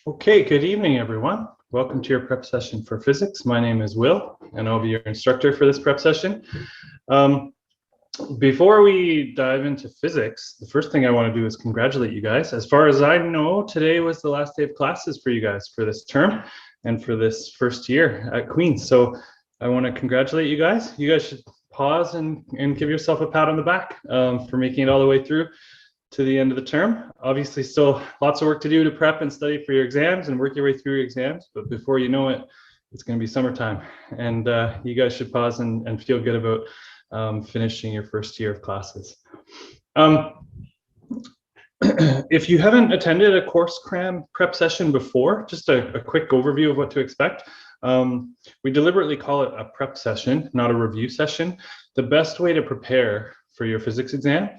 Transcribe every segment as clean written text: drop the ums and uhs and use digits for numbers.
Okay, good evening, everyone. Welcome to your prep session for physics. My name is Will, and I'll be your instructor for this prep session. Before we dive into physics, the first thing I want to do is congratulate you guys. As far as I know, today was the last day of classes for you guys for this term and for this first year at Queen's. So I want to congratulate you guys. You guys should pause and give yourself a pat on the back for making it all the way through to the end of the term. Obviously, still lots of work to do to prep and study for your exams and work your way through your exams. But before you know it, it's going to be summertime. And you guys should pause and feel good about finishing your first year of classes. If you haven't attended a course cram prep session before, just a quick overview of what to expect. We deliberately call it a prep session, not a review session. The best way to prepare for your physics exam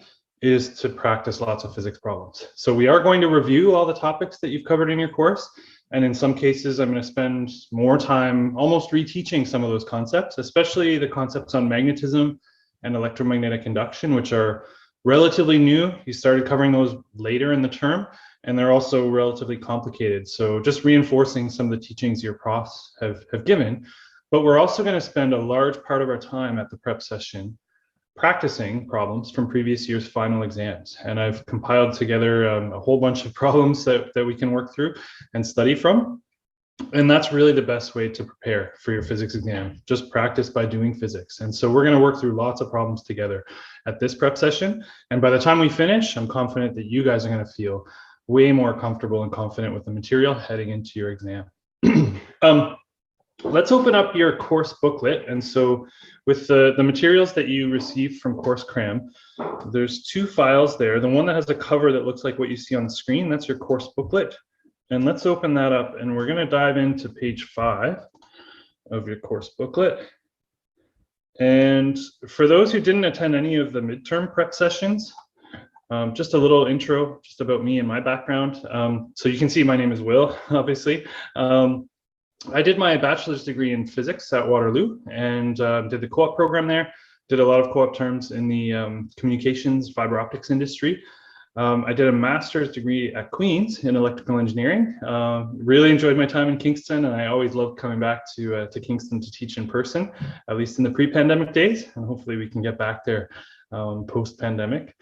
is to practice lots of physics problems. So we are going to review all the topics that you've covered in your course. And in some cases, I'm going to spend more time almost reteaching some of those concepts, especially the concepts on magnetism and electromagnetic induction, which are relatively new. You started covering those later in the term, and they're also relatively complicated. So just reinforcing some of the teachings your profs have given. But we're also going to spend a large part of our time at the prep session practicing problems from previous year's final exams. And I've compiled together a whole bunch of problems that we can work through and study from. And that's really the best way to prepare for your physics exam. Just practice by doing physics. And so we're going to work through lots of problems together at this prep session. And by the time we finish, I'm confident that you guys are going to feel way more comfortable and confident with the material heading into your exam. Let's open up your course booklet. And so with the materials that you received from Course Cram, there's two files there. The one that has a cover that looks like what you see on the screen, that's your course booklet. And let's open that up, and we're going to dive into page 5 of your course booklet. And for those who didn't attend any of the midterm prep sessions, just a little intro just about me and my background. So you can see my name is Will, obviously. I did my bachelor's degree in physics at Waterloo and did the co-op program there. Did a lot of co-op terms in the communications fiber optics industry. I did a master's degree at Queen's in electrical engineering. Really enjoyed my time in Kingston, and I always loved coming back to Kingston to teach in person, at least in the pre-pandemic days, and hopefully we can get back there post-pandemic.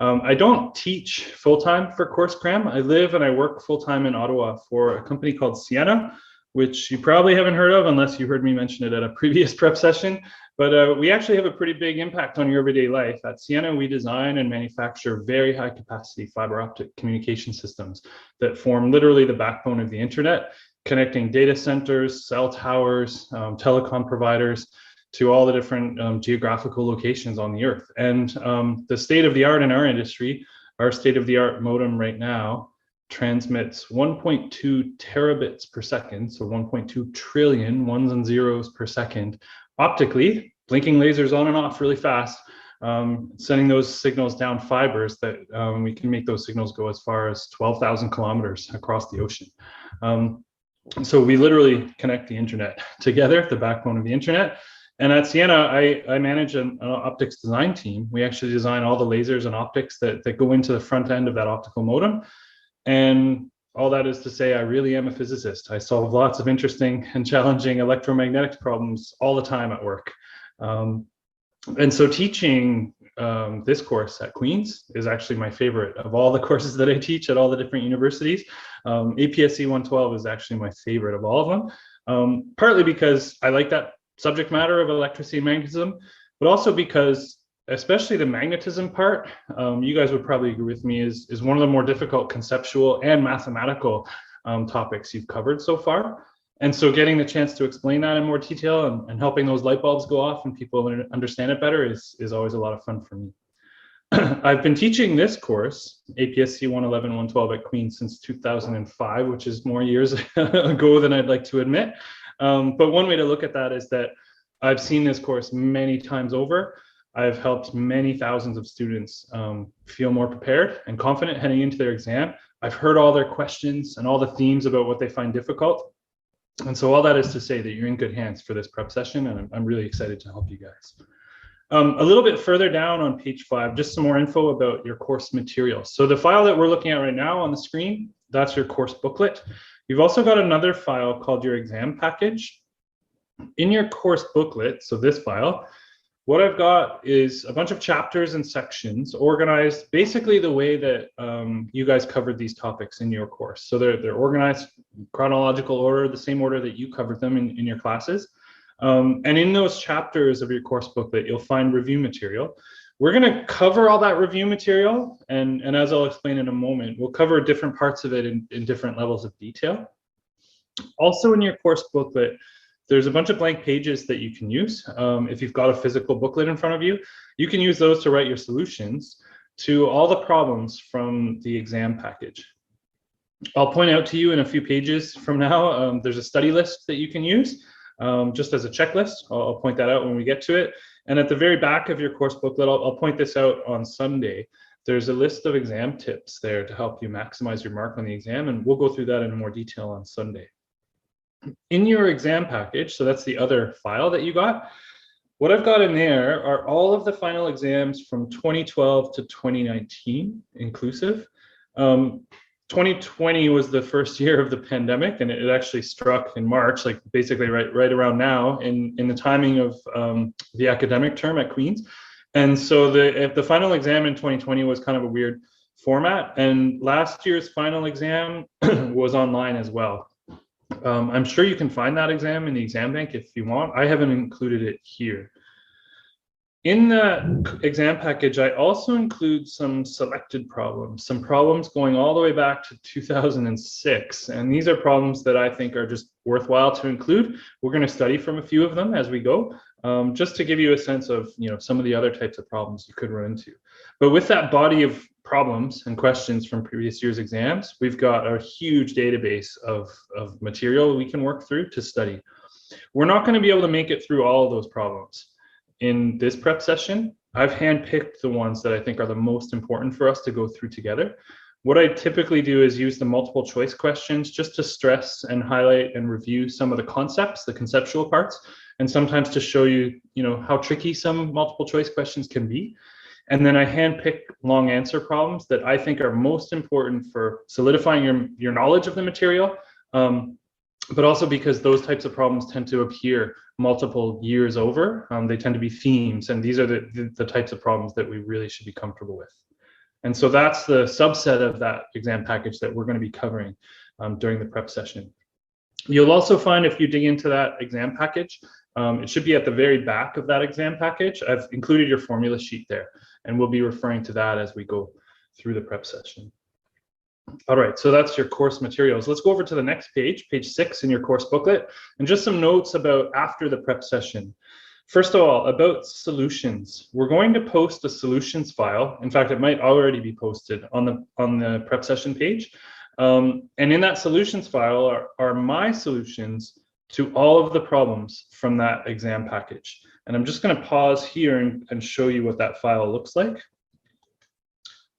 I don't teach full-time for Course Cram. I live and I work full-time in Ottawa for a company called Sienna, which you probably haven't heard of unless you heard me mention it at a previous prep session. But we actually have a pretty big impact on your everyday life. At Sienna, we design and manufacture very high capacity fiber optic communication systems that form literally the backbone of the internet, connecting data centers, cell towers, telecom providers to all the different geographical locations on the earth. And the state of the art in our industry, our state of the art modem right now, transmits 1.2 terabits per second, so 1.2 trillion ones and zeros per second, optically, blinking lasers on and off really fast, sending those signals down fibers that we can make those signals go as far as 12,000 kilometers across the ocean. So we literally connect the internet together, the backbone of the internet. And at Sienna, I manage an optics design team. We actually design all the lasers and optics that go into the front end of that optical modem. And all that is to say, I really am a physicist. I solve lots of interesting and challenging electromagnetics problems all the time at work. And so teaching this course at Queen's is actually my favorite of all the courses that I teach at all the different universities. APSC 112 is actually my favorite of all of them, partly because I like that subject matter of electricity and magnetism, but also because especially the magnetism part, you guys would probably agree with me, is one of the more difficult conceptual and mathematical topics you've covered so far. And so getting the chance to explain that in more detail and helping those light bulbs go off and people understand it better is always a lot of fun for me. I've been teaching this course, APSC 111, 112 at Queen's since 2005, which is more years ago than I'd like to admit. But one way to look at that is that I've seen this course many times over. I've helped many thousands of students feel more prepared and confident heading into their exam. I've heard all their questions and all the themes about what they find difficult. And so all that is to say that you're in good hands for this prep session, and I'm really excited to help you guys. A little bit further down on page 5, just some more info about your course materials. So the file that we're looking at right now on the screen, that's your course booklet. You've also got another file called your exam package. In your course booklet, so this file, what I've got is a bunch of chapters and sections organized basically the way that you guys covered these topics in your course. So they're organized in chronological order, the same order that you covered them in your classes. And in those chapters of your course booklet, you'll find review material. We're going to cover all that review material, and as I'll explain in a moment, we'll cover different parts of it in different levels of detail. Also in your course booklet, there's a bunch of blank pages that you can use. If you've got a physical booklet in front of you, you can use those to write your solutions to all the problems from the exam package. I'll point out to you in a few pages from now, there's a study list that you can use just as a checklist. I'll point that out when we get to it. And at the very back of your course booklet, I'll point this out on Sunday. There's a list of exam tips there to help you maximize your mark on the exam, and we'll go through that in more detail on Sunday. In your exam package, so that's the other file that you got, what I've got in there are all of the final exams from 2012 to 2019 inclusive. 2020 was the first year of the pandemic, and it actually struck in March, like basically right around now in the timing of the academic term at Queen's. And so the final exam in 2020 was kind of a weird format, and last year's final exam was online as well. I'm sure you can find that exam in the exam bank if you want. I haven't included it here. In the exam package, I also include some selected problems, some problems going all the way back to 2006. And these are problems that I think are just worthwhile to include. We're going to study from a few of them as we go, just to give you a sense of, some of the other types of problems you could run into. But with that body of problems and questions from previous year's exams, we've got a huge database of material we can work through to study. We're not going to be able to make it through all of those problems in this prep session. I've handpicked the ones that I think are the most important for us to go through together. What I typically do is use the multiple choice questions just to stress and highlight and review some of the concepts, the conceptual parts, and sometimes to show you, how tricky some multiple choice questions can be. And then I handpick long answer problems that I think are most important for solidifying your knowledge of the material, but also because those types of problems tend to appear multiple years over. They tend to be themes, and these are the types of problems that we really should be comfortable with. And so that's the subset of that exam package that we're going to be covering during the prep session. You'll also find, if you dig into that exam package, it should be at the very back of that exam package. I've included your formula sheet there, and we'll be referring to that as we go through the prep session. All right, so that's your course materials. Let's go over to the next page, page 6 in your course booklet, and just some notes about after the prep session. First of all, about solutions. We're going to post a solutions file. In fact, it might already be posted on the prep session page. And in that solutions file are my solutions to all of the problems from that exam package. And I'm just going to pause here and show you what that file looks like.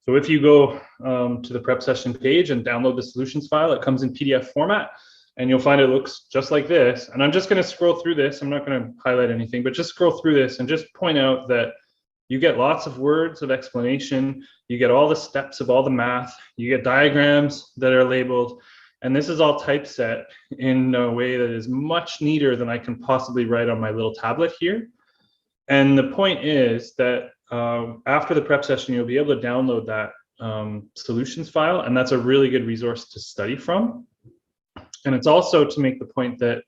So if you go to the prep session page and download the solutions file, it comes in PDF format, and you'll find it looks just like this. And I'm just going to scroll through this. I'm not going to highlight anything, but just scroll through this and just point out that you get lots of words of explanation. You get all the steps of all the math. You get diagrams that are labeled. And this is all typeset in a way that is much neater than I can possibly write on my little tablet here. And the point is that after the prep session, you'll be able to download that solutions file, and that's a really good resource to study from. And it's also to make the point that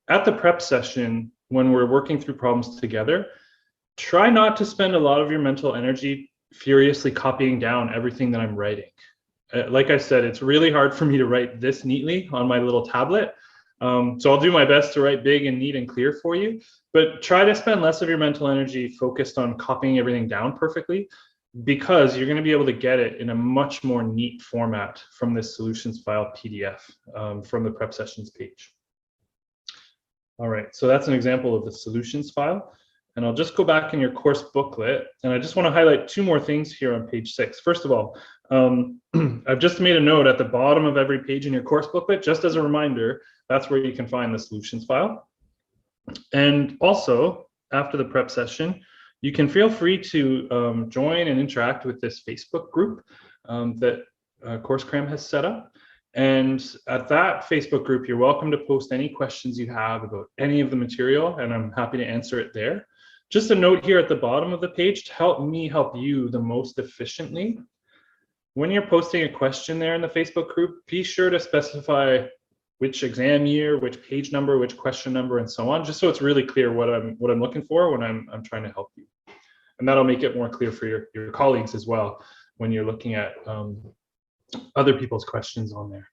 at the prep session, when we're working through problems together, try not to spend a lot of your mental energy furiously copying down everything that I'm writing. Like I said, it's really hard for me to write this neatly on my little tablet. So I'll do my best to write big and neat and clear for you, but try to spend less of your mental energy focused on copying everything down perfectly, because you're going to be able to get it in a much more neat format from this solutions file PDF from the prep sessions page. All right, so that's an example of the solutions file. And I'll just go back in your course booklet, and I just want to highlight two more things here on page 6. First of all, I've just made a note at the bottom of every page in your course booklet, just as a reminder, that's where you can find the solutions file. And also, after the prep session, you can feel free to join and interact with this Facebook group that CourseCram has set up. And at that Facebook group, you're welcome to post any questions you have about any of the material, and I'm happy to answer it there. Just a note here at the bottom of the page to help me help you the most efficiently. When you're posting a question there in the Facebook group, be sure to specify which exam year, which page number, which question number, and so on, just so it's really clear what I'm looking for when I'm trying to help you. And that'll make it more clear for your colleagues as well when you're looking at other people's questions on there.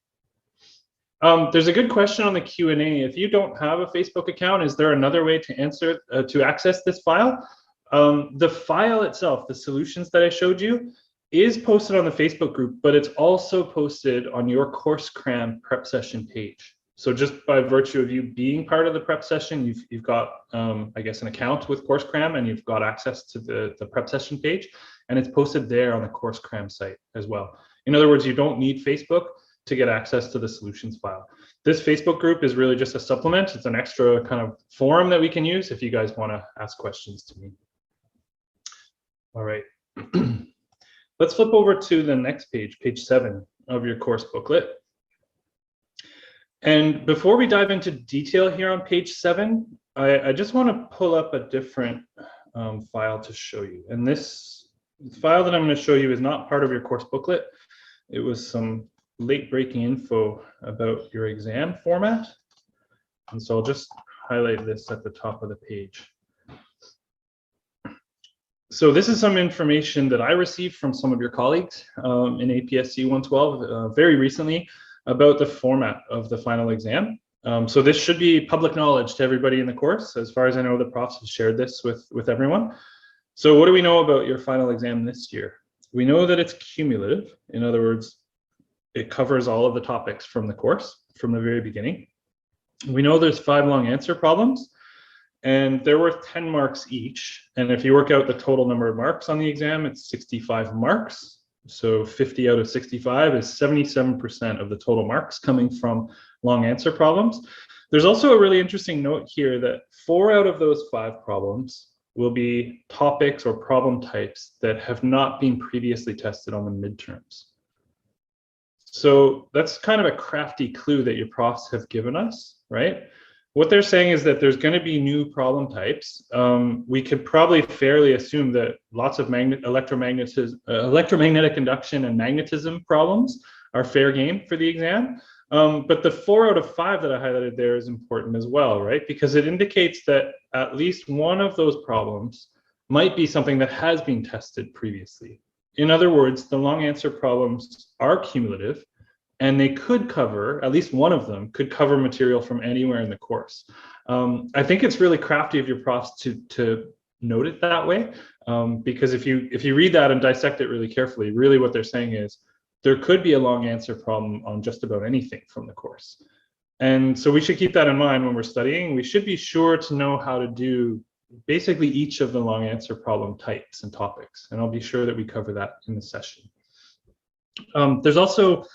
There's a good question on the Q&A. If you don't have a Facebook account, is there another way to access this file? The file itself, the solutions that I showed you, is posted on the Facebook group, but it's also posted on your CourseCram prep session page. So just by virtue of you being part of the prep session, you've got, I guess, an account with CourseCram, and you've got access to the prep session page, and it's posted there on the CourseCram site as well. In other words, you don't need Facebook to get access to the solutions file. This Facebook group is really just a supplement. It's an extra kind of forum that we can use if you guys want to ask questions to me. All right. Let's flip over to the next page, page 7 of your course booklet. And before we dive into detail here on page 7, I just want to pull up a different file to show you. And this file that I'm going to show you is not part of your course booklet. It was some late breaking info about your exam format. And so I'll just highlight this at the top of the page. So this is some information that I received from some of your colleagues in APSC 112 very recently about the format of the final exam. So this should be public knowledge to everybody in the course. As far as I know, the profs have shared this with everyone. So what do we know about your final exam this year? We know that it's cumulative. In other words, it covers all of the topics from the course from the very beginning. We know there's 5 long answer problems, and they're worth 10 marks each. And if you work out the total number of marks on the exam, it's 65 marks. So 50 out of 65 is 77% of the total marks coming from long answer problems. There's also a really interesting note here that 4 out of those 5 problems will be topics or problem types that have not been previously tested on the midterms. So that's kind of a crafty clue that your profs have given us, right? What they're saying is that there's going to be new problem types. We could probably fairly assume that lots of electromagnetic induction and magnetism problems are fair game for the exam. But the 4 out of 5 that I highlighted there is important as well, right? Because it indicates that at least one of those problems might be something that has been tested previously. In other words, the long answer problems are cumulative, and they could cover, at least one of them could cover material from anywhere in the course. I think it's really crafty of your profs to note it that way, because if you read that and dissect it really carefully, really what they're saying is there could be a long answer problem on just about anything from the course. And so we should keep that in mind when we're studying. We should be sure to know how to do basically each of the long answer problem types and topics. And I'll be sure that we cover that in the session. There's also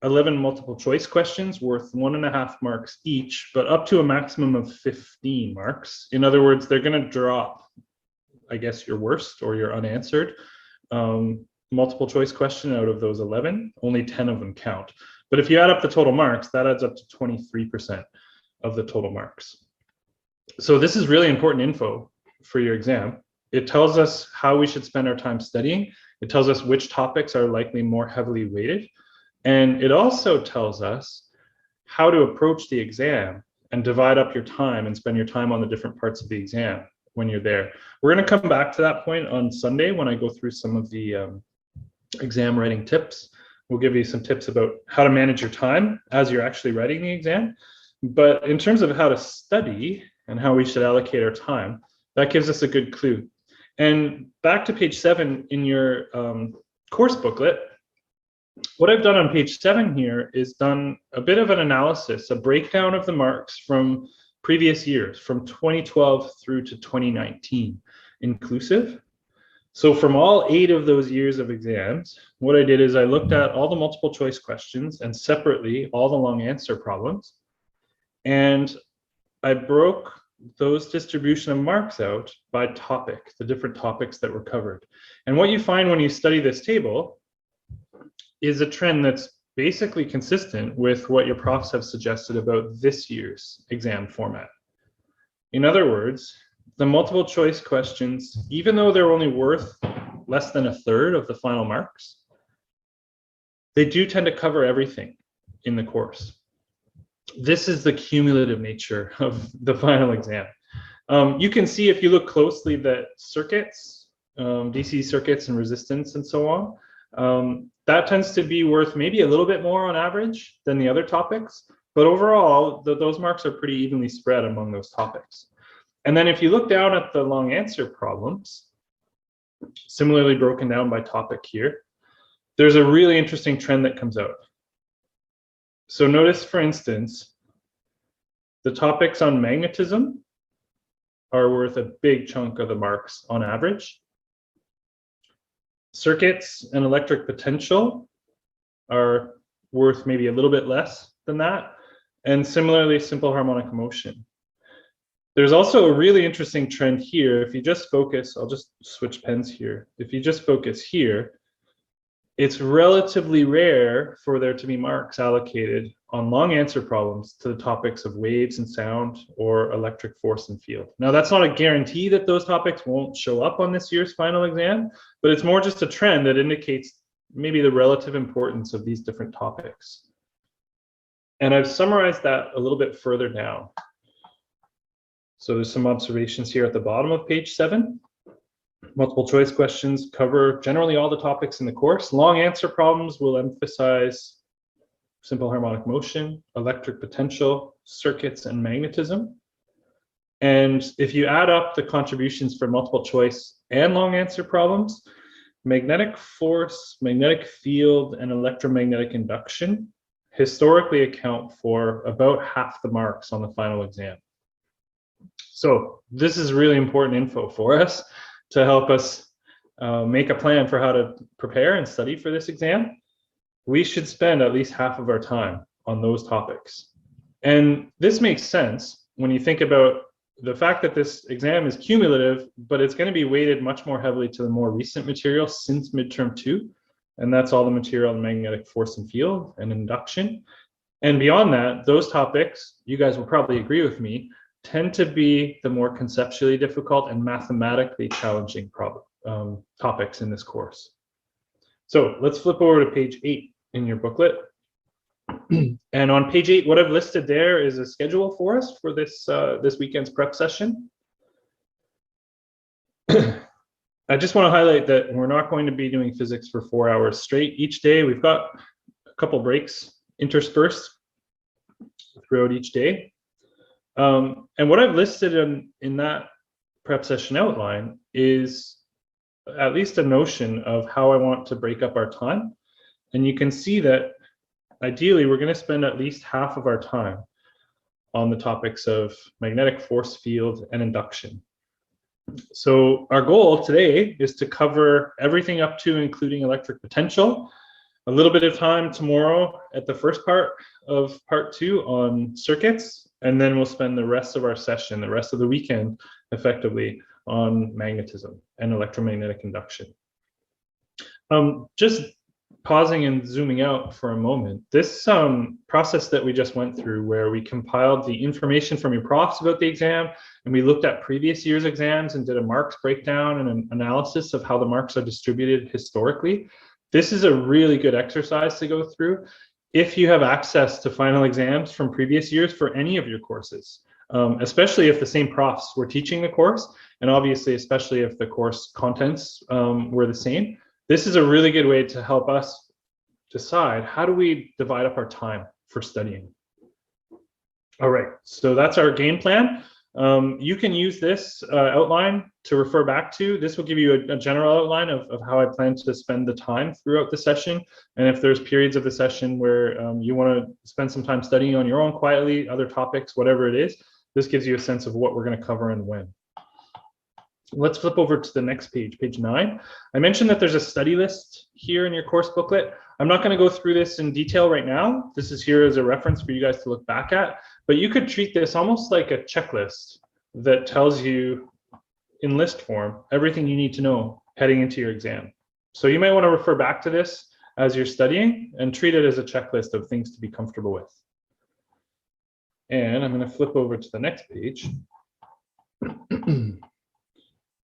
11 multiple choice questions worth 1.5 marks each, but up to a maximum of 15 marks. In other words, they're going to drop, I guess, your worst or your unanswered multiple choice question out of those 11. Only 10 of them count. But if you add up the total marks, that adds up to 23% of the total marks. So this is really important info for your exam. It tells us how we should spend our time studying. It tells us which topics are likely more heavily weighted. And it also tells us how to approach the exam and divide up your time and spend your time on the different parts of the exam when you're there. We're going to come back to that point on Sunday when I go through some of the exam writing tips. We'll give you some tips about how to manage your time as you're actually writing the exam. But in terms of how to study and how we should allocate our time, that gives us a good clue. And back to page 7 in your course booklet, what I've done on page 7 here is done a bit of an analysis, a breakdown of the marks from previous years, from 2012 through to 2019 inclusive. So from all 8 of those years of exams, what I did is I looked at all the multiple choice questions and separately all the long answer problems. And I broke those distribution of marks out by topic, the different topics that were covered. And what you find when you study this table is a trend that's basically consistent with what your profs have suggested about this year's exam format. In other words, the multiple choice questions, even though they're only worth less than a third of the final marks, they do tend to cover everything in the course. This is the cumulative nature of the final exam. You can see if you look closely that circuits, DC circuits and resistance and so on, that tends to be worth maybe a little bit more on average than the other topics, but overall, those marks are pretty evenly spread among those topics. And then if you look down at the long answer problems, similarly broken down by topic here, there's a really interesting trend that comes out. So notice, for instance, the topics on magnetism are worth a big chunk of the marks on average. Circuits and electric potential are worth maybe a little bit less than that. And similarly, simple harmonic motion. There's also a really interesting trend here. If you just focus, I'll just switch pens here. If you just focus here, it's relatively rare for there to be marks allocated on long answer problems to the topics of waves and sound or electric force and field. Now, that's not a guarantee that those topics won't show up on this year's final exam, but it's more just a trend that indicates maybe the relative importance of these different topics. And I've summarized that a little bit further down. So there's some observations here at the bottom of page 7. Multiple choice questions cover generally all the topics in the course. Long answer problems will emphasize simple harmonic motion, electric potential, circuits, and magnetism. And if you add up the contributions for multiple choice and long answer problems, magnetic force, magnetic field, and electromagnetic induction historically account for about half the marks on the final exam. So this is really important info for us to help us make a plan for how to prepare and study for this exam. We should spend at least half of our time on those topics. And this makes sense when you think about the fact that this exam is cumulative, but it's going to be weighted much more heavily to the more recent material since midterm 2. And that's all the material on magnetic force and field and induction. And beyond that, those topics, you guys will probably agree with me, tend to be the more conceptually difficult and mathematically challenging topics in this course. So let's flip over to page 8 in your booklet. And on page 8, what I've listed there is a schedule for us for this, this weekend's prep session. I just want to highlight that we're not going to be doing physics for 4 hours straight each day. We've got a couple breaks interspersed throughout each day. And what I've listed in that prep session outline is at least a notion of how I want to break up our time. And you can see that ideally we're going to spend at least half of our time on the topics of magnetic force field and induction. So our goal today is to cover everything up to including electric potential, a little bit of time tomorrow at the first part of part 2 on circuits, and then we'll spend the rest of our session, the rest of the weekend, effectively on magnetism and electromagnetic induction. Just pausing and zooming out for a moment, this process that we just went through where we compiled the information from your profs about the exam, and we looked at previous year's exams and did a marks breakdown and an analysis of how the marks are distributed historically. This is a really good exercise to go through if you have access to final exams from previous years for any of your courses, especially if the same profs were teaching the course, and obviously especially if the course contents were the same. This is a really good way to help us decide how do we divide up our time for studying. All right, so that's our game plan. You can use this outline to refer back to. This will give you a general outline of how I plan to spend the time throughout the session. And if there's periods of the session where you want to spend some time studying on your own quietly, other topics, whatever it is, this gives you a sense of what we're going to cover and when. Let's flip over to the next page, page 9. I mentioned that there's a study list here in your course booklet. I'm not going to go through this in detail right now. This is here as a reference for you guys to look back at, but you could treat this almost like a checklist that tells you in list form everything you need to know heading into your exam. So you might want to refer back to this as you're studying and treat it as a checklist of things to be comfortable with. And I'm going to flip over to the next page.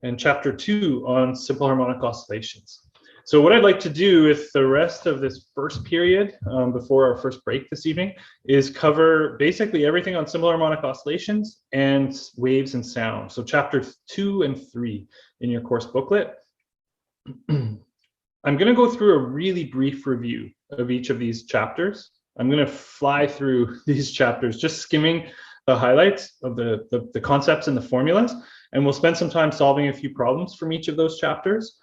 And chapter 2 on simple harmonic oscillations. So what I'd like to do with the rest of this first period, before our first break this evening, is cover basically everything on simple harmonic oscillations and waves and sound. So chapter 2 and 3 in your course booklet. I'm going to go through a really brief review of each of these chapters. I'm going to fly through these chapters, just skimming the highlights of the concepts and the formulas, and we'll spend some time solving a few problems from each of those chapters.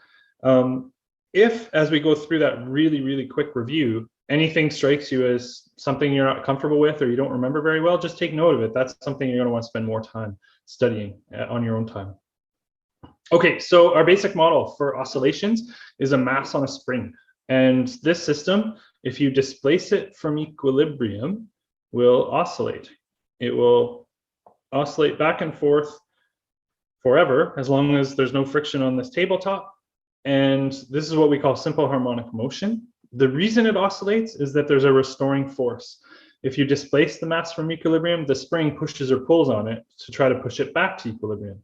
If, as we go through that really quick review, anything strikes you as something you're not comfortable with or you don't remember very well, just take note of it. That's something you're going to want to spend more time studying on your own time. Okay, so our basic model for oscillations is a mass on a spring. And this system, if you displace it from equilibrium, will oscillate. It will oscillate back and forth forever, as long as there's no friction on this tabletop. And this is what we call simple harmonic motion. The reason it oscillates is that there's a restoring force. If you displace the mass from equilibrium, the spring pushes or pulls on it to try to push it back to equilibrium.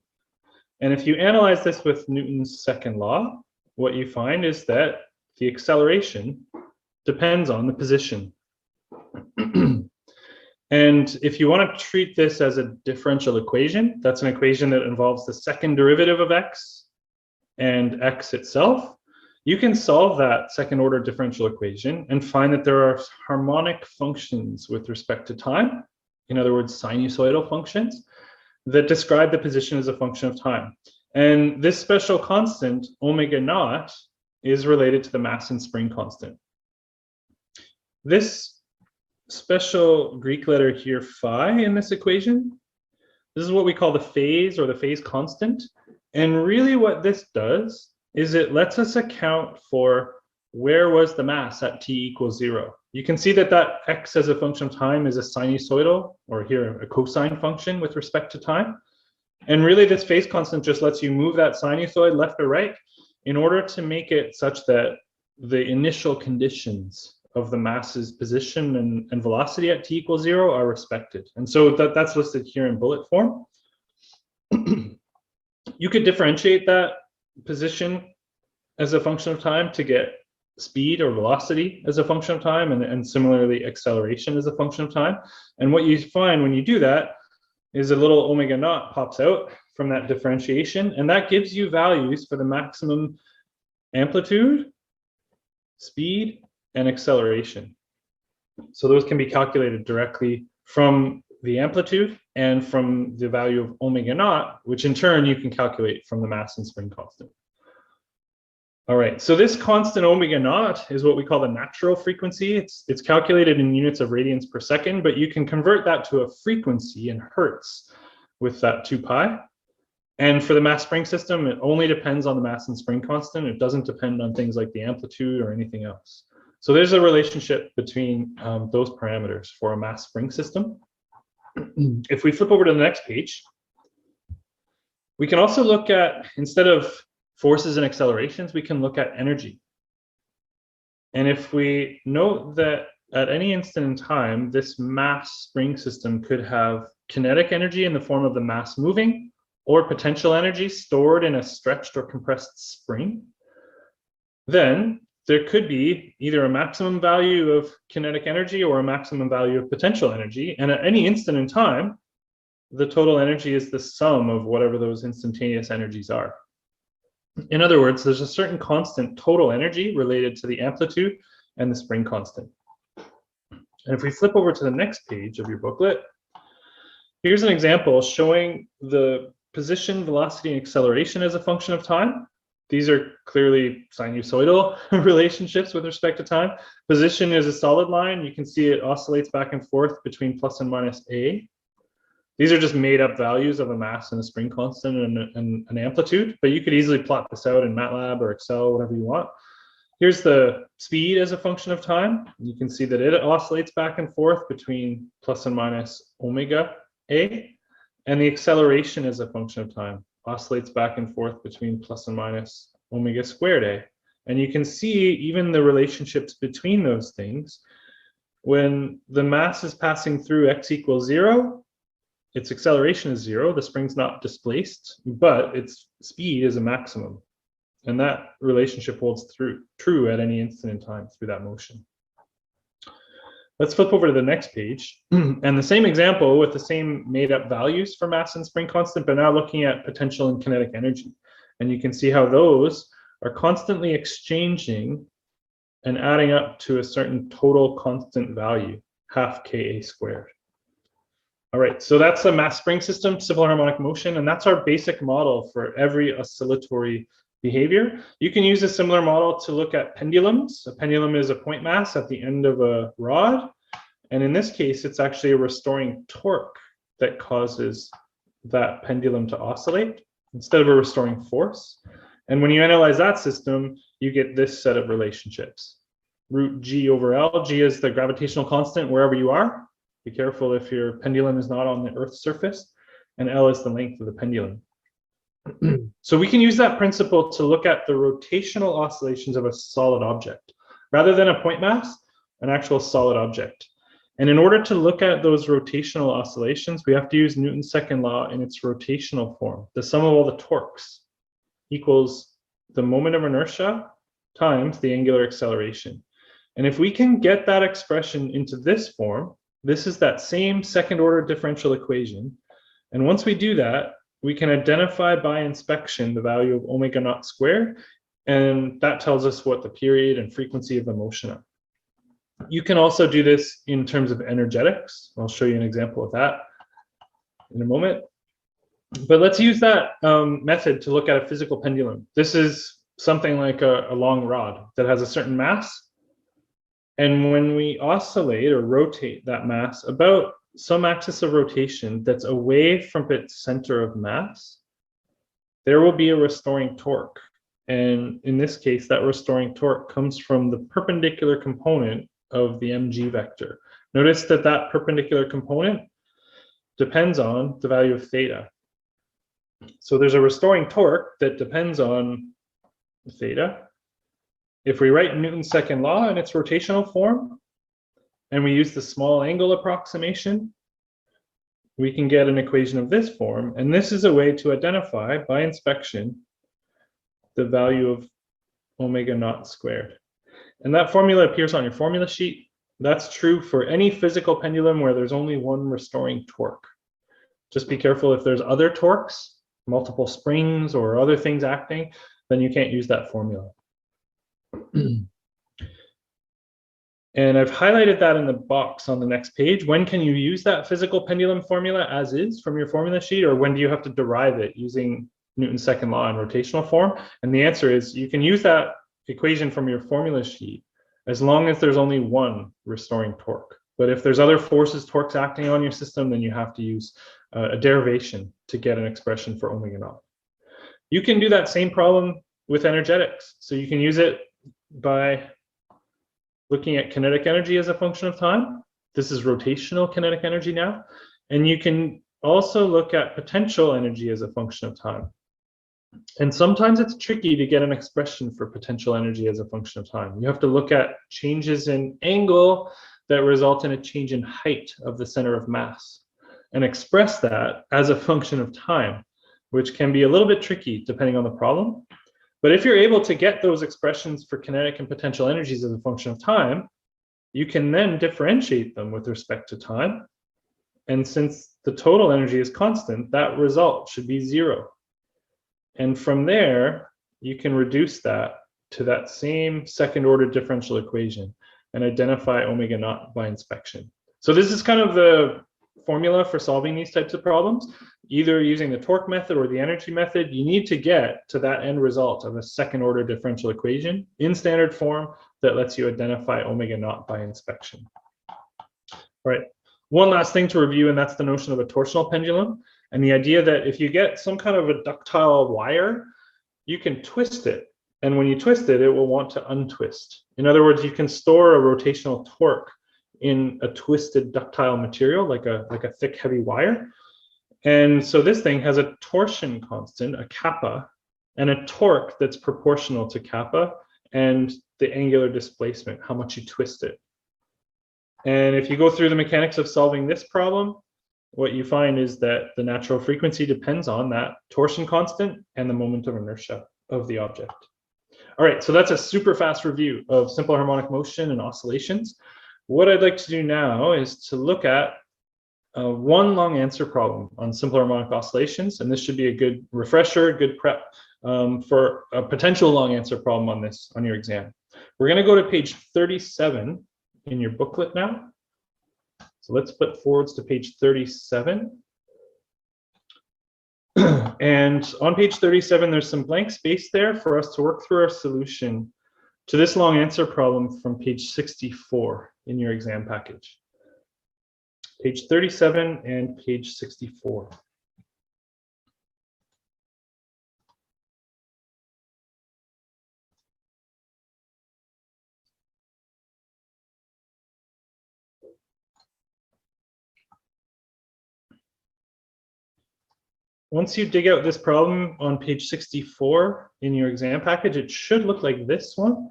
And if you analyze this with Newton's second law, what you find is that the acceleration depends on the position. And if you want to treat this as a differential equation, that's an equation that involves the second derivative of x and x itself, you can solve that second order differential equation and find that there are harmonic functions with respect to time, in other words, sinusoidal functions, that describe the position as a function of time. And this special constant, omega naught, is related to the mass and spring constant. This special Greek letter here, phi, in this equation, this is what we call the phase or the phase constant. And really what this does is it lets us account for where was the mass at t equals 0. You can see that that x as a function of time is a sinusoidal, or here a cosine function with respect to time. And really this phase constant just lets you move that sinusoid left or right in order to make it such that the initial conditions of the mass's position and velocity at t equals 0 are respected. And so that's listed here in bullet form. You could differentiate that position as a function of time to get speed or velocity as a function of time, and similarly acceleration as a function of time. And what you find when you do that is a little omega naught pops out from that differentiation, and that gives you values for the maximum amplitude, speed, and acceleration. So those can be calculated directly from the amplitude and from the value of omega naught, which in turn you can calculate from the mass and spring constant. All right, so this constant omega naught is what we call the natural frequency. It's calculated in units of radians per second, but you can convert that to a frequency in hertz with that 2 pi. And for the mass spring system, it only depends on the mass and spring constant. It doesn't depend on things like the amplitude or anything else. So there's a relationship between those parameters for a mass spring system. If we flip over to the next page, we can also look at, instead of forces and accelerations, we can look at energy. And if we note that at any instant in time, this mass spring system could have kinetic energy in the form of the mass moving, or potential energy stored in a stretched or compressed spring, then there could be either a maximum value of kinetic energy or a maximum value of potential energy. And at any instant in time, the total energy is the sum of whatever those instantaneous energies are. In other words, there's a certain constant total energy related to the amplitude and the spring constant. And if we flip over to the next page of your booklet, here's an example showing the position, velocity, and acceleration as a function of time. These are clearly sinusoidal relationships with respect to time. Position is a solid line. You can see it oscillates back and forth between plus and minus a. These are just made up values of a mass and a spring constant and an amplitude, but you could easily plot this out in MATLAB or Excel, whatever you want. Here's the speed as a function of time. You can see that it oscillates back and forth between plus and minus omega a. And the acceleration is a function of time, oscillates back and forth between plus and minus omega squared a. And you can see even the relationships between those things. When the mass is passing through x equals 0, its acceleration is 0, the spring's not displaced, but its speed is a maximum. And that relationship holds true at any instant in time through that motion. Let's flip over to the next page. And the same example with the same made up values for mass and spring constant, but now looking at potential and kinetic energy. And you can see how those are constantly exchanging and adding up to a certain total constant value, half Ka squared. All right, so that's a mass spring system, simple harmonic motion, and that's our basic model for every oscillatory behavior. You can use a similar model to look at pendulums. A pendulum is a point mass at the end of a rod. And in this case, it's actually a restoring torque that causes that pendulum to oscillate instead of a restoring force. And when you analyze that system, you get this set of relationships. Root G over L. G is the gravitational constant wherever you are. Be careful if your pendulum is not on the Earth's surface. And L is the length of the pendulum. So we can use that principle to look at the rotational oscillations of a solid object, rather than a point mass, an actual solid object. And in order to look at those rotational oscillations, we have to use Newton's second law in its rotational form. The sum of all the torques equals the moment of inertia times the angular acceleration. And if we can get that expression into this form, this is that same second order differential equation. And once we do that, we can identify by inspection the value of omega naught squared, and that tells us what the period and frequency of the motion are. You can also do this in terms of energetics. I'll show you an example of that in a moment. But let's use that method to look at a physical pendulum. This is something like a long rod that has a certain mass. And when we oscillate or rotate that mass about some axis of rotation that's away from its center of mass, there will be a restoring torque. And in this case, that restoring torque comes from the perpendicular component of the mg vector. Notice that that perpendicular component depends on the value of theta. So there's a restoring torque that depends on theta. If we write Newton's second law in its rotational form, and we use the small angle approximation, we can get an equation of this form. And this is a way to identify by inspection the value of omega naught squared. And that formula appears on your formula sheet. That's true for any physical pendulum where there's only one restoring torque. Just be careful if there's other torques, multiple springs or other things acting, then you can't use that formula. And I've highlighted that in the box on the next page. When can you use that physical pendulum formula as is from your formula sheet, or when do you have to derive it using Newton's second law in rotational form? And the answer is you can use that equation from your formula sheet as long as there's only one restoring torque. But if there's other forces, torques acting on your system, then you have to use a derivation to get an expression for omega naught. You can do that same problem with energetics. So you can use it by looking at kinetic energy as a function of time. This is rotational kinetic energy now. And you can also look at potential energy as a function of time. And sometimes it's tricky to get an expression for potential energy as a function of time. You have to look at changes in angle that result in a change in height of the center of mass and express that as a function of time, which can be a little bit tricky depending on the problem. But if you're able to get those expressions for kinetic and potential energies as a function of time, you can then differentiate them with respect to time. And since the total energy is constant, that result should be 0. And from there, you can reduce that to that same second order differential equation and identify omega naught by inspection. So this is kind of the formula for solving these types of problems. Either using the torque method or the energy method, you need to get to that end result of a second order differential equation in standard form that lets you identify omega naught by inspection. All right, one last thing to review, and that's the notion of a torsional pendulum. And the idea that if you get some kind of a ductile wire, you can twist it. And when you twist it, it will want to untwist. In other words, you can store a rotational torque in a twisted ductile material, like a thick, heavy wire. And so this thing has a torsion constant, a kappa, and a torque that's proportional to kappa and the angular displacement, how much you twist it. And if you go through the mechanics of solving this problem, what you find is that the natural frequency depends on that torsion constant and the moment of inertia of the object. All right, so that's a super fast review of simple harmonic motion and oscillations. What I'd like to do now is to look at one long answer problem on simple harmonic oscillations, and this should be a good refresher, good prep for a potential long answer problem on this on your exam. We're going to go to page 37 in your booklet now. So let's flip forwards to page 37. And on page 37, there's some blank space there for us to work through our solution to this long answer problem from page 64 in your exam package. Page 37 and page 64. Once you dig out this problem on page 64 in your exam package, it should look like this one.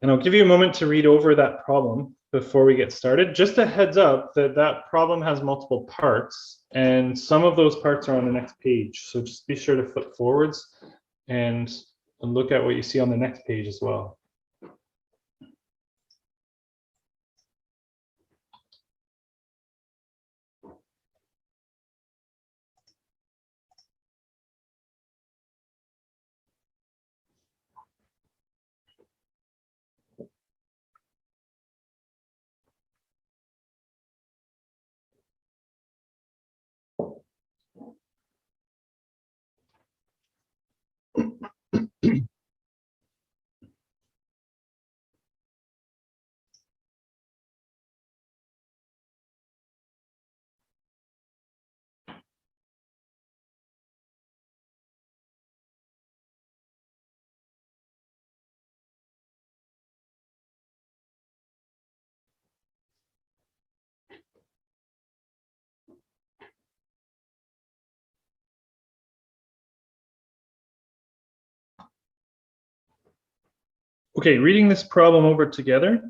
And I'll give you a moment to read over that problem before we get started. Just a heads up that that problem has multiple parts, and some of those parts are on the next page. So just be sure to flip forwards and look at what you see on the next page as well. Okay, reading this problem over together.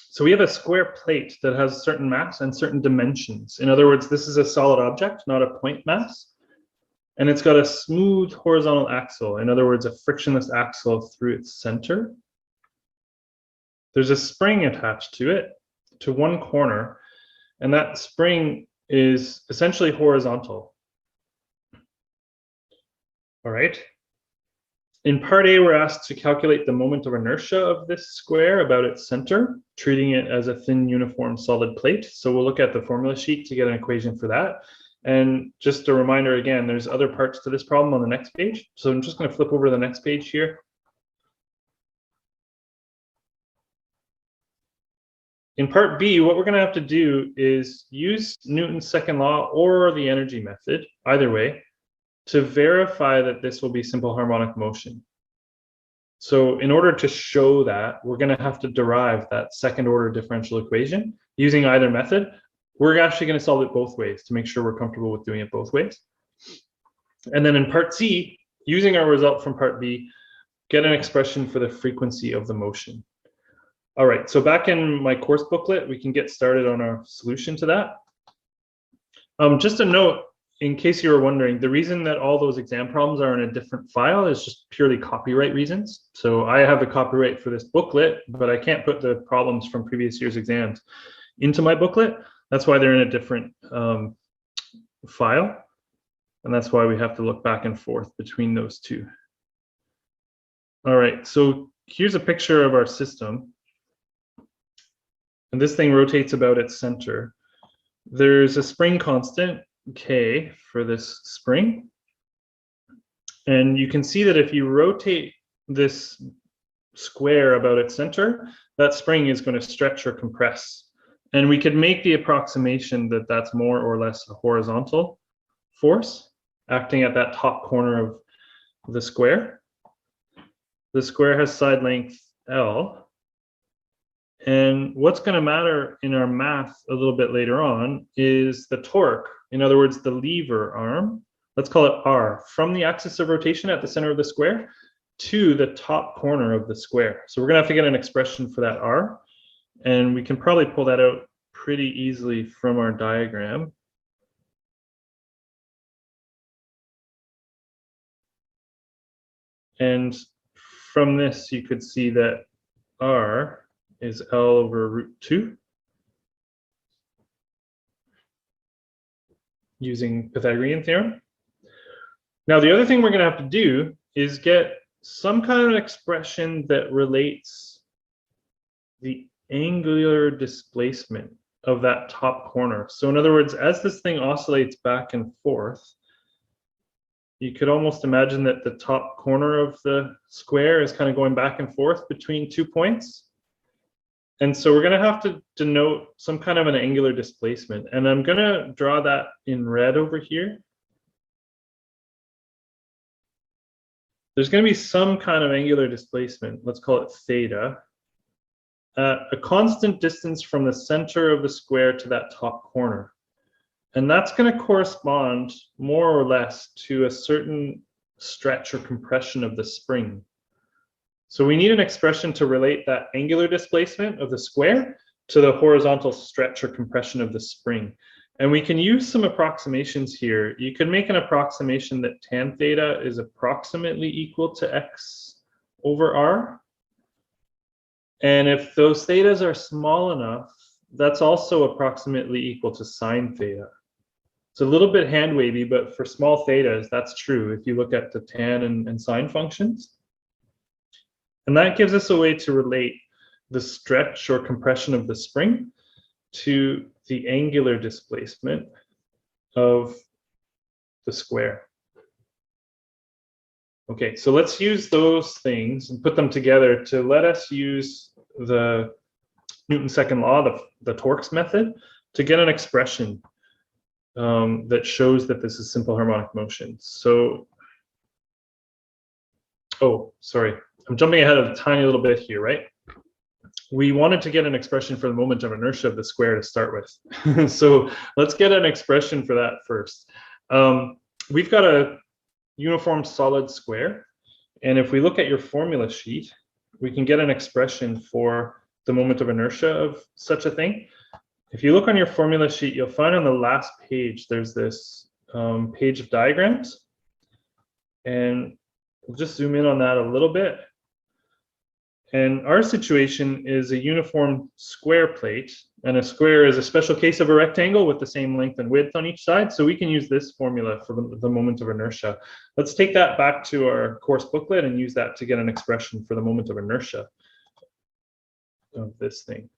So we have a square plate that has certain mass and certain dimensions. In other words, this is a solid object, not a point mass. And it's got a smooth horizontal axle. In other words, a frictionless axle through its center. There's a spring attached to it, to one corner, and that spring is essentially horizontal. All right. In part A, we're asked to calculate the moment of inertia of this square about its center, treating it as a thin, uniform, solid plate. So we'll look at the formula sheet to get an equation for that. And just a reminder again, there's other parts to this problem on the next page. So I'm just going to flip over to the next page here. In part B, what we're going to have to do is use Newton's second law or the energy method, either way, to verify that this will be simple harmonic motion. So in order to show that, we're going to have to derive that second order differential equation using either method. We're actually going to solve it both ways to make sure we're comfortable with doing it both ways. And then in part C, using our result from part B, get an expression for the frequency of the motion. All right, so back in my course booklet, we can get started on our solution to that. Just a note, in case you were wondering, the reason that all those exam problems are in a different file is just purely copyright reasons. So I have the copyright for this booklet, but I can't put the problems from previous year's exams into my booklet. That's why they're in a different file. And that's why we have to look back and forth between those two. All right, so here's a picture of our system. And this thing rotates about its center. There's a spring constant, K, for this spring. And you can see that if you rotate this square about its center, that spring is going to stretch or compress. And we could make the approximation that that's more or less a horizontal force acting at that top corner of the square. The square has side length L, And what's going to matter in our math a little bit later on is the torque. In other words, the lever arm, let's call it R, from the axis of rotation at the center of the square to the top corner of the square. So we're going to have to get an expression for that R. And we can probably pull that out pretty easily from our diagram. And from this, you could see that R is L over root 2 using Pythagorean theorem. Now, the other thing we're going to have to do is get some kind of an expression that relates the angular displacement of that top corner. So in other words, as this thing oscillates back and forth, you could almost imagine that the top corner of the square is kind of going back and forth between 2 points. And so we're going to have to denote some kind of an angular displacement. And I'm going to draw that in red over here. There's going to be some kind of angular displacement, let's call it theta, at a constant distance from the center of the square to that top corner. And that's going to correspond more or less to a certain stretch or compression of the spring. So we need an expression to relate that angular displacement of the square to the horizontal stretch or compression of the spring. And we can use some approximations here. You can make an approximation that tan theta is approximately equal to x over r. And if those thetas are small enough, that's also approximately equal to sine theta. It's a little bit hand wavy, but for small thetas, that's true if you look at the tan and sine functions. And that gives us a way to relate the stretch or compression of the spring to the angular displacement of the square. Okay, so let's use those things and put them together to let us use the Newton's second law, the torques method, to get an expression that shows that this is simple harmonic motion. So, oh, sorry, I'm jumping ahead a tiny little bit here, right? We wanted to get an expression for the moment of inertia of the square to start with. So let's get an expression for that first. We've got a uniform solid square. And if we look at your formula sheet, we can get an expression for the moment of inertia of such a thing. If you look on your formula sheet, you'll find on the last page, there's this page of diagrams. And we'll just zoom in on that a little bit. And our situation is a uniform square plate, and a square is a special case of a rectangle with the same length and width on each side. So we can use this formula for the moment of inertia. Let's take that back to our course booklet and use that to get an expression for the moment of inertia of this thing.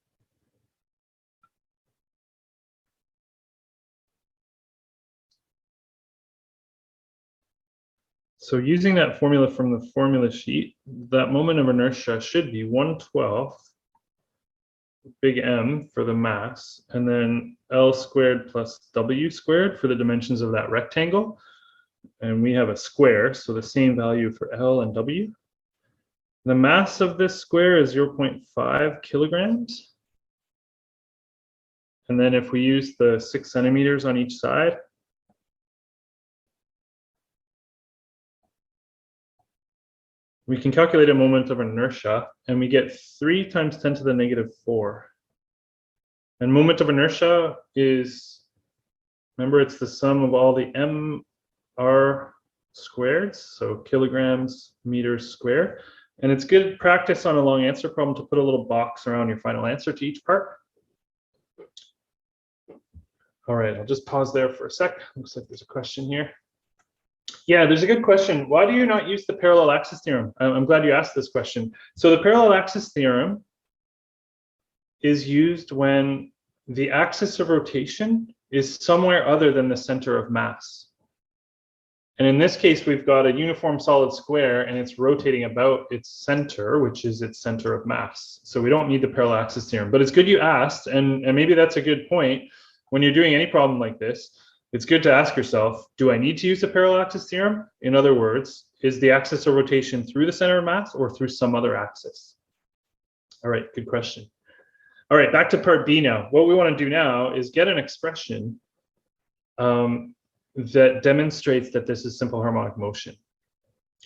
So using that formula from the formula sheet, that moment of inertia should be 1/12 big M for the mass, and then L squared plus W squared for the dimensions of that rectangle. And we have a square, so the same value for L and W. The mass of this square is 0.5 kilograms. And then if we use the 6 centimeters on each side, we can calculate a moment of inertia, and we get 3 times 10 to the negative 4. And moment of inertia is, remember, it's the sum of all the mr squareds, so kilograms meters squared. And it's good practice on a long answer problem to put a little box around your final answer to each part. All right, I'll just pause there for a sec. Looks like there's a question here. Yeah, there's a good question. Why do you not use the parallel axis theorem? I'm glad you asked this question. So the parallel axis theorem is used when the axis of rotation is somewhere other than the center of mass. And in this case, we've got a uniform solid square and it's rotating about its center, which is its center of mass. So we don't need the parallel axis theorem, but it's good you asked. And maybe that's a good point. When you're doing any problem like this, it's good to ask yourself, do I need to use the parallel axis theorem? In other words, is the axis of rotation through the center of mass or through some other axis? All right, good question. All right, back to part B now. What we want to do now is get an expression that demonstrates that this is simple harmonic motion.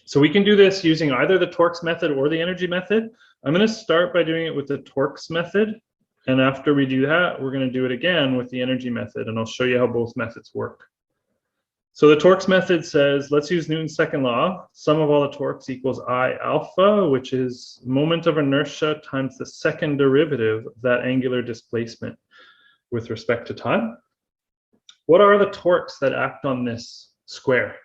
So we can do this using either the Torx method or the energy method. I'm going to start by doing it with the Torx method. And after we do that, we're going to do it again with the energy method. And I'll show you how both methods work. So the Torx method says, let's use Newton's second law. Sum of all the torques equals I alpha, which is moment of inertia times the second derivative of that angular displacement with respect to time. What are the torques that act on this square?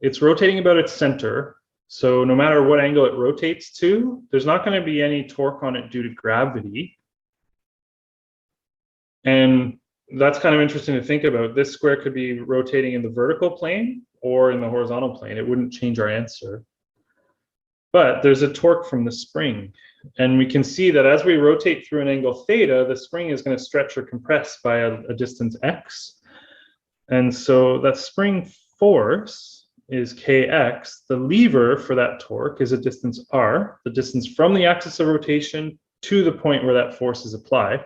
It's rotating about its center. So no matter what angle it rotates to, there's not going to be any torque on it due to gravity. And that's kind of interesting to think about. This square could be rotating in the vertical plane or in the horizontal plane. It wouldn't change our answer. But there's a torque from the spring. And we can see that as we rotate through an angle theta, the spring is going to stretch or compress by a distance x. And so that spring force is kx. The lever for that torque is a distance r, the distance from the axis of rotation to the point where that force is applied.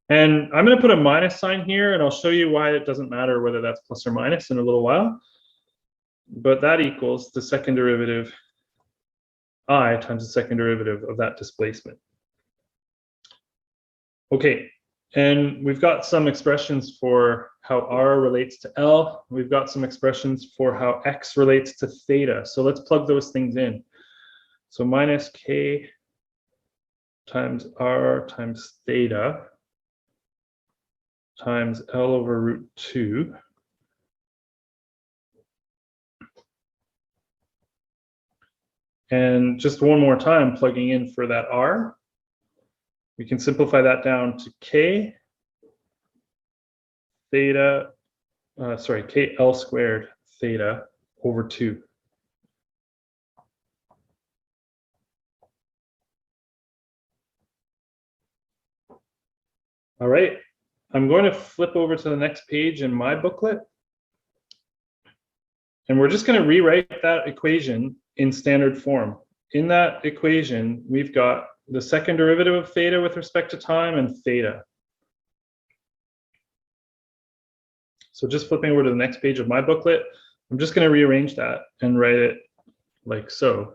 And I'm going to put a minus sign here, and I'll show you why it doesn't matter whether that's plus or minus in a little while. But that equals the second derivative I times the second derivative of that displacement. Okay, and we've got some expressions for how R relates to L. We've got some expressions for how X relates to theta. So let's plug those things in. So minus K times R times theta times L over root 2 and just one more time plugging in for that R, we can simplify that down to K theta, KL squared theta over 2. All right. I'm going to flip over to the next page in my booklet. And we're just going to rewrite that equation in standard form. In that equation, we've got the second derivative of theta with respect to time and theta. So just flipping over to the next page of my booklet, I'm just going to rearrange that and write it like so.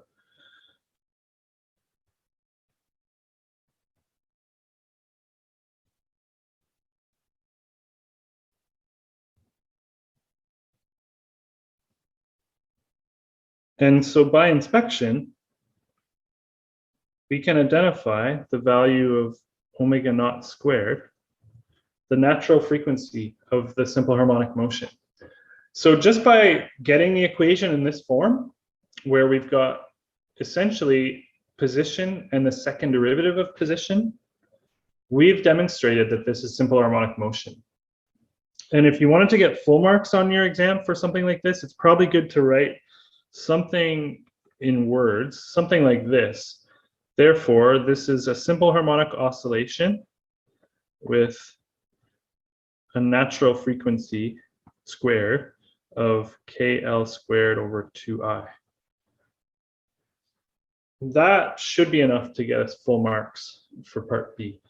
And so by inspection, we can identify the value of omega naught squared, the natural frequency of the simple harmonic motion. So just by getting the equation in this form, where we've got essentially position and the second derivative of position, we've demonstrated that this is simple harmonic motion. And if you wanted to get full marks on your exam for something like this, it's probably good to write something in words, something like this. Therefore, this is a simple harmonic oscillation with a natural frequency squared of KL squared over 2I. That should be enough to get us full marks for part B.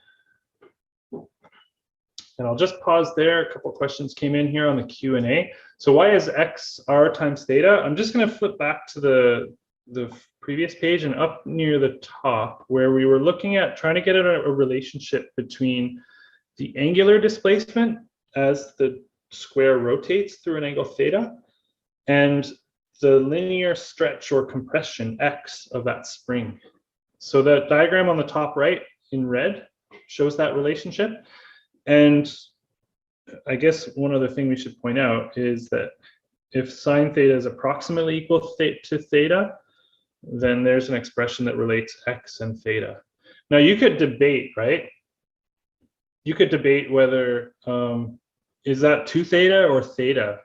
And I'll just pause there. A couple questions came in here on the Q&A. So why is X R times theta? I'm just going to flip back to the previous page and up near the top where we were looking at trying to get a relationship between the angular displacement as the square rotates through an angle theta and the linear stretch or compression X of that spring. So the diagram on the top right in red shows that relationship. And I guess one other thing we should point out is that if sine theta is approximately equal to theta, then there's an expression that relates X and theta. Now you could debate, right? You could debate whether, is that 2 theta or theta,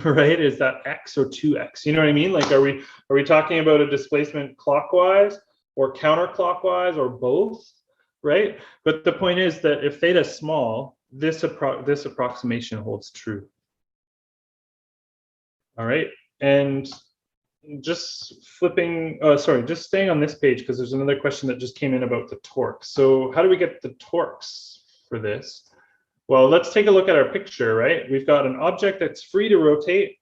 right? Is that X or 2X? You know what I mean? Like, are we talking about a displacement clockwise or counterclockwise or both, right? But the point is that if theta is small, this approximation holds true. All right, and just flipping, just staying on this page, because there's another question that just came in about the torque. So how do we get the torques for this? Well, let's take a look at our picture, right? We've got an object that's free to rotate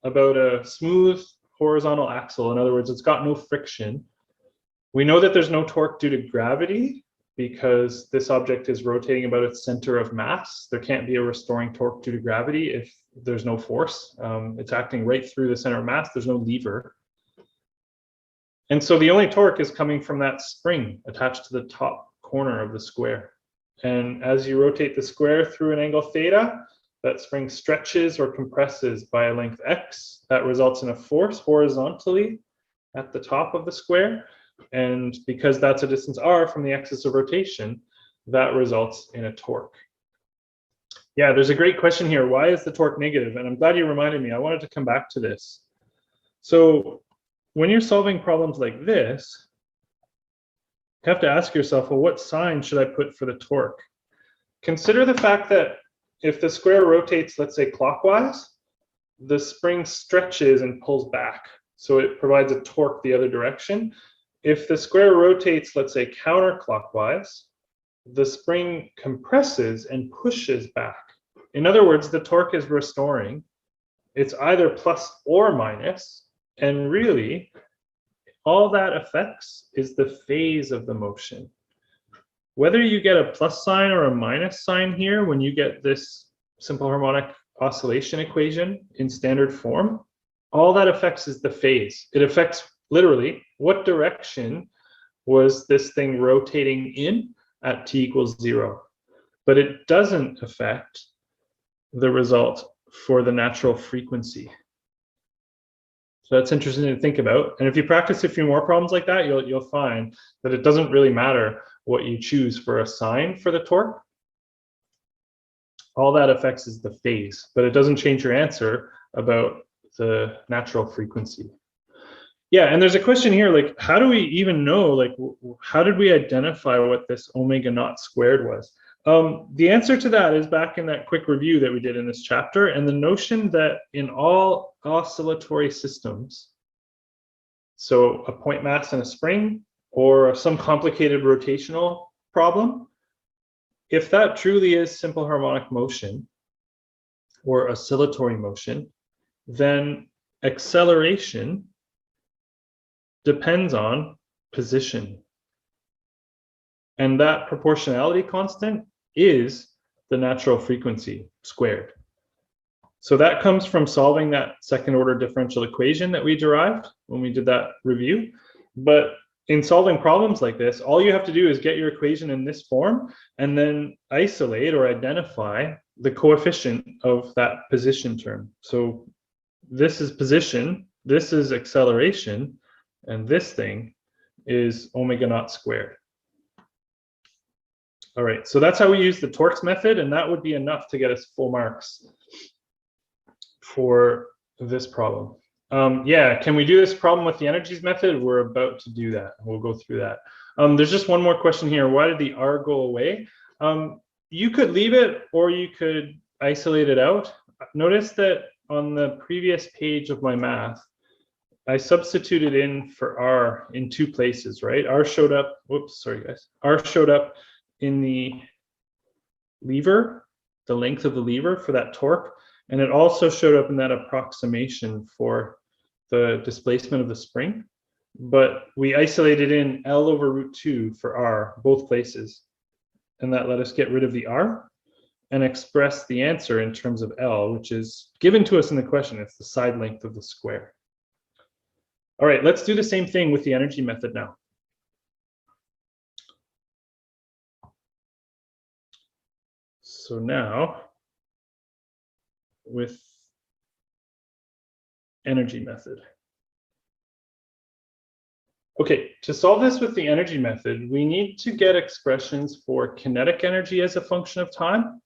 about a smooth horizontal axle. In other words, it's got no friction. We know that there's no torque due to gravity because this object is rotating about its center of mass. There can't be a restoring torque due to gravity if there's no force. It's acting right through the center of mass. There's no lever. And so the only torque is coming from that spring attached to the top corner of the square. And as you rotate the square through an angle theta, that spring stretches or compresses by a length x. That results in a force horizontally at the top of the square. And because that's a distance r from the axis of rotation, that results in a torque. Yeah, there's a great question here. Why is the torque negative? And I'm glad you reminded me. I wanted to come back to this. So when you're solving problems like this, you have to ask yourself, well, what sign should I put for the torque? Consider the fact that if the square rotates, let's say clockwise, the spring stretches and pulls back. So it provides a torque the other direction. If the square rotates, let's say counterclockwise, the spring compresses and pushes back. In other words, the torque is restoring. It's either plus or minus, and really, all that affects is the phase of the motion. Whether you get a plus sign or a minus sign here when you get this simple harmonic oscillation equation in standard form, all that affects is the phase. It affects literally what direction was this thing rotating in at t equals 0. But it doesn't affect the result for the natural frequency. So that's interesting to think about. And if you practice a few more problems like that, you'll find that it doesn't really matter what you choose for a sign for the torque. All that affects is the phase, but it doesn't change your answer about the natural frequency. Yeah, and there's a question here, like, how do we even know, like, how did we identify what this omega naught squared was? The answer to that is back in that quick review that we did in this chapter, and the notion that in all oscillatory systems, so a point mass and a spring, or some complicated rotational problem, if that truly is simple harmonic motion or oscillatory motion, then acceleration depends on position. And that proportionality constant is the natural frequency squared. So that comes from solving that second order differential equation that we derived when we did that review. But in solving problems like this, all you have to do is get your equation in this form and then isolate or identify the coefficient of that position term. So this is position, this is acceleration, and this thing is omega naught squared. All right, so that's how we use the torques method, and that would be enough to get us full marks for this problem. Yeah, can we do this problem with the energies method? We're about to do that. We'll go through that. There's just one more question here. Why did the R go away? You could leave it or you could isolate it out. Notice that on the previous page of my math, I substituted in for R in two places, right? R showed up, whoops, sorry guys. R showed up in the lever, the length of the lever for that torque, and it also showed up in that approximation for the displacement of the spring. But we isolated in L over root 2 for R, both places. And that let us get rid of the R and express the answer in terms of L, which is given to us in the question. It's the side length of the square. All right, let's do the same thing with the energy method now. So now, with energy method. Okay, to solve this with the energy method, we need to get expressions for kinetic energy as a function of time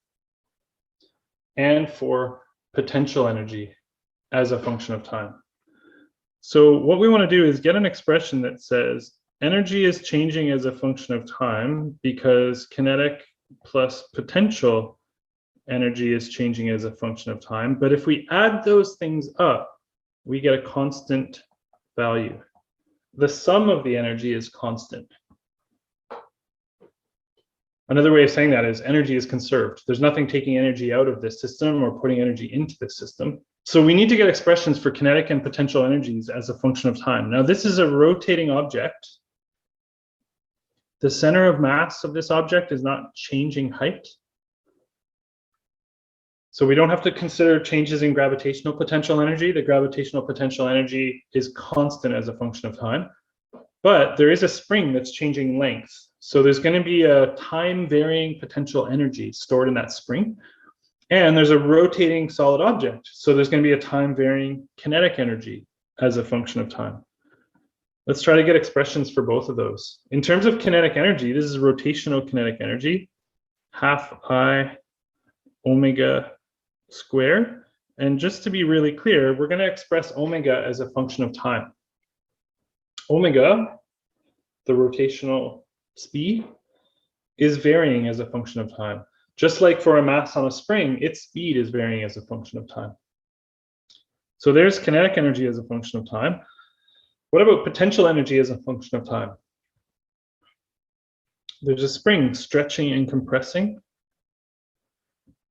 and for potential energy as a function of time. So what we want to do is get an expression that says energy is changing as a function of time because kinetic plus potential energy is changing as a function of time. But if we add those things up, we get a constant value. The sum of the energy is constant. Another way of saying that is energy is conserved. There's nothing taking energy out of this system or putting energy into this system. So we need to get expressions for kinetic and potential energies as a function of time. Now, this is a rotating object. The center of mass of this object is not changing height. So we don't have to consider changes in gravitational potential energy. The gravitational potential energy is constant as a function of time. But there is a spring that's changing length. So there's going to be a time-varying potential energy stored in that spring. And there's a rotating solid object. So there's going to be a time-varying kinetic energy as a function of time. Let's try to get expressions for both of those. In terms of kinetic energy, this is rotational kinetic energy, half I omega squared. And just to be really clear, we're going to express omega as a function of time. Omega, the rotational speed, is varying as a function of time. Just like for a mass on a spring, its speed is varying as a function of time. So there's kinetic energy as a function of time. What about potential energy as a function of time? There's a spring stretching and compressing.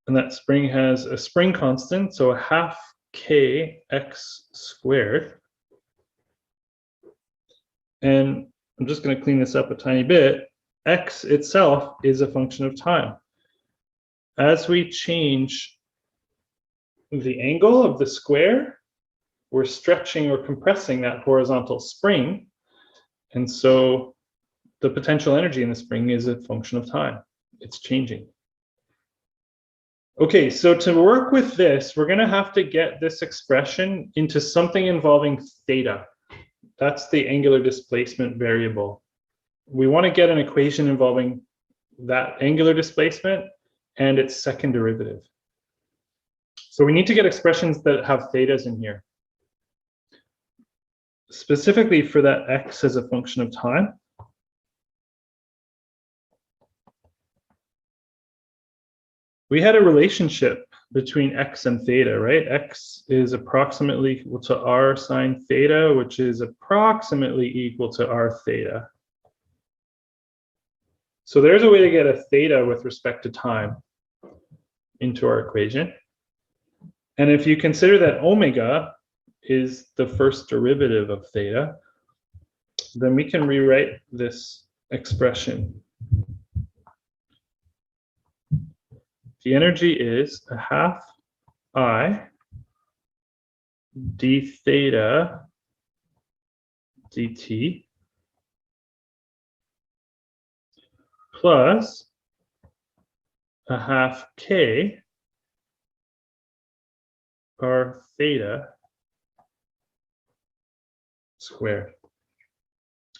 And that spring has a spring constant, so a half kx squared. And I'm just going to clean this up a tiny bit. X itself is a function of time. As we change the angle of the square, we're stretching or compressing that horizontal spring. And so the potential energy in the spring is a function of time. It's changing. Okay, so to work with this, we're going to have to get this expression into something involving theta. That's the angular displacement variable. We want to get an equation involving that angular displacement and its second derivative. So we need to get expressions that have thetas in here. Specifically for that x as a function of time. We had a relationship between x and theta, right? X is approximately equal to r sine theta, which is approximately equal to r theta. So there's a way to get a theta with respect to time into our equation. And if you consider that omega is the first derivative of theta, then we can rewrite this expression. The energy is a half I d theta dt plus a half k r theta squared.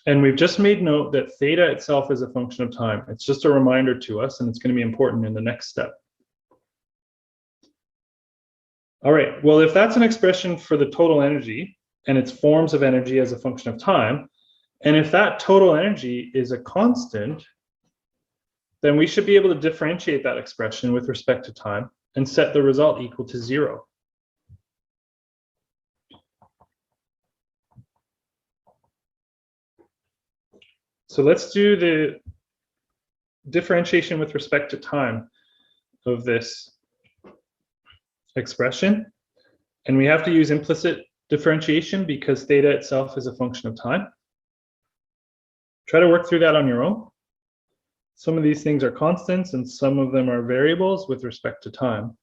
And we've just made note that theta itself is a function of time. It's just a reminder to us, and it's going to be important in the next step. All right, well, if that's an expression for the total energy and its forms of energy as a function of time, and if that total energy is a constant, then we should be able to differentiate that expression with respect to time and set the result equal to 0. So let's do the differentiation with respect to time of this expression. And we have to use implicit differentiation because theta itself is a function of time. Try to work through that on your own. Some of these things are constants and some of them are variables with respect to time.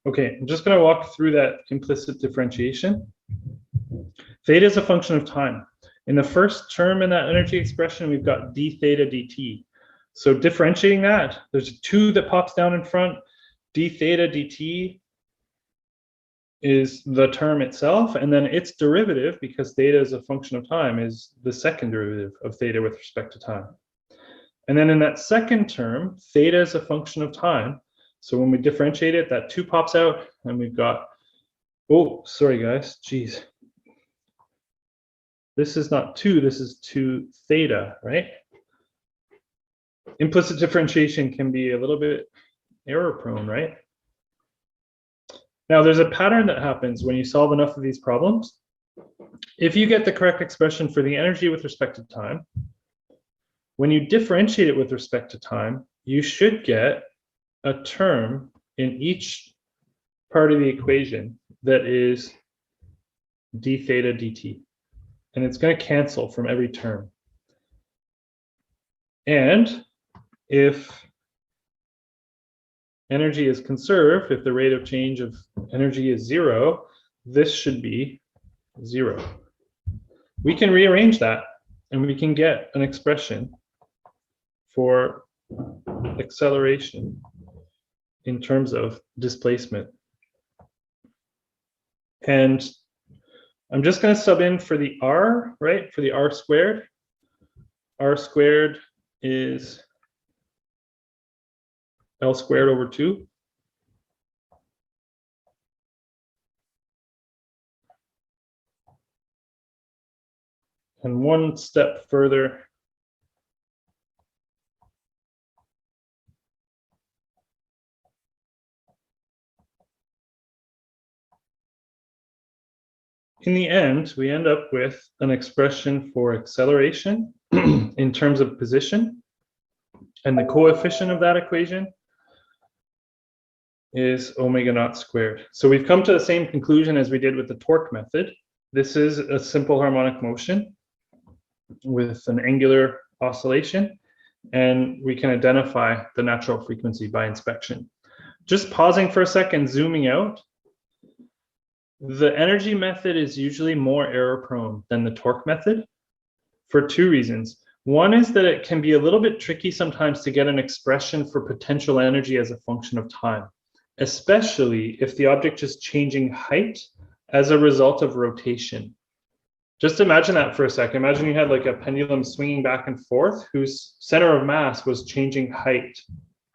Okay, I'm just going to walk through that implicit differentiation. Theta is a function of time. In the first term in that energy expression, we've got d theta dt. So differentiating that, there's a 2 that pops down in front. D theta dt is the term itself, and then its derivative, because theta is a function of time, is the second derivative of theta with respect to time. And then in that second term, theta is a function of time. So when we differentiate it, that 2 pops out, and we've got, oh, sorry guys, geez. This is not 2, this is 2 theta, right? Implicit differentiation can be a little bit error prone, right? Now there's a pattern that happens when you solve enough of these problems. If you get the correct expression for the energy with respect to time, when you differentiate it with respect to time, you should get a term in each part of the equation that is d theta dt. And it's going to cancel from every term. And if energy is conserved, if the rate of change of energy is 0, this should be 0. We can rearrange that, and we can get an expression for acceleration in terms of displacement. And I'm just going to sub in for the r, right? For the r squared. R squared is L squared over 2. And one step further, in the end, we end up with an expression for acceleration in terms of position. And the coefficient of that equation is omega naught squared. So we've come to the same conclusion as we did with the torque method. This is a simple harmonic motion with an angular oscillation, and we can identify the natural frequency by inspection. Just pausing for a second, zooming out, the energy method is usually more error prone than the torque method for 2 reasons. One is that it can be a little bit tricky sometimes to get an expression for potential energy as a function of time, especially if the object is changing height as a result of rotation. Just imagine that for a second. Imagine you had like a pendulum swinging back and forth whose center of mass was changing height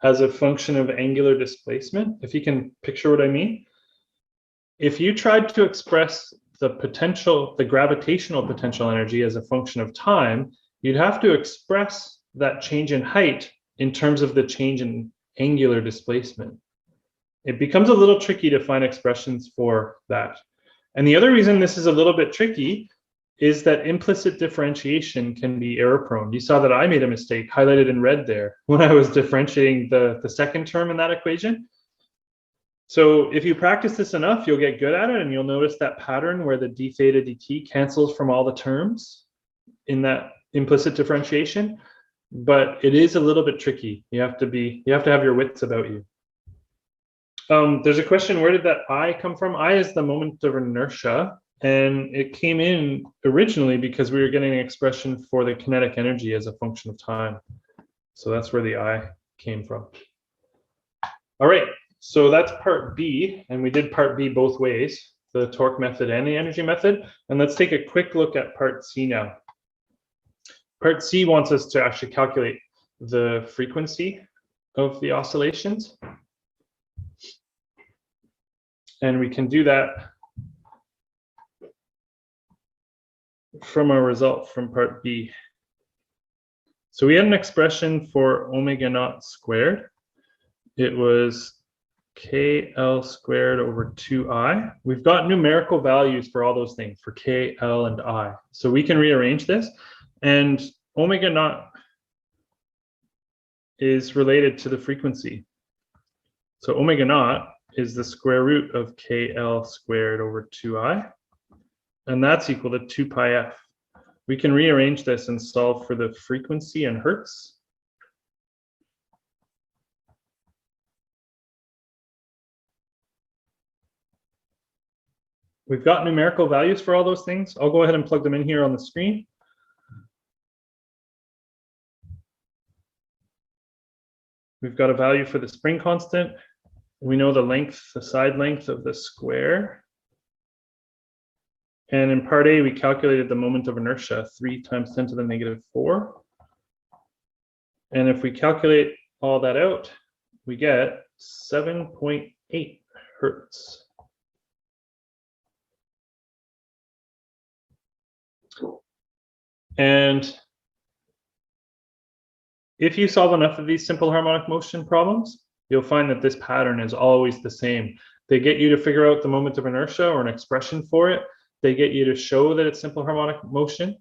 as a function of angular displacement, if you can picture what I mean. If you tried to express the gravitational potential energy as a function of time, you'd have to express that change in height in terms of the change in angular displacement. It becomes a little tricky to find expressions for that. And the other reason this is a little bit tricky is that implicit differentiation can be error prone. You saw that I made a mistake highlighted in red there when I was differentiating the second term in that equation. So if you practice this enough, you'll get good at it, and you'll notice that pattern where the d theta dt cancels from all the terms in that implicit differentiation. But it is a little bit tricky. You have to have your wits about you. There's a question, where did that I come from? I is the moment of inertia, and it came in originally because we were getting an expression for the kinetic energy as a function of time. So that's where the I came from. All right. So that's part B, and we did part B both ways, the torque method and the energy method. And let's take a quick look at part C now. Part C wants us to actually calculate the frequency of the oscillations. And we can do that from our result from part B. So we had an expression for omega naught squared. It was KL squared over 2I. We've got numerical values for all those things, for K, L, and I. So we can rearrange this. And omega naught is related to the frequency. So omega naught is the square root of KL squared over 2I. And that's equal to 2 pi f. We can rearrange this and solve for the frequency in hertz. We've got numerical values for all those things. I'll go ahead and plug them in here on the screen. We've got a value for the spring constant. We know the length, the side length of the square. And in part A, we calculated the moment of inertia, 3 times 10 to the negative 4. And if we calculate all that out, we get 7.8 hertz. And if you solve enough of these simple harmonic motion problems, you'll find that this pattern is always the same. They get you to figure out the moment of inertia or an expression for it. They get you to show that it's simple harmonic motion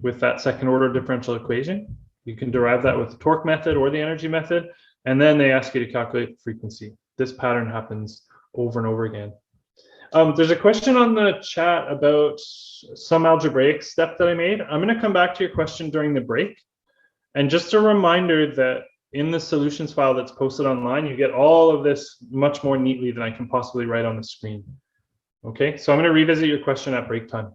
with that second order differential equation. You can derive that with the torque method or the energy method. And then they ask you to calculate the frequency. This pattern happens over and over again. There's a question on the chat about some algebraic step that I made. I'm going to come back to your question during the break. And just a reminder that in the solutions file that's posted online, you get all of this much more neatly than I can possibly write on the screen. Okay, so I'm going to revisit your question at break time.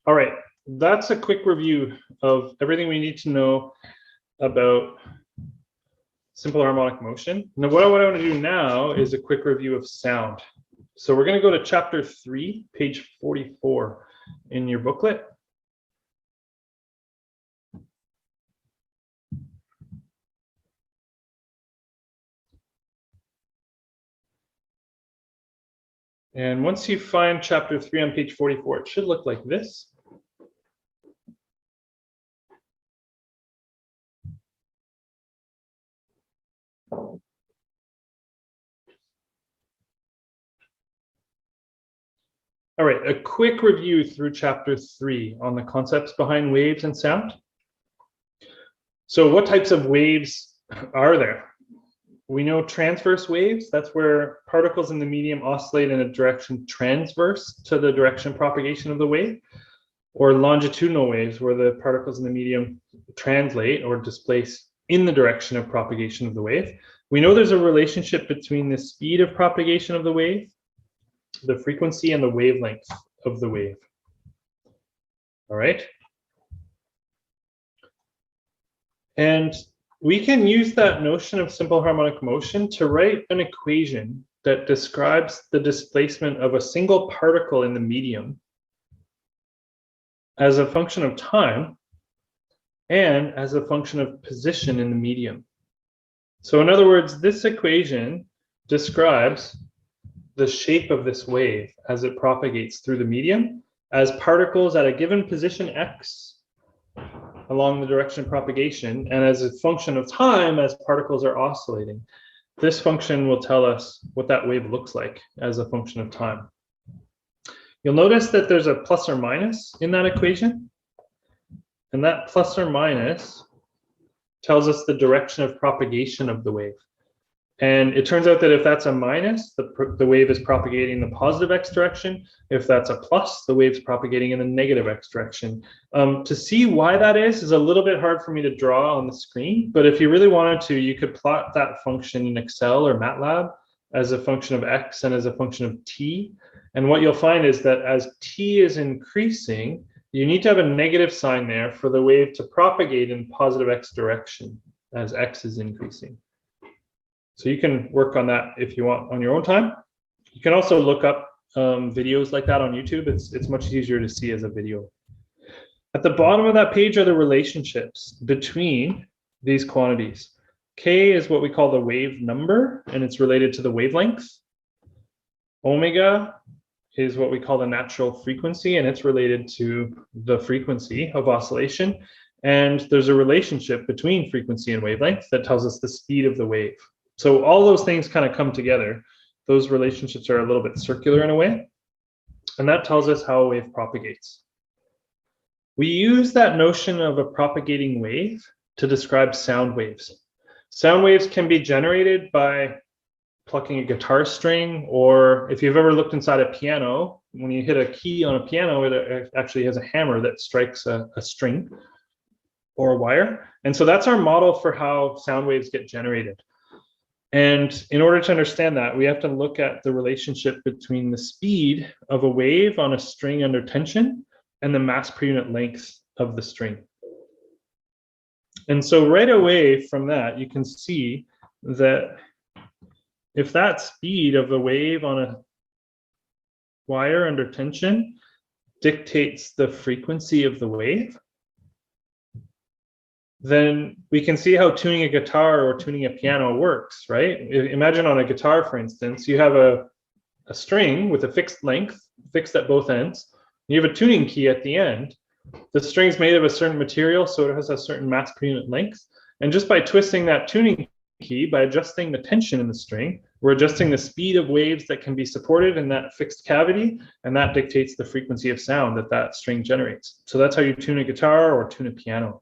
All right, that's a quick review of everything we need to know about simple harmonic motion. Now, what I want to do now is a quick review of sound. So we're going to go to chapter 3, page 44 in your booklet. And once you find chapter 3 on page 44, it should look like this. All right, a quick review through chapter 3 on the concepts behind waves and sound. So what types of waves are there? We know transverse waves, that's where particles in the medium oscillate in a direction transverse to the direction of propagation of the wave, or longitudinal waves where the particles in the medium translate or displace in the direction of propagation of the wave. We know there's a relationship between the speed of propagation of the wave, the frequency, and the wavelength of the wave. All right. And we can use that notion of simple harmonic motion to write an equation that describes the displacement of a single particle in the medium as a function of time and as a function of position in the medium. So in other words, this equation describes the shape of this wave as it propagates through the medium as particles at a given position x along the direction of propagation, and as a function of time as particles are oscillating. This function will tell us what that wave looks like as a function of time. You'll notice that there's a plus or minus in that equation, and that plus or minus tells us the direction of propagation of the wave. And it turns out that if that's a minus, the wave is propagating in the positive x direction. If that's a plus, the wave's propagating in the negative x direction. To see why that is a little bit hard for me to draw on the screen, but if you really wanted to, you could plot that function in Excel or MATLAB as a function of x and as a function of t. And what you'll find is that as t is increasing, you need to have a negative sign there for the wave to propagate in positive x direction as x is increasing. So you can work on that if you want on your own time. You can also look up videos like that on YouTube. It's much easier to see as a video. At the bottom of that page are the relationships between these quantities. K is what we call the wave number, and it's related to the wavelength. Omega is what we call the natural frequency, and it's related to the frequency of oscillation. And there's a relationship between frequency and wavelength that tells us the speed of the wave. So all those things kind of come together. Those relationships are a little bit circular in a way, and that tells us how a wave propagates. We use that notion of a propagating wave to describe sound waves. Sound waves can be generated by plucking a guitar string, or if you've ever looked inside a piano, when you hit a key on a piano, it actually has a hammer that strikes a string or a wire. And so that's our model for how sound waves get generated. And in order to understand that, we have to look at the relationship between the speed of a wave on a string under tension and the mass per unit length of the string. And so right away from that, you can see that if that speed of a wave on a wire under tension dictates the frequency of the wave, then we can see how tuning a guitar or tuning a piano works, right? Imagine on a guitar, for instance, you have a string with a fixed length, fixed at both ends. You have a tuning key at the end. The string's made of a certain material, so it has a certain mass per unit length. And just by twisting that tuning key, by adjusting the tension in the string, we're adjusting the speed of waves that can be supported in that fixed cavity, and that dictates the frequency of sound that that string generates. So that's how you tune a guitar or tune a piano.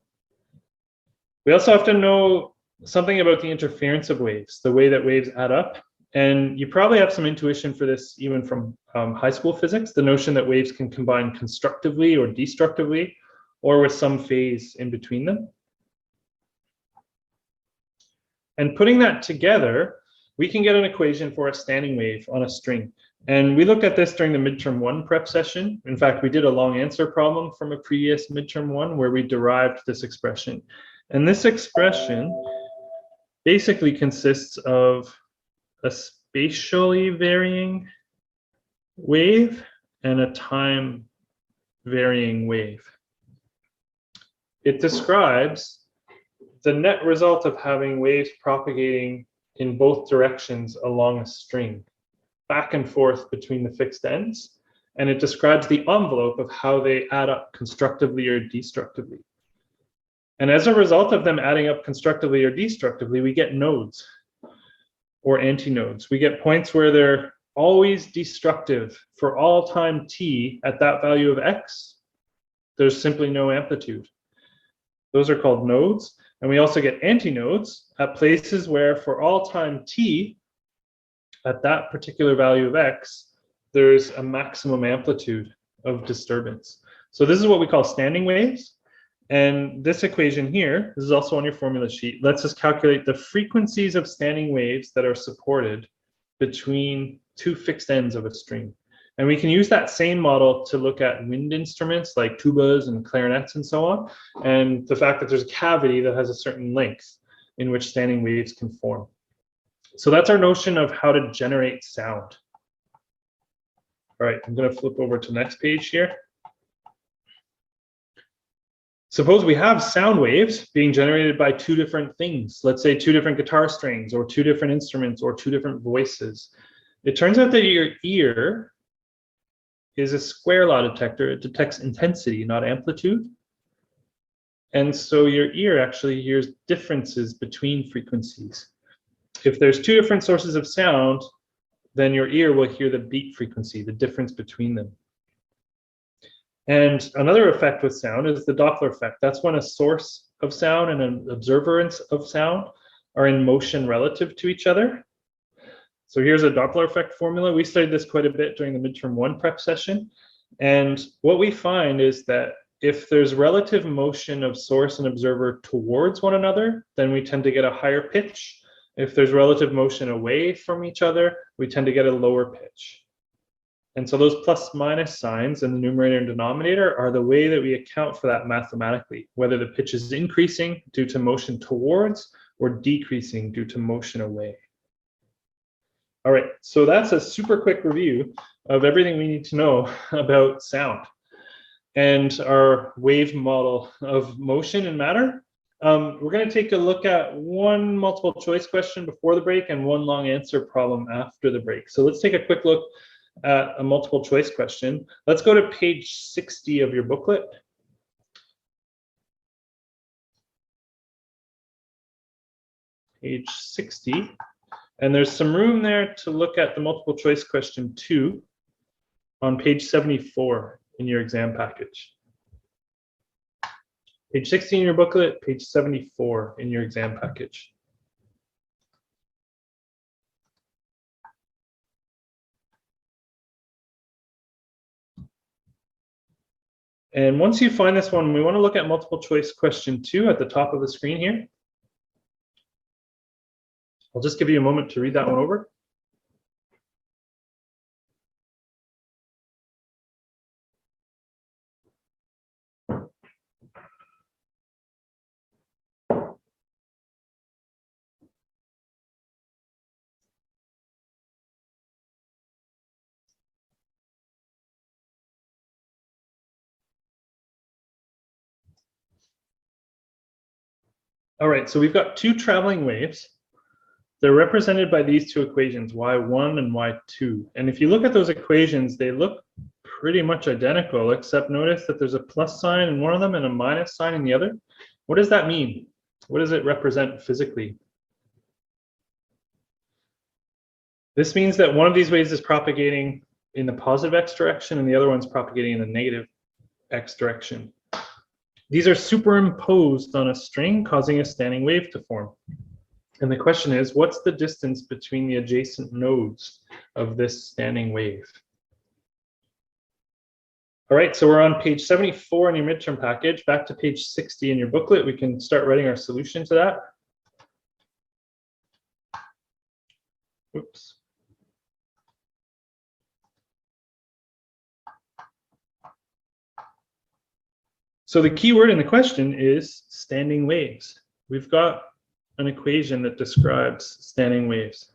We also have to know something about the interference of waves, the way that waves add up. And you probably have some intuition for this even from high school physics, the notion that waves can combine constructively or destructively, or with some phase in between them. And putting that together, we can get an equation for a standing wave on a string. And we looked at this during the midterm 1 prep session. In fact, we did a long answer problem from a previous midterm 1 where we derived this expression. And this expression basically consists of a spatially varying wave and a time varying wave. It describes the net result of having waves propagating in both directions along a string, back and forth between the fixed ends. And it describes the envelope of how they add up constructively or destructively. And as a result of them adding up constructively or destructively, we get nodes or antinodes. We get points where they're always destructive for all time t at that value of x. There's simply no amplitude. Those are called nodes. And we also get antinodes at places where for all time t at that particular value of x, there's a maximum amplitude of disturbance. So this is what we call standing waves. And this equation here, this is also on your formula sheet, lets us calculate the frequencies of standing waves that are supported between two fixed ends of a string. And we can use that same model to look at wind instruments like tubas and clarinets and so on, and the fact that there's a cavity that has a certain length in which standing waves can form. So that's our notion of how to generate sound. All right, I'm going to flip over to the next page here. Suppose we have sound waves being generated by two different things. Let's say two different guitar strings or two different instruments or two different voices. It turns out that your ear is a square law detector. It detects intensity, not amplitude. And so your ear actually hears differences between frequencies. If there's two different sources of sound, then your ear will hear the beat frequency, the difference between them. And another effect with sound is the Doppler effect. That's when a source of sound and an observer of sound are in motion relative to each other. So here's a Doppler effect formula. We studied this quite a bit during the midterm 1 prep session. And what we find is that if there's relative motion of source and observer towards one another, then we tend to get a higher pitch. If there's relative motion away from each other, we tend to get a lower pitch. And so those plus minus signs in the numerator and denominator are the way that we account for that mathematically, whether the pitch is increasing due to motion towards or decreasing due to motion away. All right, so that's a super quick review of everything we need to know about sound and our wave model of motion and matter. We're going to take a look at one multiple choice question before the break and one long answer problem after the break. So let's take a quick look at a multiple choice question. Let's go to page 60 of your booklet. Page 60. And there's some room there to look at the multiple choice question 2 on page 74 in your exam package. Page 60 in your booklet, page 74 in your exam package. And once you find this one, we want to look at multiple choice question 2 at the top of the screen here. I'll just give you a moment to read that one over. All right, so we've got two traveling waves. They're represented by these two equations, y1 and y2. And if you look at those equations, they look pretty much identical, except notice that there's a plus sign in one of them and a minus sign in the other. What does that mean? What does it represent physically? This means that one of these waves is propagating in the positive x direction and the other one's propagating in the negative x direction. These are superimposed on a string, causing a standing wave to form. And the question is, what's the distance between the adjacent nodes of this standing wave? All right, so we're on page 74 in your midterm package. Back to page 60 in your booklet. We can start writing our solution to that. Oops. So the key word in the question is standing waves. We've got an equation that describes standing waves.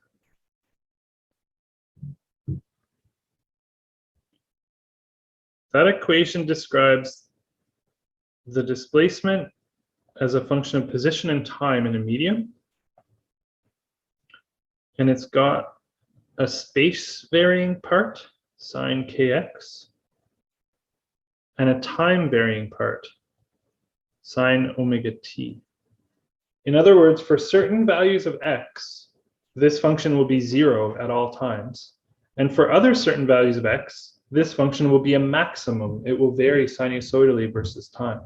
That equation describes the displacement as a function of position and time in a medium. And it's got a space varying part, sine kx, and a time varying part, sine omega t. In other words, for certain values of x, this function will be 0 at all times. And for other certain values of x, this function will be a maximum. It will vary sinusoidally versus time.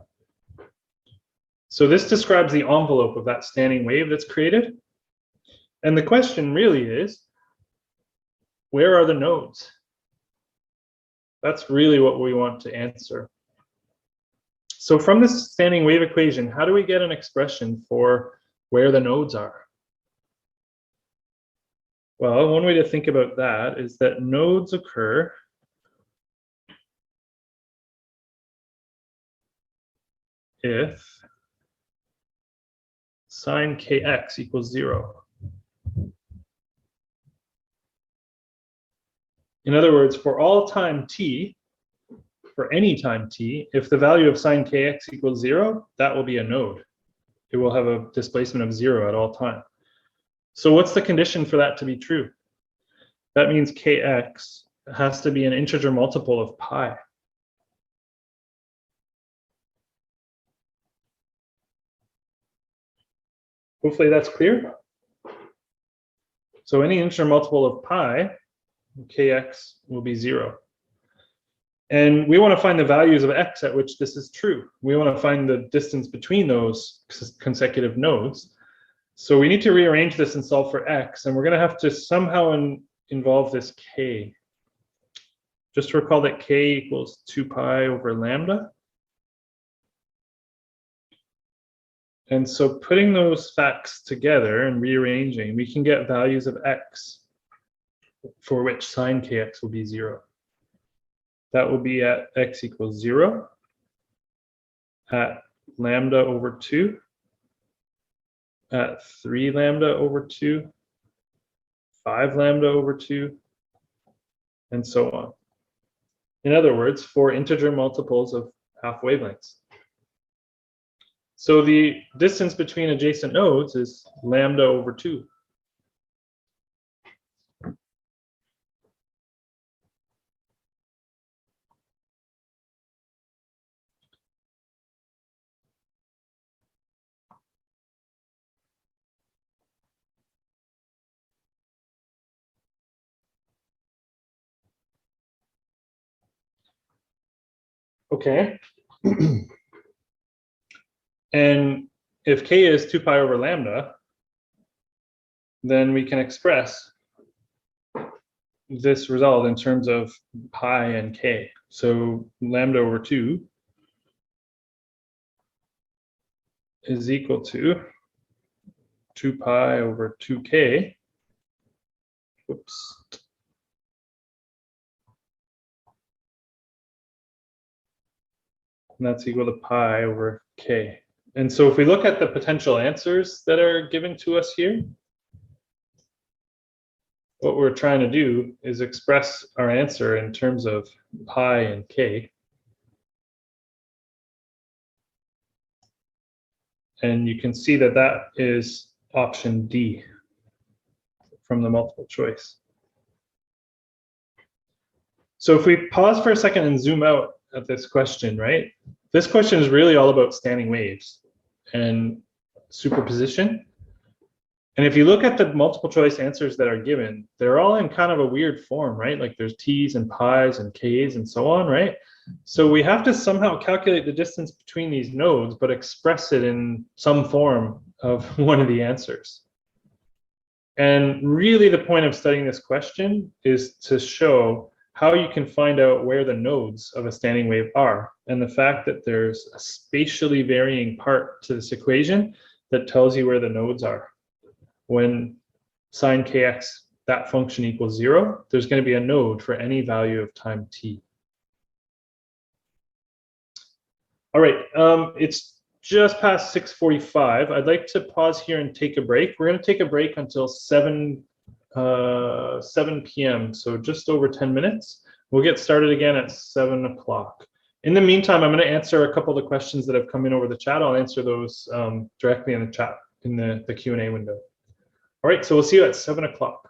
So this describes the envelope of that standing wave that's created. And the question really is, where are the nodes? That's really what we want to answer. So from this standing wave equation, how do we get an expression for where the nodes are? Well, one way to think about that is that nodes occur if sine kx equals 0. In other words, for all time t, for any time t, if the value of sine kx equals 0, that will be a node. It will have a displacement of 0 at all time. So what's the condition for that to be true? That means kx has to be an integer multiple of pi. Hopefully that's clear. So any integer multiple of pi, kx will be 0. And we want to find the values of x at which this is true. We want to find the distance between those consecutive nodes. So we need to rearrange this and solve for x, and we're going to have to somehow involve this k. Just recall that k equals 2 pi over lambda. And so putting those facts together and rearranging, we can get values of x for which sine kx will be 0. That will be at x equals 0, at lambda over 2, at 3 lambda over 2, 5 lambda over 2, and so on. In other words, for integer multiples of half wavelengths. So the distance between adjacent nodes is lambda over 2. Okay. And if k is 2 pi over lambda, then we can express this result in terms of pi and k. So lambda over 2 is equal to 2 pi over 2k. Whoops. And that's equal to pi over k. And so if we look at the potential answers that are given to us here, what we're trying to do is express our answer in terms of pi and k. And you can see that that is option D from the multiple choice. So if we pause for a second and zoom out at this question, right? This question is really all about standing waves and superposition. And if you look at the multiple choice answers that are given, they're all in kind of a weird form, right? Like there's t's and pi's and k's and so on, right? So we have to somehow calculate the distance between these nodes, but express it in some form of one of the answers. And really the point of studying this question is to show how you can find out where the nodes of a standing wave are. And the fact that there's a spatially varying part to this equation that tells you where the nodes are. When sine kx, that function equals 0, there's going to be a node for any value of time t. All right, it's just past 6:45. I'd like to pause here and take a break. We're going to take a break until 7 p.m., so just over 10 minutes. We'll get started again at 7 o'clock. In the meantime, I'm going to answer a couple of the questions that have come in over the chat. I'll answer those directly in the chat in the Q&A window. All right, so we'll see you at 7 o'clock.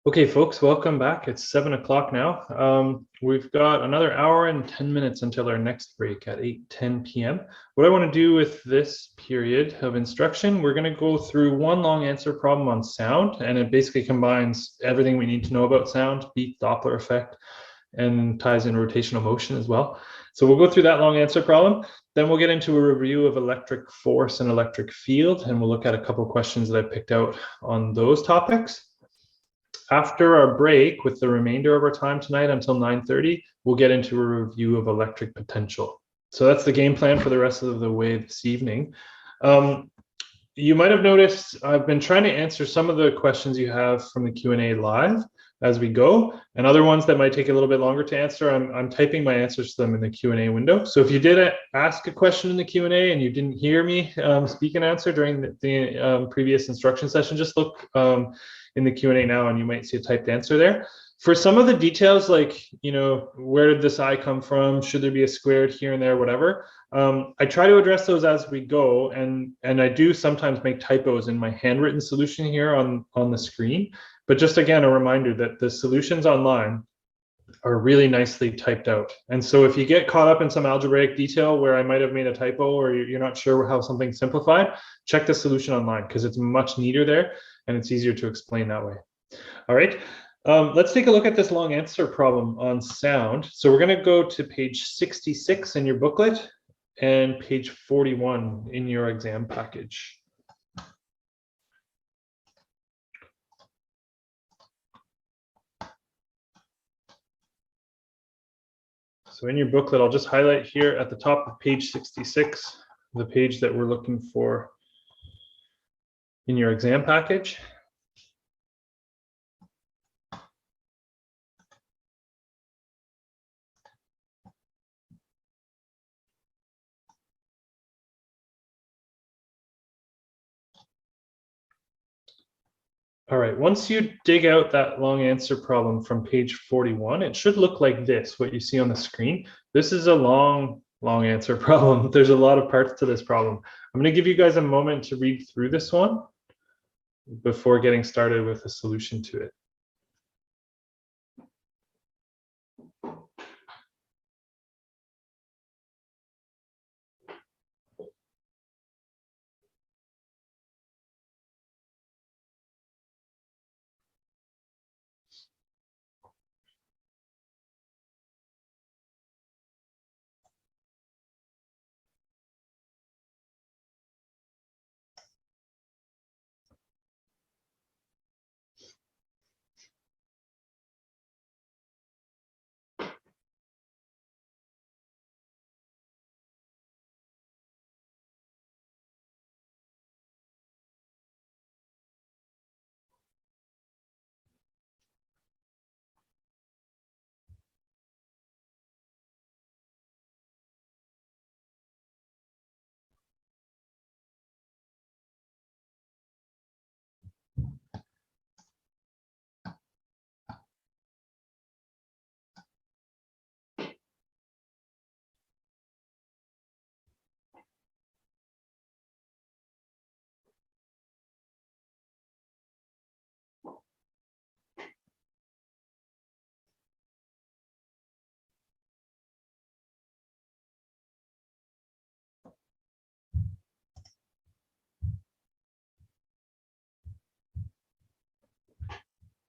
Okay, folks, welcome back. It's 7 o'clock now. We've got another hour and 10 minutes until our next break at 8:10 p.m. What I want to do with this period of instruction, we're going to go through one long answer problem on sound, and it basically combines everything we need to know about sound, beat, Doppler effect, and ties in rotational motion as well. So we'll go through that long answer problem. Then we'll get into a review of electric force and electric field, and we'll look at a couple of questions that I picked out on those topics. After our break, with the remainder of our time tonight until 9:30, we'll get into a review of electric potential. So that's the game plan for the rest of the way this evening. You might have noticed I've been trying to answer some of the questions you have from the Q&A live as we go, and other ones that might take a little bit longer to answer, I'm typing my answers to them in the Q&A window. So if you did ask a question in the Q&A and you didn't hear me speak and answer during the previous instruction session, just look in the Q&A now and you might see a typed answer there. For some of the details, like, where did this I come from? Should there be a squared here and there, whatever? I try to address those as we go, and I do sometimes make typos in my handwritten solution here on the screen. But just again, a reminder that the solutions online are really nicely typed out. And so if you get caught up in some algebraic detail where I might have made a typo or you're not sure how something's simplified, check the solution online because it's much neater there and it's easier to explain that way. All right, let's take a look at this long answer problem on sound. So we're going to go to page 66 in your booklet and page 41 in your exam package. So in your booklet, I'll just highlight here at the top of page 66, the page that we're looking for in your exam package. All right, once you dig out that long answer problem from page 41, it should look like this, what you see on the screen. This is a long answer problem. There's a lot of parts to this problem. I'm going to give you guys a moment to read through this one before getting started with a solution to it.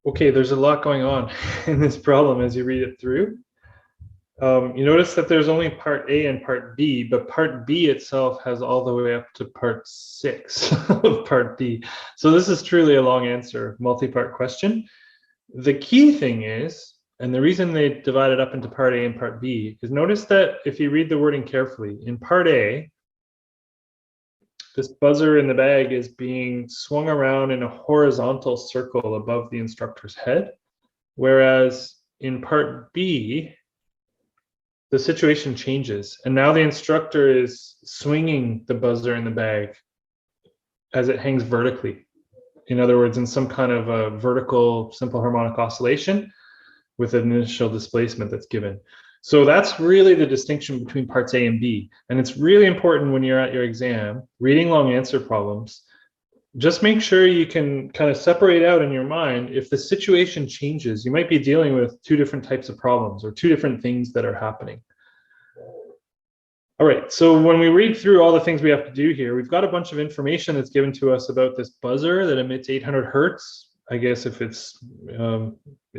Okay, there's a lot going on in this problem as you read it through. You notice that there's only part A and part B, but part B itself has all the way up to part 6 of part B. So this is truly a long answer, multi-part question. The key thing is, and the reason they divide it up into part A and part B, is notice that if you read the wording carefully, in part A, this buzzer in the bag is being swung around in a horizontal circle above the instructor's head, whereas in part B, the situation changes, and now the instructor is swinging the buzzer in the bag as it hangs vertically. In other words, in some kind of a vertical simple harmonic oscillation with an initial displacement that's given. So that's really the distinction between parts A and B. And it's really important when you're at your exam, reading long answer problems, just make sure you can kind of separate out in your mind if the situation changes. You might be dealing with two different types of problems or two different things that are happening. All right, so when we read through all the things we have to do here, we've got a bunch of information that's given to us about this buzzer that emits 800 hertz. I guess if it's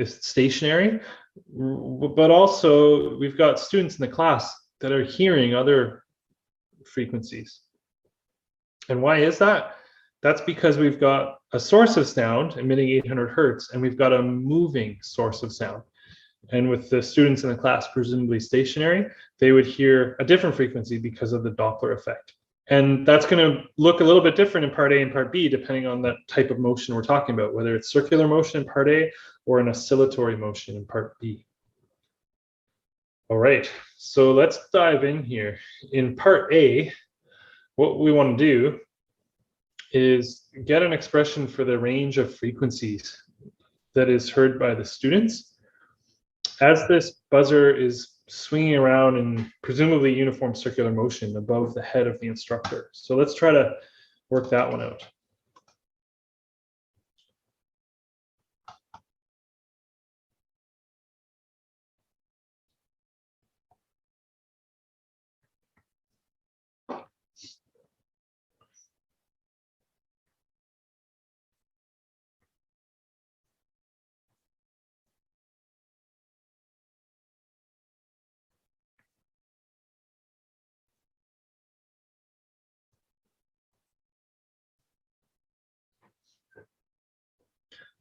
stationary, but also we've got students in the class that are hearing other frequencies. And why is that? That's because we've got a source of sound emitting 800 hertz, and we've got a moving source of sound. And with the students in the class presumably stationary, they would hear a different frequency because of the Doppler effect. And that's going to look a little bit different in part A and part B, depending on the type of motion we're talking about, whether it's circular motion in part A or an oscillatory motion in part B. All right, so let's dive in here. In part A, what we want to do is get an expression for the range of frequencies that is heard by the students as this buzzer is swinging around in presumably uniform circular motion above the head of the instructor. So let's try to work that one out.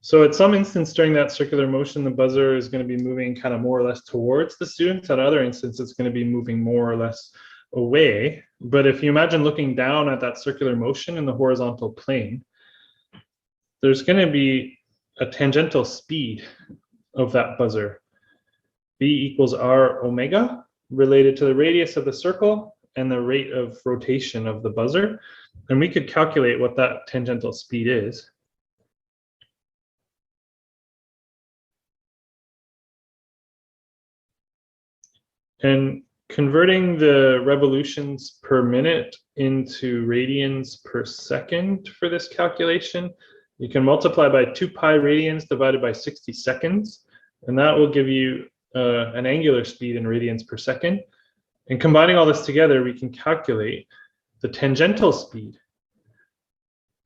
So at some instance during that circular motion, the buzzer is going to be moving kind of more or less towards the students. At other instances, it's going to be moving more or less away. But if you imagine looking down at that circular motion in the horizontal plane, there's going to be a tangential speed of that buzzer. B equals R omega, related to the radius of the circle and the rate of rotation of the buzzer. And we could calculate what that tangential speed is. And converting the revolutions per minute into radians per second for this calculation, you can multiply by 2 pi radians divided by 60 seconds, and that will give you an angular speed in radians per second. And combining all this together, we can calculate the tangential speed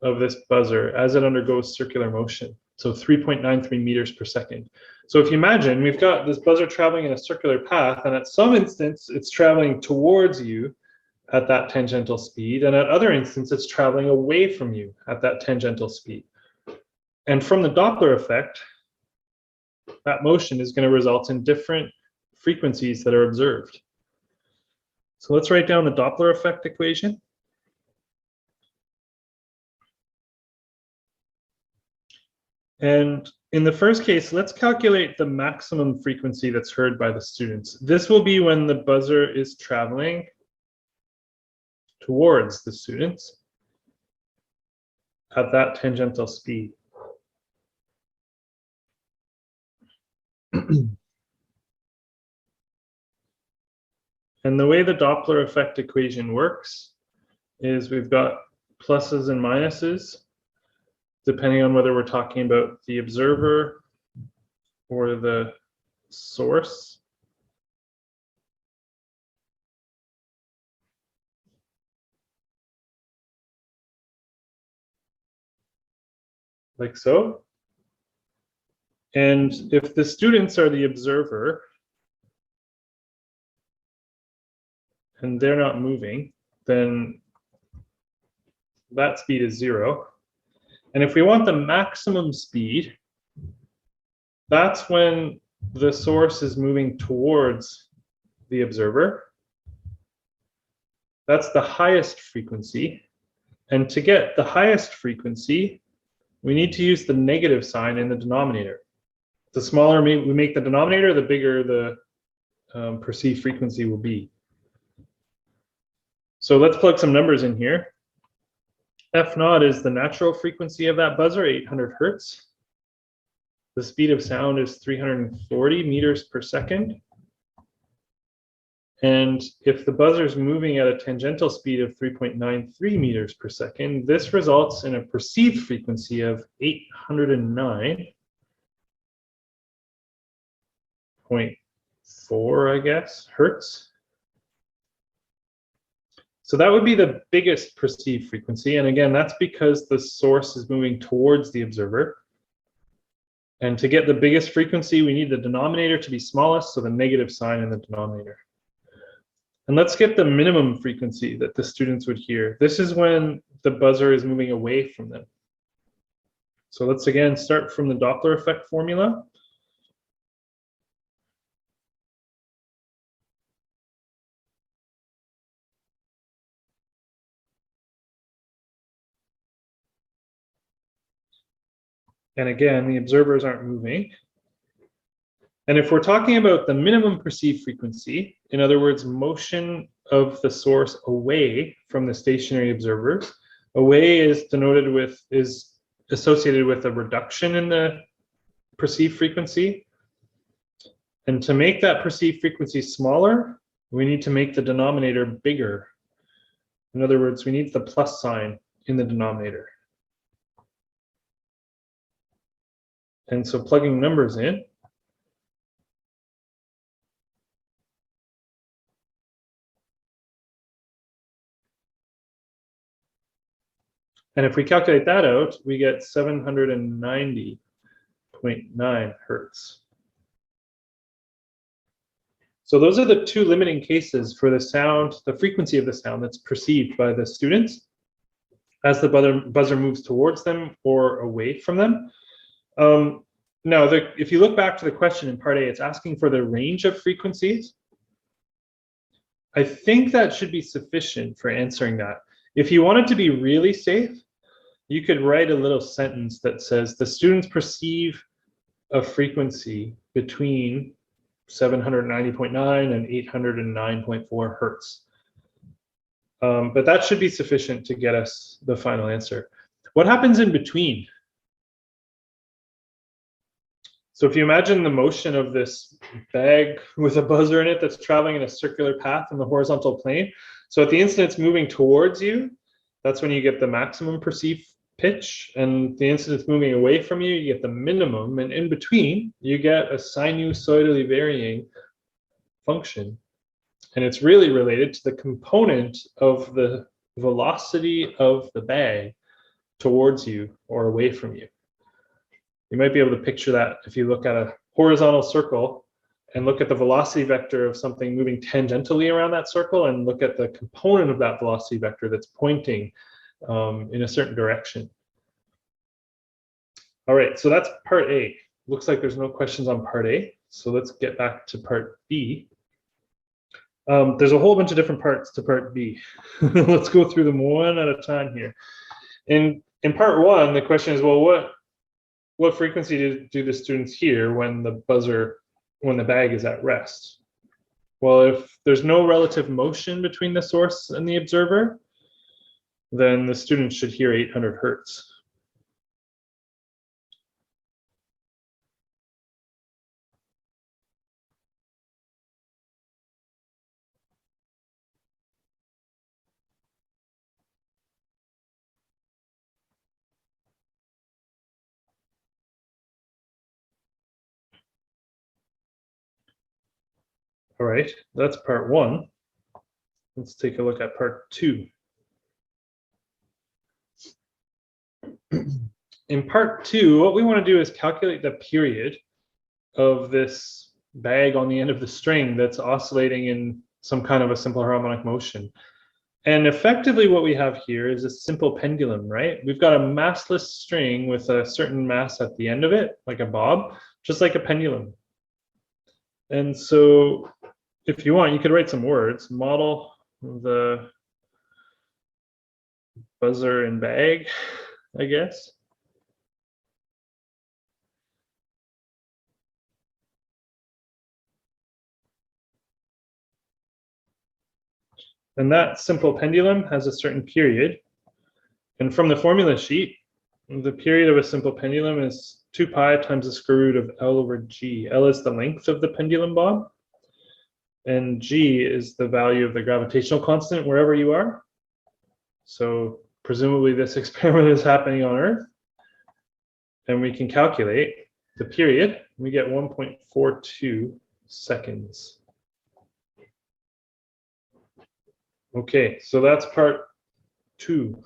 of this buzzer as it undergoes circular motion. So 3.93 meters per second. So if you imagine, we've got this buzzer traveling in a circular path, and at some instance, it's traveling towards you at that tangential speed, and at other instances, it's traveling away from you at that tangential speed. And from the Doppler effect, that motion is going to result in different frequencies that are observed. So let's write down the Doppler effect equation. And in the first case, let's calculate the maximum frequency that's heard by the students. This will be when the buzzer is traveling towards the students at that tangential speed. And the way the Doppler effect equation works is we've got pluses and minuses, depending on whether we're talking about the observer or the source. Like so. And if the students are the observer and they're not moving, then that speed is 0. And if we want the maximum speed, that's when the source is moving towards the observer. That's the highest frequency. And to get the highest frequency, we need to use the negative sign in the denominator. The smaller we make the denominator, the bigger the perceived frequency will be. So let's plug some numbers in here. F naught is the natural frequency of that buzzer, 800 hertz. The speed of sound is 340 meters per second. And if the buzzer is moving at a tangential speed of 3.93 meters per second, this results in a perceived frequency of 809.4, I guess, hertz. So that would be the biggest perceived frequency. And again, that's because the source is moving towards the observer. And to get the biggest frequency, we need the denominator to be smallest, so the negative sign in the denominator. And let's get the minimum frequency that the students would hear. This is when the buzzer is moving away from them. So let's again start from the Doppler effect formula. And again, the observers aren't moving. And if we're talking about the minimum perceived frequency, in other words, motion of the source away from the stationary observers, away is denoted with, is associated with a reduction in the perceived frequency. And to make that perceived frequency smaller, we need to make the denominator bigger. In other words, we need the plus sign in the denominator. And so plugging numbers in, and if we calculate that out, we get 790.9 hertz. So those are the two limiting cases for the sound, the frequency of the sound that's perceived by the students as the buzzer moves towards them or away from them. Now, if you look back to the question in part A, it's asking for the range of frequencies. I think that should be sufficient for answering that. If you wanted to be really safe, you could write a little sentence that says the students perceive a frequency between 790.9 and 809.4 hertz. But that should be sufficient to get us the final answer. What happens in between? So if you imagine the motion of this bag with a buzzer in it that's traveling in a circular path in the horizontal plane. So at the instant it's moving towards you, that's when you get the maximum perceived pitch. And the instant it's moving away from you, you get the minimum. And in between, you get a sinusoidally varying function. And it's really related to the component of the velocity of the bag towards you or away from you. You might be able to picture that if you look at a horizontal circle and look at the velocity vector of something moving tangentially around that circle and look at the component of that velocity vector that's pointing in a certain direction. All right, so that's part A. Looks like there's no questions on part A. So let's get back to part B. There's a whole bunch of different parts to part B. Let's go through them one at a time here. In part one, the question is, well, what frequency do the students hear when the bag is at rest? Well, if there's no relative motion between the source and the observer, then the students should hear 800 hertz. All right, that's part one. Let's take a look at part two. In part two, what we want to do is calculate the period of this bag on the end of the string that's oscillating in some kind of a simple harmonic motion. And effectively what we have here is a simple pendulum, right? We've got a massless string with a certain mass at the end of it, like a bob, just like a pendulum. And so if you want, you could write some words, model the buzzer and bag, I guess. And that simple pendulum has a certain period. And from the formula sheet, the period of a simple pendulum is 2 pi times the square root of L over G. L is the length of the pendulum bob. and g is the value of the gravitational constant wherever you are. So presumably this experiment is happening on Earth, and we can calculate the period. We get 1.42 seconds. Okay, so that's part 2.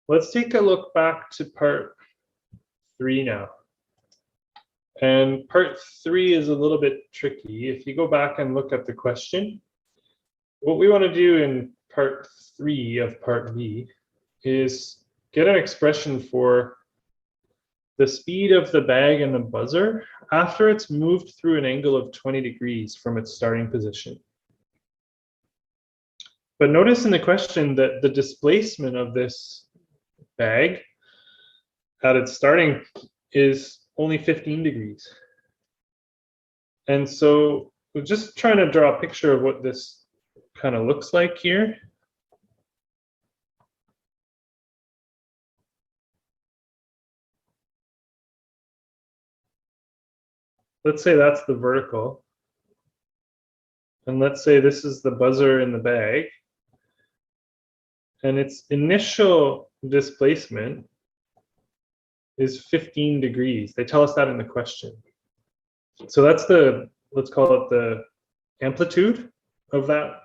Let's take a look back to part 3 now. And part 3 is a little bit tricky. If you go back and look at the question, what we want to do in part 3 of part B is get an expression for the speed of the bag and the buzzer after it's moved through an angle of 20 degrees from its starting position. But notice in the question that the displacement of this bag at its starting is only 15 degrees. And so we're just trying to draw a picture of what this kind of looks like here. Let's say that's the vertical. And let's say this is the buzzer in the bag. And its initial displacement is 15 degrees. They tell us that in the question. So that's the, let's call it the amplitude of that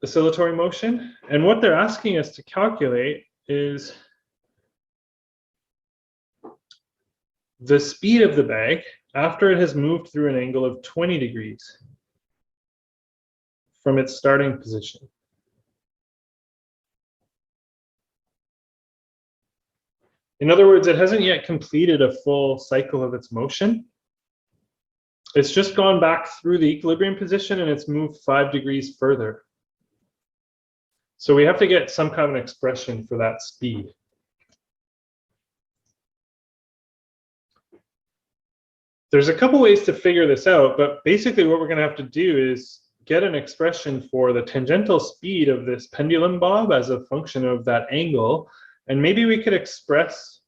oscillatory motion. And what they're asking us to calculate is the speed of the bag after it has moved through an angle of 20 degrees from its starting position. In other words, it hasn't yet completed a full cycle of its motion. It's just gone back through the equilibrium position and it's moved 5 degrees further. So we have to get some kind of an expression for that speed. There's a couple ways to figure this out, but basically what we're going to have to do is get an expression for the tangential speed of this pendulum bob as a function of that angle. And maybe we could express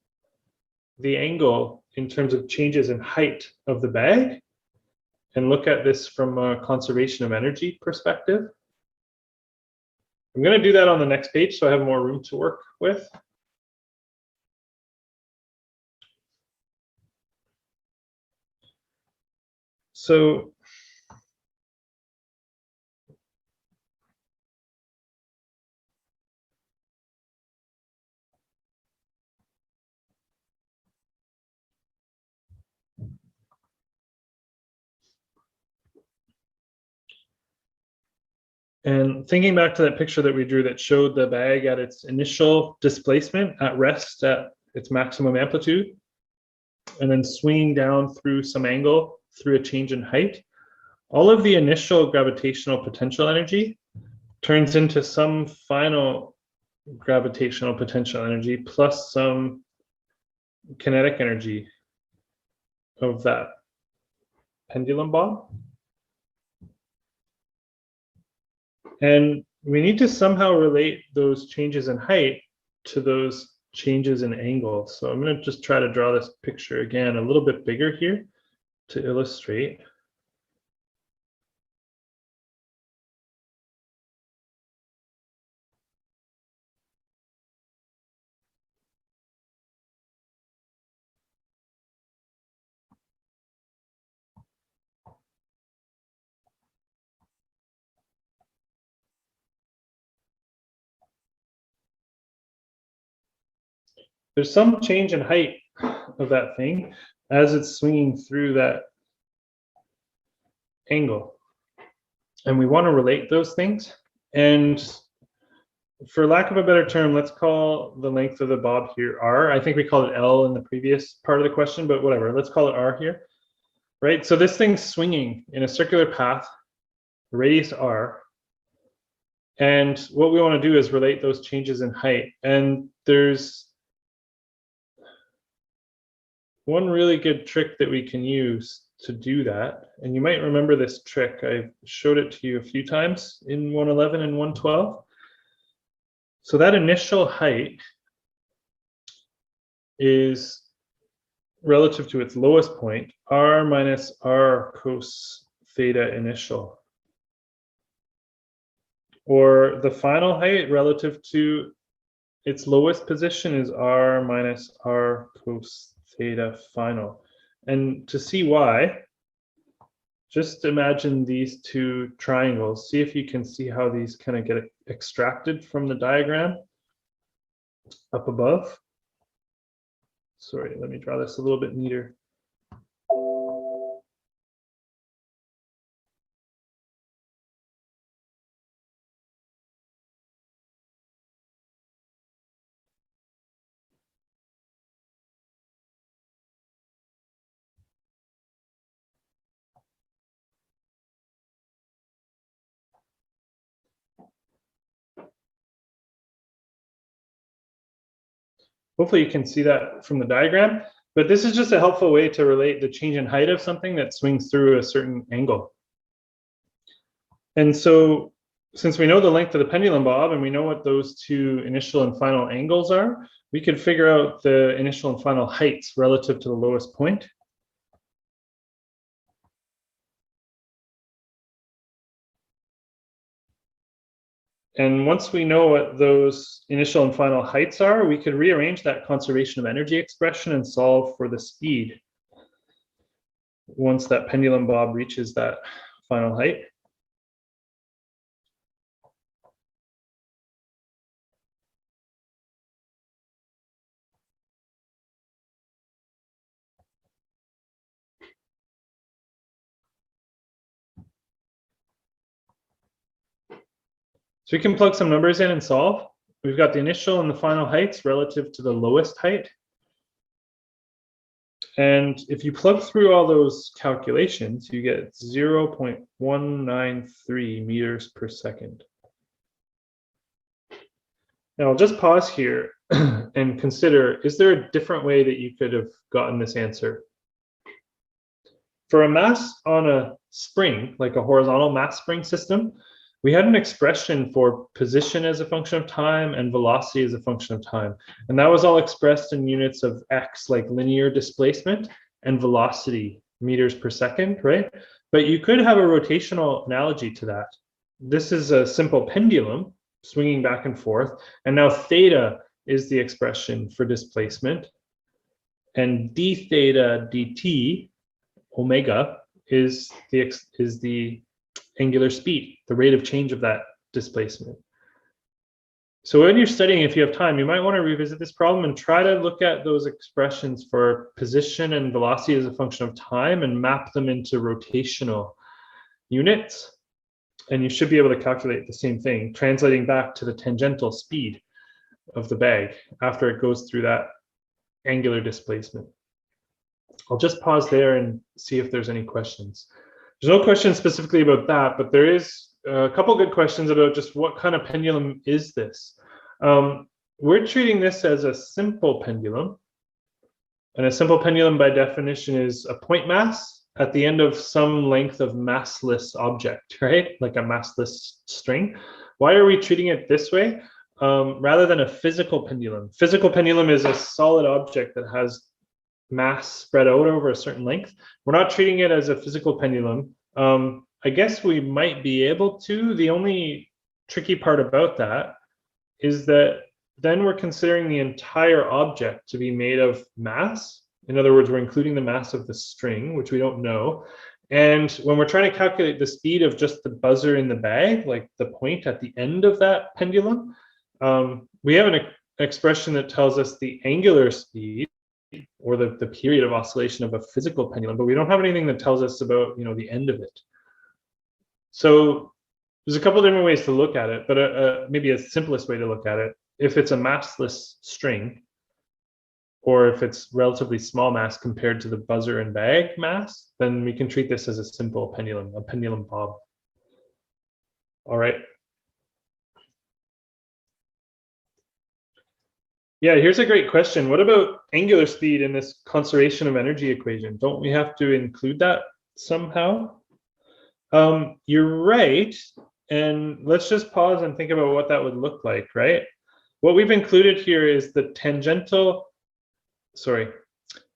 the angle in terms of changes in height of the bag and look at this from a conservation of energy perspective. I'm going to do that on the next page so I have more room to work with. So and thinking back to that picture that we drew that showed the bag at its initial displacement at rest at its maximum amplitude, and then swinging down through some angle through a change in height, all of the initial gravitational potential energy turns into some final gravitational potential energy plus some kinetic energy of that pendulum bob. And we need to somehow relate those changes in height to those changes in angle. So I'm going to just try to draw this picture again a little bit bigger here to illustrate. There's some change in height of that thing as it's swinging through that angle. And we want to relate those things. And for lack of a better term, let's call the length of the bob here R. I think we called it L in the previous part of the question, but whatever, let's call it R here, right? So this thing's swinging in a circular path, radius R. And what we want to do is relate those changes in height. And there's one really good trick that we can use to do that. And you might remember this trick. I've showed it to you a few times in 111 and 112. So that initial height is relative to its lowest point, r minus r cos theta initial. Or the final height relative to its lowest position is r minus r cos theta final. And to see why, just imagine these two triangles. See if you can see how these kind of get extracted from the diagram up above. Sorry, let me draw this a little bit neater. Hopefully you can see that from the diagram, but this is just a helpful way to relate the change in height of something that swings through a certain angle. And so since we know the length of the pendulum bob and we know what those two initial and final angles are, we could figure out the initial and final heights relative to the lowest point. And once we know what those initial and final heights are, we could rearrange that conservation of energy expression and solve for the speed once that pendulum bob reaches that final height. So we can plug some numbers in and solve. We've got the initial and the final heights relative to the lowest height. And if you plug through all those calculations, you get 0.193 meters per second. Now I'll just pause here and consider, is there a different way that you could have gotten this answer? For a mass on a spring, like a horizontal mass spring system, we had an expression for position as a function of time and velocity as a function of time. And that was all expressed in units of x, like linear displacement, and velocity, meters per second, right? But you could have a rotational analogy to that. This is a simple pendulum swinging back and forth. And now theta is the expression for displacement. And d theta dt, omega, is the angular speed, the rate of change of that displacement. So when you're studying, if you have time, you might want to revisit this problem and try to look at those expressions for position and velocity as a function of time and map them into rotational units. And you should be able to calculate the same thing, translating back to the tangential speed of the bag after it goes through that angular displacement. I'll just pause there and see if there's any questions. There's no questions specifically about that, but there is a couple good questions about just what kind of pendulum is this? We're treating this as a simple pendulum. And a simple pendulum by definition is a point mass at the end of some length of massless object, right? Like a massless string. Why are we treating it this way rather than a physical pendulum? Physical pendulum is a solid object that has mass spread out over a certain length. We're not treating it as a physical pendulum. I guess we might be able to. The only tricky part about that is that then we're considering the entire object to be made of mass. In other words, we're including the mass of the string, which we don't know. And when we're trying to calculate the speed of just the buzzer in the bag, like the point at the end of that pendulum, we have an expression that tells us the angular speed or the period of oscillation of a physical pendulum, but we don't have anything that tells us about, you know, the end of it. So there's a couple different ways to look at it, but maybe a simplest way to look at it, if it's a massless string, or if it's relatively small mass compared to the buzzer and bag mass, then we can treat this as a simple pendulum, a pendulum bob. All right. Yeah, here's a great question. What about angular speed in this conservation of energy equation? Don't we have to include that somehow? You're right. And let's just pause and think about what that would look like, right? What we've included here is the tangential, sorry,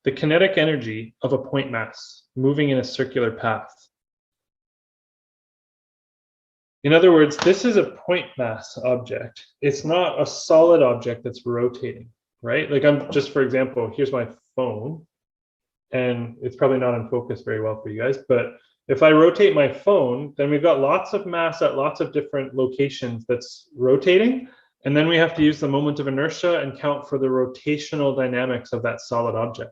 the kinetic energy of a point mass moving in a circular path. In other words, this is a point mass object. It's not a solid object that's rotating, right? Like I'm just, for example, here's my phone, and it's probably not in focus very well for you guys, but if I rotate my phone, then we've got lots of mass at lots of different locations that's rotating. And then we have to use the moment of inertia and count for the rotational dynamics of that solid object.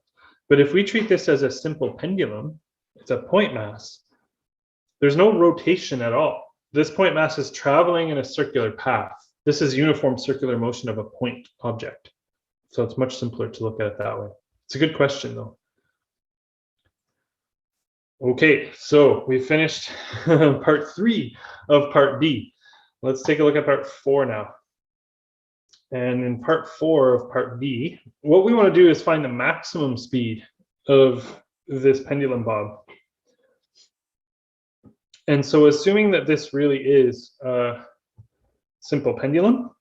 But if we treat this as a simple pendulum, it's a point mass, there's no rotation at all. This point mass is traveling in a circular path. This is uniform circular motion of a point object. So it's much simpler to look at it that way. It's a good question though. Okay, so we finished part 3 of part B. Let's take a look at part 4 now. And in part 4 of part B, what we want to do is find the maximum speed of this pendulum bob. And so assuming that this really is a simple pendulum,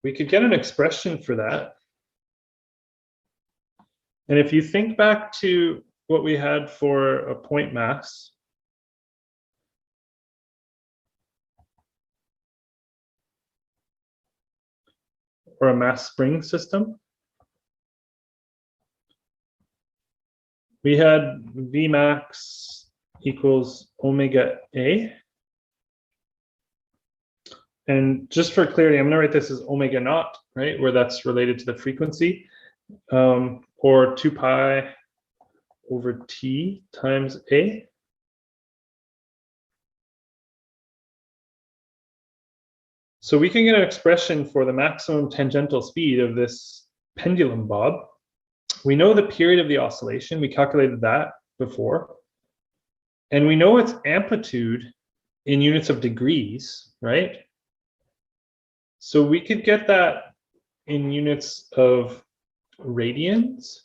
we could get an expression for that. And if you think back to what we had for a point mass, or a mass spring system, we had Vmax equals omega A. And just for clarity, I'm going to write this as omega naught, right, where that's related to the frequency, or 2 pi over T times A. So we can get an expression for the maximum tangential speed of this pendulum bob. We know the period of the oscillation. We calculated that before. And we know its amplitude in units of degrees, right? So we could get that in units of radians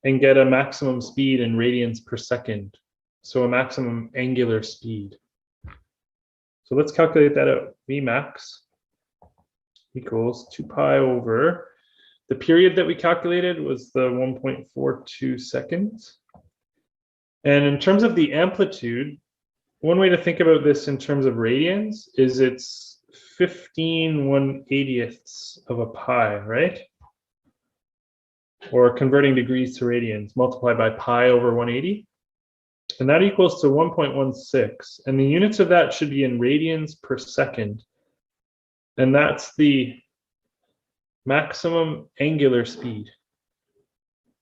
and get a maximum speed in radians per second. So a maximum angular speed. So let's calculate that out. Vmax equals 2 pi over, the period that we calculated was the 1.42 seconds. And in terms of the amplitude, one way to think about this in terms of radians is it's 15/180ths of a pi, right? Or converting degrees to radians, multiplied by pi over 180. And that equals to 1.16. And the units of that should be in radians per second. And that's the maximum angular speed.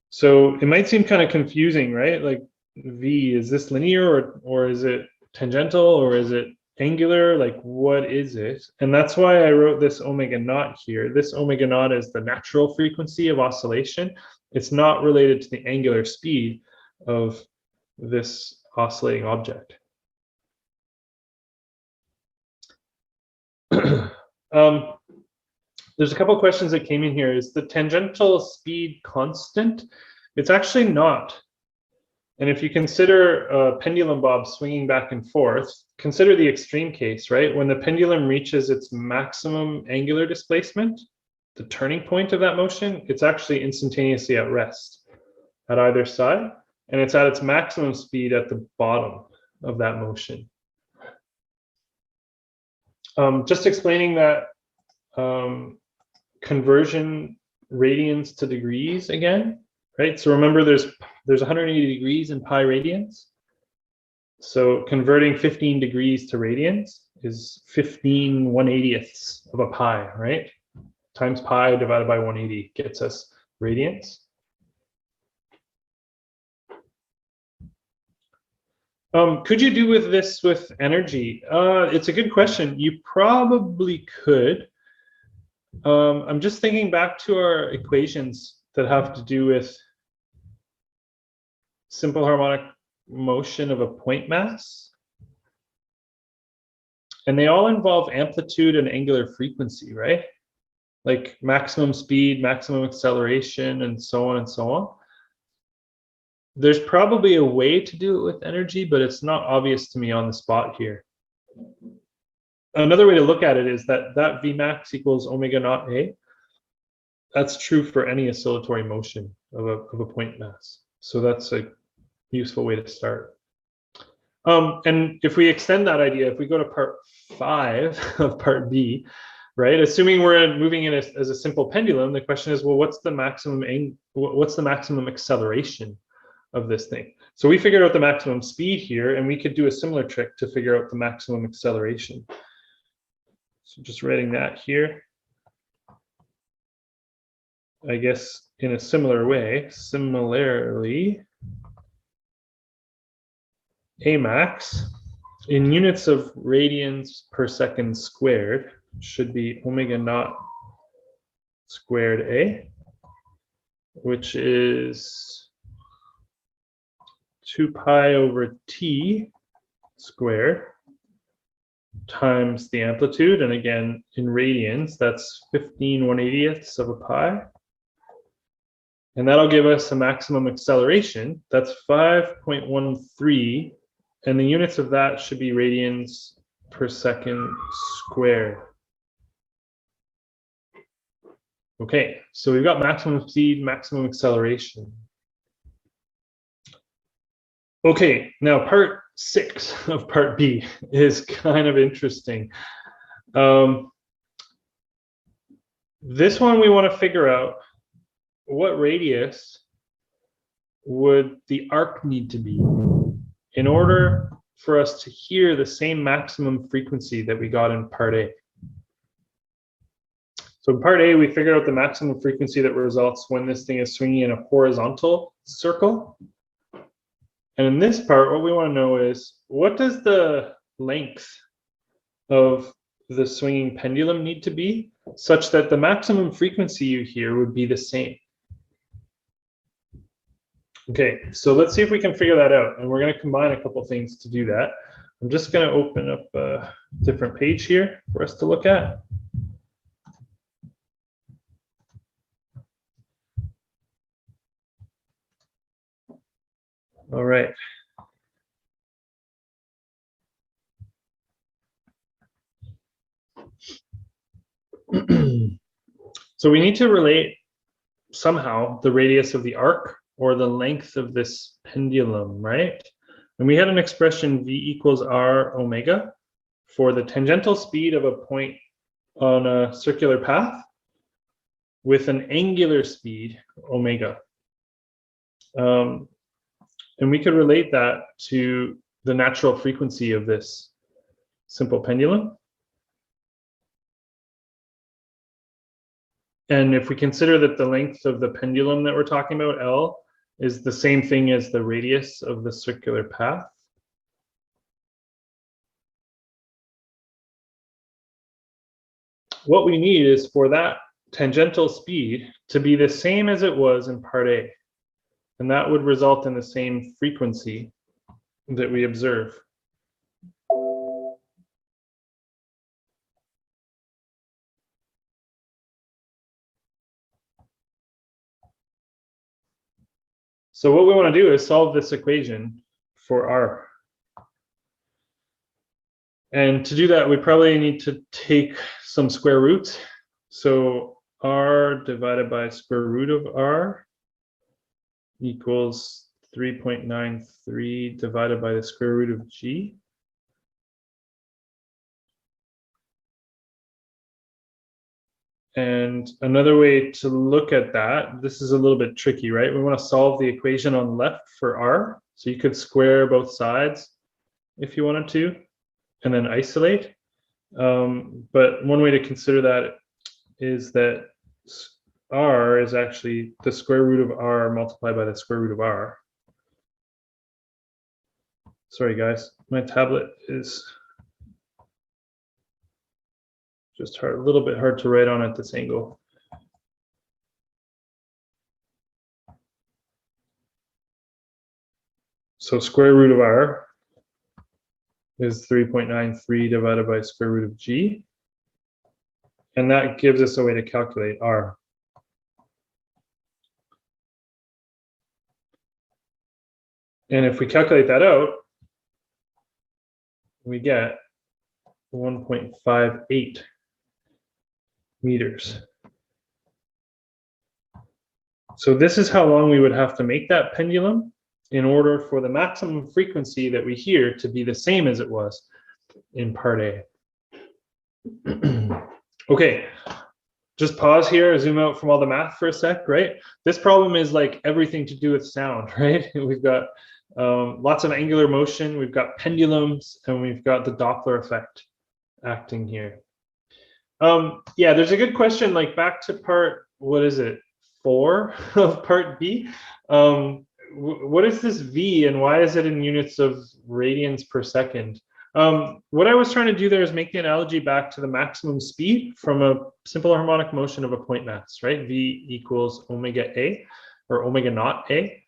So it might seem kind of confusing, right? Like V, is this linear or is it tangential or is it angular? Like what is it? And that's why I wrote this omega naught here. This omega naught is the natural frequency of oscillation. It's not related to the angular speed of this oscillating object. There's a couple of questions that came in here. Is the tangential speed constant? It's actually not. And if you consider a pendulum bob swinging back and forth, consider the extreme case, right? When the pendulum reaches its maximum angular displacement, the turning point of that motion, it's actually instantaneously at rest at either side. And it's at its maximum speed at the bottom of that motion. Just explaining that conversion radians to degrees again, right? So remember there's 180 degrees in pi radians. So converting 15 degrees to radians is 15/180ths of a pi, right? Times pi divided by 180 gets us radians. Could you do with this with energy? It's a good question. You probably could. I'm just thinking back to our equations that have to do with simple harmonic motion of a point mass. And they all involve amplitude and angular frequency, right? Like maximum speed, maximum acceleration, and so on and so on. There's probably a way to do it with energy, but it's not obvious to me on the spot here. Another way to look at it is that Vmax equals omega naught A. that's true for any oscillatory motion of a point mass. So that's a useful way to start. And if we extend that idea, if we go to part 5 of part B, right? Assuming we're moving in as a simple pendulum, the question is, well, what's the maximum acceleration of this thing? So we figured out the maximum speed here, and we could do a similar trick to figure out the maximum acceleration. So just writing that here. I guess in a similar way, similarly, A max in units of radians per second squared should be omega naught squared A, which is 2 pi over t squared times the amplitude. And again, in radians, that's 15/180ths of a pi. And that'll give us a maximum acceleration. That's 5.13. And the units of that should be radians per second squared. Okay, so we've got maximum speed, maximum acceleration. Okay, now part 6 of part B is kind of interesting. This one we want to figure out what radius would the arc need to be in order for us to hear the same maximum frequency that we got in part A. So in part A, we figured out the maximum frequency that results when this thing is swinging in a horizontal circle. And in this part, what we want to know is, what does the length of the swinging pendulum need to be such that the maximum frequency you hear would be the same? Okay, so let's see if we can figure that out. And we're going to combine a couple things to do that. I'm just going to open up a different page here for us to look at. All right. So we need to relate somehow the radius of the arc or the length of this pendulum, right? And we had an expression V equals R omega for the tangential speed of a point on a circular path with an angular speed omega. And we could relate that to the natural frequency of this simple pendulum. And if we consider that the length of the pendulum that we're talking about, L, is the same thing as the radius of the circular path, what we need is for that tangential speed to be the same as it was in part A. And that would result in the same frequency that we observe. So what we want to do is solve this equation for R. And to do that, we probably need to take some square roots. So R divided by square root of R equals 3.93 divided by the square root of G. And another way to look at that, this is a little bit tricky, right? We want to solve the equation on the left for R. So you could square both sides if you wanted to, and then isolate. But one way to consider that is that R is actually the square root of R multiplied by the square root of R. Sorry, guys, my tablet is just a little bit hard to write on at this angle. So square root of R is 3.93 divided by square root of G. And that gives us a way to calculate R. And if we calculate that out, we get 1.58 meters. So this is how long we would have to make that pendulum in order for the maximum frequency that we hear to be the same as it was in part A. Okay, just pause here, zoom out from all the math for a sec, right? This problem is like everything to do with sound, right? We've got lots of angular motion, we've got pendulums, and we've got the Doppler effect acting here. Yeah, there's a good question, like back to part, what is it, 4 of part B? What is this V and why is it in units of radians per second? What I was trying to do there is make the analogy back to the maximum speed from a simple harmonic motion of a point mass, right? V equals omega A or omega naught A.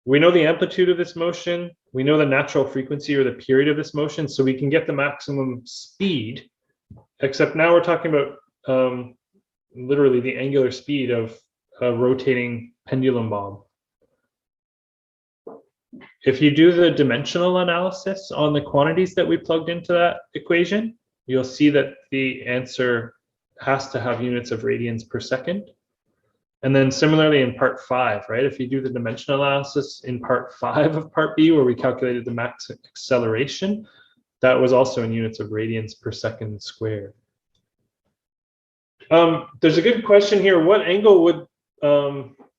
We know the amplitude of this motion. We know the natural frequency or the period of this motion, so we can get the maximum speed, except now we're talking about literally the angular speed of a rotating pendulum bob. If you do the dimensional analysis on the quantities that we plugged into that equation, you'll see that the answer has to have units of radians per second. And then similarly in part 5, right? If you do the dimensional analysis in part 5 of part B, where we calculated the max acceleration, that was also in units of radians per second squared. There's a good question here. What angle would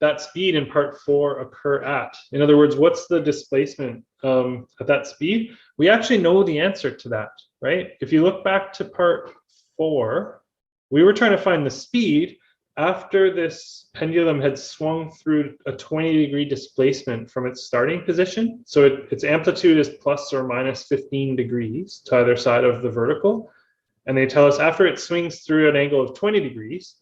that speed in part 4 occur at? In other words, what's the displacement at that speed? We actually know the answer to that, right? If you look back to part 4, we were trying to find the speed after this pendulum had swung through a 20-degree displacement from its starting position. So its amplitude is plus or minus 15 degrees to either side of the vertical. And they tell us after it swings through an angle of 20 degrees,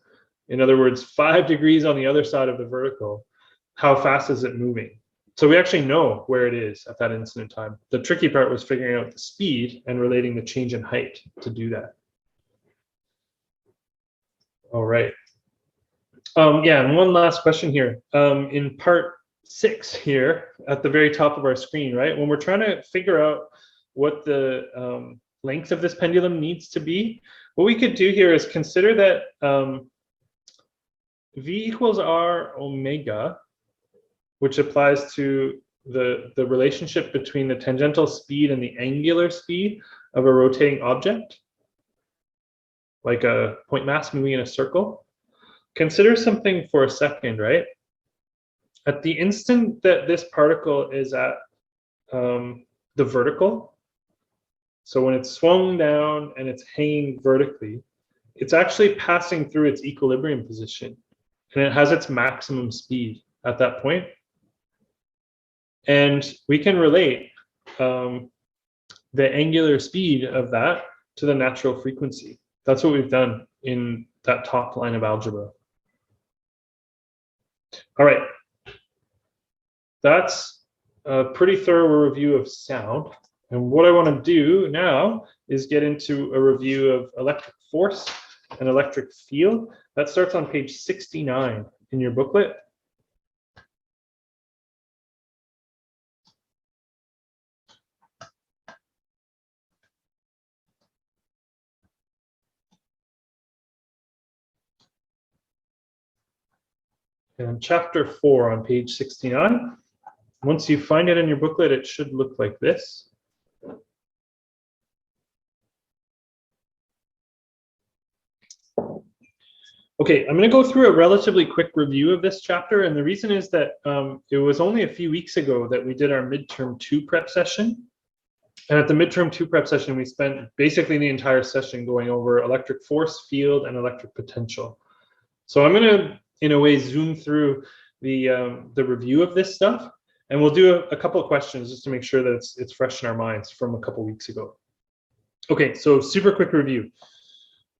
in other words, 5 degrees on the other side of the vertical, how fast is it moving? So we actually know where it is at that instant in time. The tricky part was figuring out the speed and relating the change in height to do that. All right. Yeah, and one last question here. In part 6 here, at the very top of our screen, right? When we're trying to figure out what the length of this pendulum needs to be, what we could do here is consider that V equals R omega, which applies to the relationship between the tangential speed and the angular speed of a rotating object, like a point mass moving in a circle. Consider something for a second, right? At the instant that this particle is at the vertical, so when it's swung down and it's hanging vertically, it's actually passing through its equilibrium position, and it has its maximum speed at that point. And we can relate the angular speed of that to the natural frequency. That's what we've done in that top line of algebra. All right, that's a pretty thorough review of sound. And what I want to do now is get into a review of electric force and electric field. That starts on page 69 in your booklet. And chapter 4 on page 69. Once you find it in your booklet, it should look like this. Okay, I'm going to go through a relatively quick review of this chapter, and the reason is that it was only a few weeks ago that we did our midterm 2 prep session. And at the midterm 2 prep session, we spent basically the entire session going over electric force, field, and electric potential. So I'm going to, in a way, zoom through the review of this stuff, and we'll do a couple of questions just to make sure that it's fresh in our minds from a couple weeks ago. Okay, so super quick review.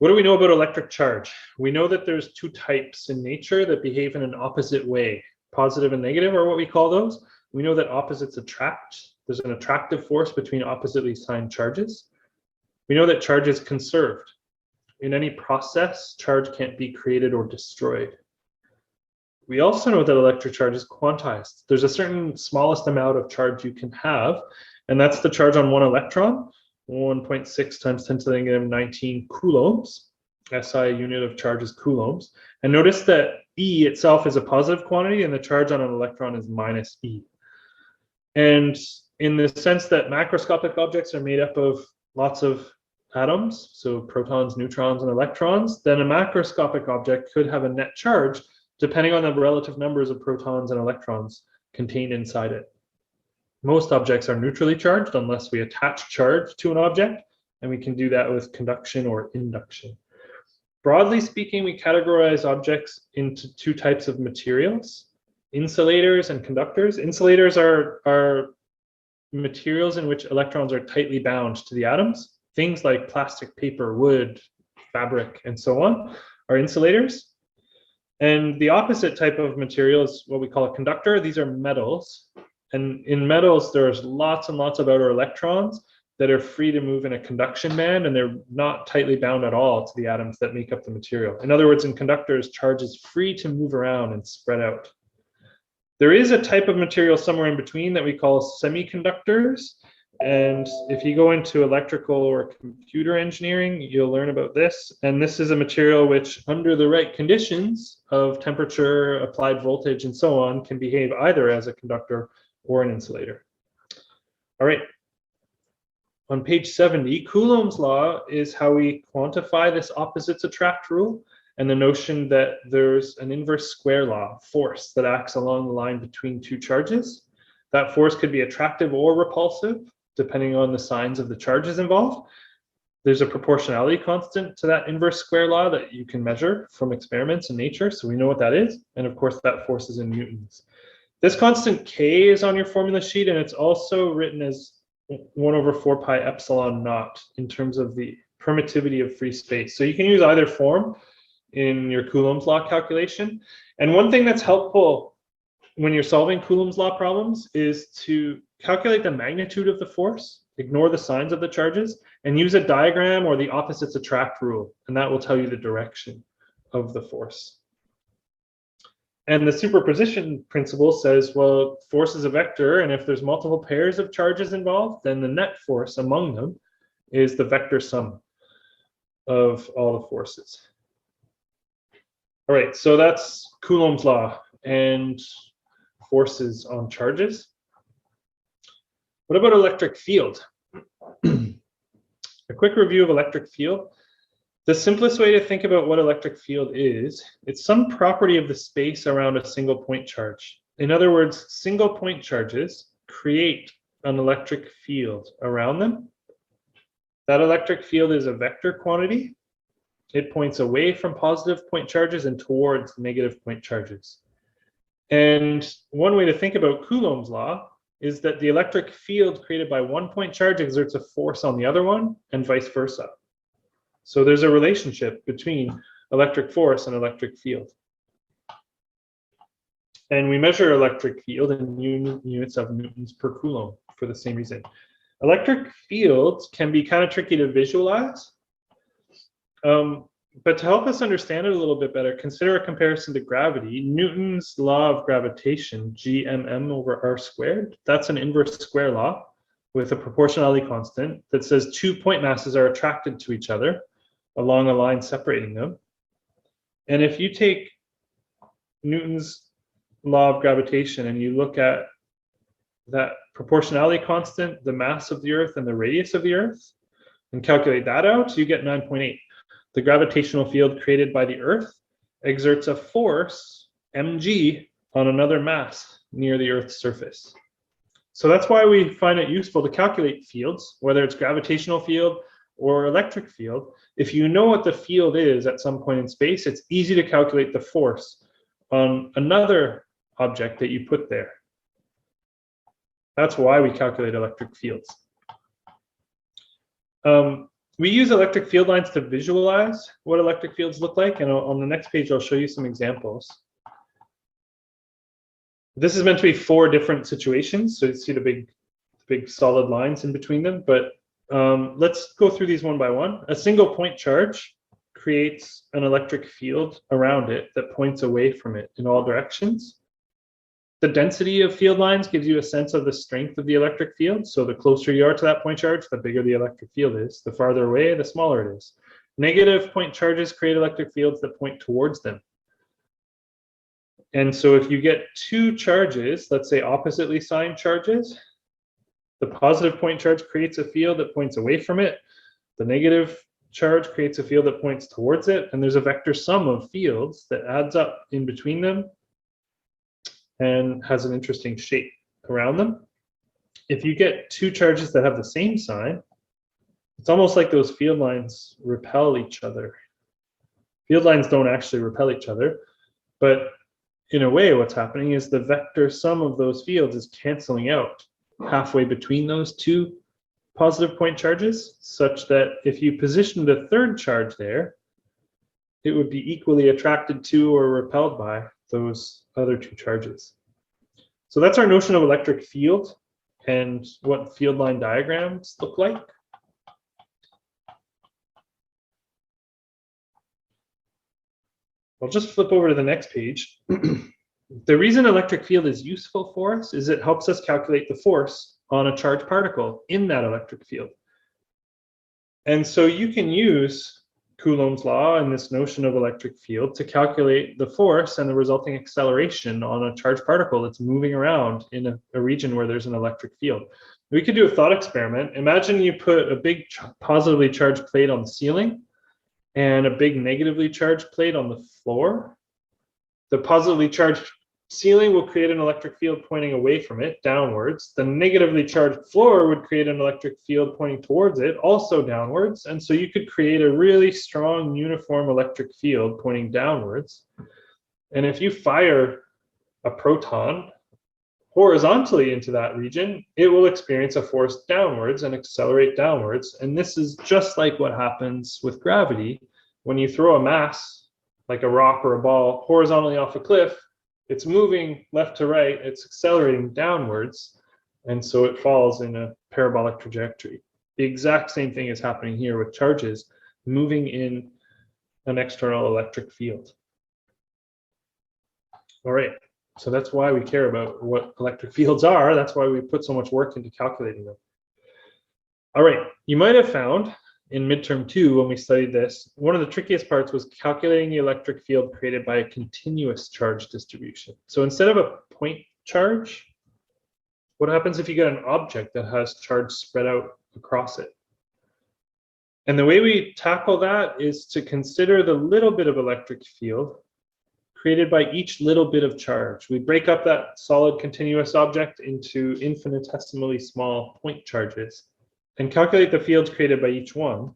What do we know about electric charge? We know that there's 2 types in nature that behave in an opposite way. Positive and negative are what we call those. We know that opposites attract. There's an attractive force between oppositely signed charges. We know that charge is conserved. In any process, charge can't be created or destroyed. We also know that electric charge is quantized. There's a certain smallest amount of charge you can have, and that's the charge on 1 electron. 1.6 times 10 to the -19 coulombs. SI unit of charge is coulombs. And notice that E itself is a positive quantity, and the charge on an electron is minus E. And in the sense that macroscopic objects are made up of lots of atoms, so protons, neutrons, and electrons, then a macroscopic object could have a net charge depending on the relative numbers of protons and electrons contained inside it. Most objects are neutrally charged unless we attach charge to an object, and we can do that with conduction or induction. Broadly speaking, we categorize objects into two types of materials: insulators and conductors. Insulators are materials in which electrons are tightly bound to the atoms. Things like plastic, paper, wood, fabric, and so on are insulators. And the opposite type of material is what we call a conductor. These are metals. And in metals, there's lots and lots of outer electrons that are free to move in a conduction band, and they're not tightly bound at all to the atoms that make up the material. In other words, in conductors, charge is free to move around and spread out. There is a type of material somewhere in between that we call semiconductors. And if you go into electrical or computer engineering, you'll learn about this. And this is a material which, under the right conditions of temperature, applied voltage, and so on, can behave either as a conductor or an insulator. All right. On page 70, Coulomb's law is how we quantify this opposites attract rule, and the notion that there's an inverse square law, force, that acts along the line between two charges. That force could be attractive or repulsive, depending on the signs of the charges involved. There's a proportionality constant to that inverse square law that you can measure from experiments in nature, so we know what that is. And of course, that force is in newtons. This constant K is on your formula sheet, and it's also written as 1 over 4 pi epsilon naught in terms of the permittivity of free space. So you can use either form in your Coulomb's law calculation. And one thing that's helpful when you're solving Coulomb's law problems is to calculate the magnitude of the force, ignore the signs of the charges, and use a diagram or the opposites attract rule, and that will tell you the direction of the force. And the superposition principle says, well, force is a vector, and if there's multiple pairs of charges involved, then the net force among them is the vector sum of all the forces. All right, so that's Coulomb's law and forces on charges. What about electric field? A quick review of electric field. The simplest way to think about what electric field is, it's some property of the space around a single point charge. In other words, single point charges create an electric field around them. That electric field is a vector quantity. It points away from positive point charges and towards negative point charges. And one way to think about Coulomb's law is that the electric field created by one point charge exerts a force on the other one, and vice versa. So there's a relationship between electric force and electric field. And we measure electric field in units of newtons per coulomb for the same reason. Electric fields can be kind of tricky to visualize. But to help us understand it a little bit better, consider a comparison to gravity. Newton's law of gravitation, Gmm over r squared, that's an inverse square law with a proportionality constant that says two point masses are attracted to each other along a line separating them. And if you take Newton's law of gravitation and you look at that proportionality constant, the mass of the Earth and the radius of the Earth, and calculate that out, you get 9.8. The gravitational field created by the Earth exerts a force, mg, on another mass near the Earth's surface. So that's why we find it useful to calculate fields, whether it's gravitational field or electric field. If you know what the field is at some point in space, it's easy to calculate the force on another object that you put there. That's why we calculate electric fields. We use electric field lines to visualize what electric fields look like, and on the next page, I'll show you some examples. This is meant to be 4 different situations, so you see the big solid lines in between them, but let's go through these one by one. A single point charge creates an electric field around it that points away from it in all directions. The density of field lines gives you a sense of the strength of the electric field. So the closer you are to that point charge, the bigger the electric field is. The farther away, the smaller it is. Negative point charges create electric fields that point towards them. And so if you get two charges, let's say oppositely signed charges, the positive point charge creates a field that points away from it. The negative charge creates a field that points towards it. And there's a vector sum of fields that adds up in between them and has an interesting shape around them. If you get two charges that have the same sign, it's almost like those field lines repel each other. Field lines don't actually repel each other, but in a way, what's happening is the vector sum of those fields is canceling out halfway between those two positive point charges, such that if you positioned a third charge there, it would be equally attracted to or repelled by those other two charges. So that's our notion of electric field and what field line diagrams look like. I'll just flip over to the next page. The reason electric field is useful for us is it helps us calculate the force on a charged particle in that electric field. And so you can use Coulomb's law and this notion of electric field to calculate the force and the resulting acceleration on a charged particle that's moving around in a region where there's an electric field. We could do a thought experiment. Imagine you put a big positively charged plate on the ceiling and a big negatively charged plate on the floor. The positively charged ceiling will create an electric field pointing away from it, downwards. The negatively charged floor would create an electric field pointing towards it, also downwards. And so you could create a really strong uniform electric field pointing downwards. And if you fire a proton horizontally into that region, it will experience a force downwards and accelerate downwards. And this is just like what happens with gravity. When you throw a mass, like a rock or a ball, horizontally off a cliff, it's moving left to right, it's accelerating downwards, and so it falls in a parabolic trajectory. The exact same thing is happening here with charges moving in an external electric field. All right, so that's why we care about what electric fields are. That's why we put so much work into calculating them. All right, you might have found in midterm 2, when we studied this, one of the trickiest parts was calculating the electric field created by a continuous charge distribution. So instead of a point charge, what happens if you get an object that has charge spread out across it? And the way we tackle that is to consider the little bit of electric field created by each little bit of charge. We break up that solid continuous object into infinitesimally small point charges and calculate the fields created by each one.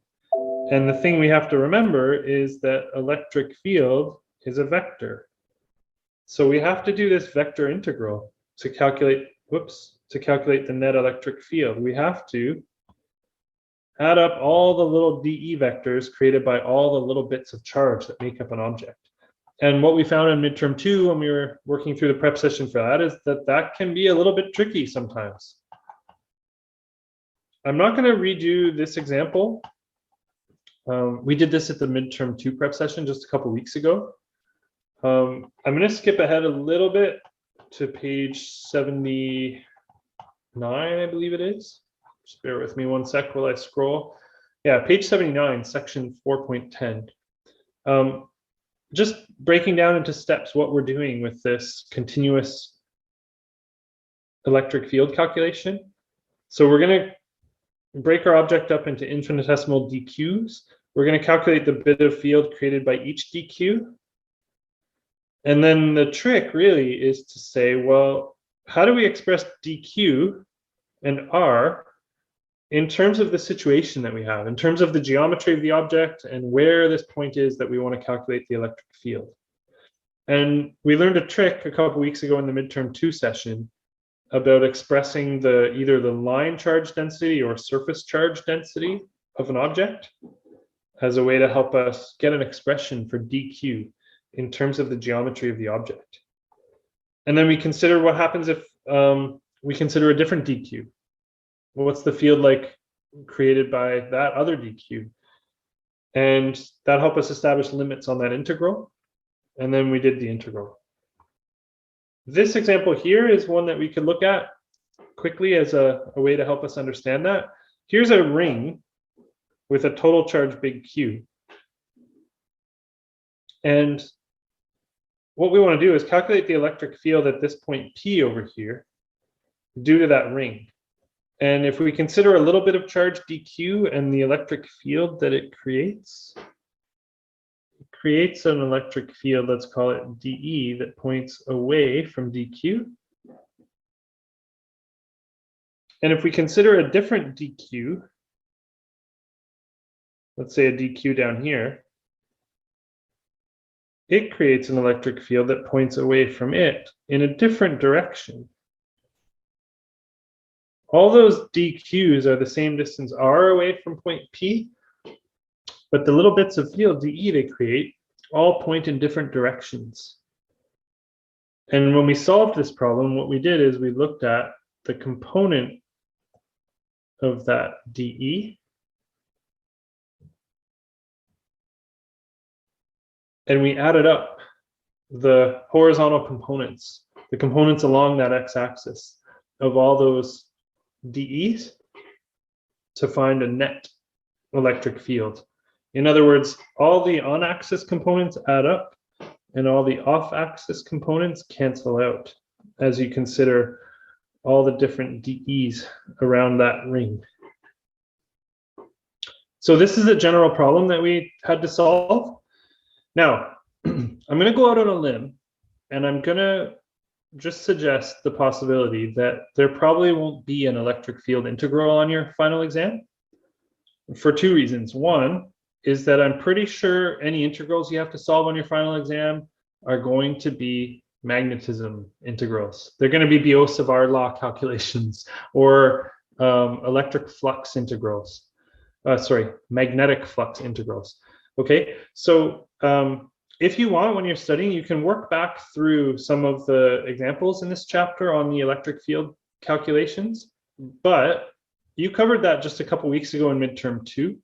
And the thing we have to remember is that electric field is a vector. So we have to do this vector integral to calculate, the net electric field. We have to add up all the little dE vectors created by all the little bits of charge that make up an object. And what we found in midterm 2 when we were working through the prep session for that is that that can be a little bit tricky sometimes. I'm not going to redo this example. We did this at the midterm 2 prep session just a couple weeks ago. I'm going to skip ahead a little bit to page 79, I believe it is. Just bear with me one sec while I scroll. Yeah, page 79, section 4.10. Just breaking down into steps what we're doing with this continuous electric field calculation. So we're going to break our object up into infinitesimal dQs. We're going to calculate the bit of field created by each dQ. And then the trick really is to say, well, how do we express dQ and R in terms of the situation that we have, in terms of the geometry of the object and where this point is that we want to calculate the electric field? And we learned a trick a couple weeks ago in the midterm 2 session about expressing either the line charge density or surface charge density of an object as a way to help us get an expression for dQ in terms of the geometry of the object. And then we consider what happens if we consider a different dQ. Well, what's the field like created by that other dQ? And that helped us establish limits on that integral. And then we did the integral. This example here is one that we could look at quickly as a way to help us understand that. Here's a ring with a total charge big Q. And what we want to do is calculate the electric field at this point P over here due to that ring. And if we consider a little bit of charge dq and the electric field that it creates an electric field, let's call it dE, that points away from dq. And if we consider a different dq, let's say a dq down here, it creates an electric field that points away from it in a different direction. All those dq's are the same distance r away from point P, but the little bits of field dE they create all point in different directions. And when we solved this problem, what we did is we looked at the component of that dE, and we added up the horizontal components, the components along that x-axis of all those dE's to find a net electric field. In other words, all the on-axis components add up and all the off-axis components cancel out as you consider all the different dE's around that ring. So this is a general problem that we had to solve. Now, I'm going to go out on a limb and I'm going to just suggest the possibility that there probably won't be an electric field integral on your final exam for two reasons. One is that I'm pretty sure any integrals you have to solve on your final exam are going to be magnetism integrals. They're going to be Biot-Savart law calculations or electric flux integrals. Magnetic flux integrals. Okay, so if you want, when you're studying, you can work back through some of the examples in this chapter on the electric field calculations, but you covered that just a couple weeks ago in midterm 2.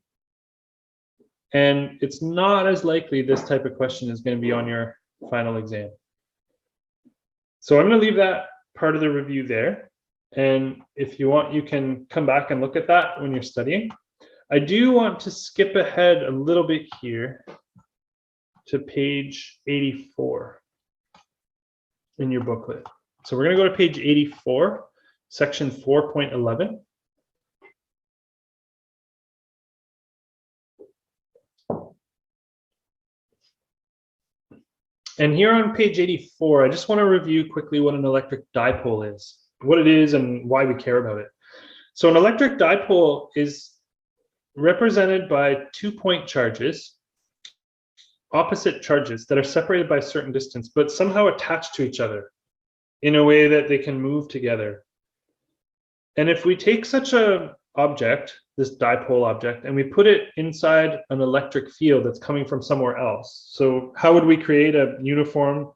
And it's not as likely this type of question is going to be on your final exam. So I'm going to leave that part of the review there. And if you want, you can come back and look at that when you're studying. I do want to skip ahead a little bit here to page 84 in your booklet. So we're going to go to page 84, section 4.11. And here on page 84, I just want to review quickly what an electric dipole is, what it is and why we care about it. So an electric dipole is represented by 2 point charges, opposite charges that are separated by a certain distance, but somehow attached to each other in a way that they can move together. And if we take such an object, this dipole object, and we put it inside an electric field that's coming from somewhere else. So how would we create a uniform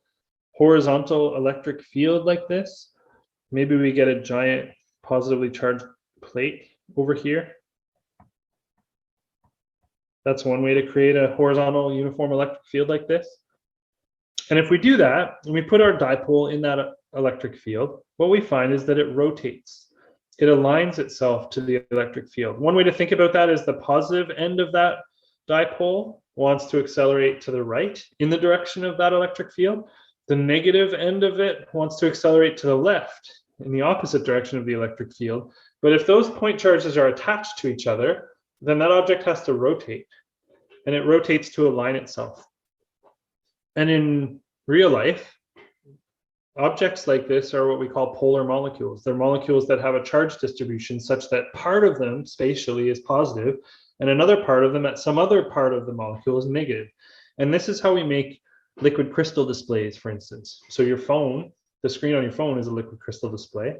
horizontal electric field like this? Maybe we get a giant positively charged plate over here. That's one way to create a horizontal uniform electric field like this. And if we do that, and we put our dipole in that electric field, what we find is that it rotates. It aligns itself to the electric field. One way to think about that is the positive end of that dipole wants to accelerate to the right in the direction of that electric field. The negative end of it wants to accelerate to the left in the opposite direction of the electric field. But if those point charges are attached to each other, then that object has to rotate, and it rotates to align itself. And in real life, objects like this are what we call polar molecules. They're molecules that have a charge distribution such that part of them spatially is positive, and another part of them at some other part of the molecule is negative. And this is how we make liquid crystal displays, for instance. So your phone, the screen on your phone is a liquid crystal display.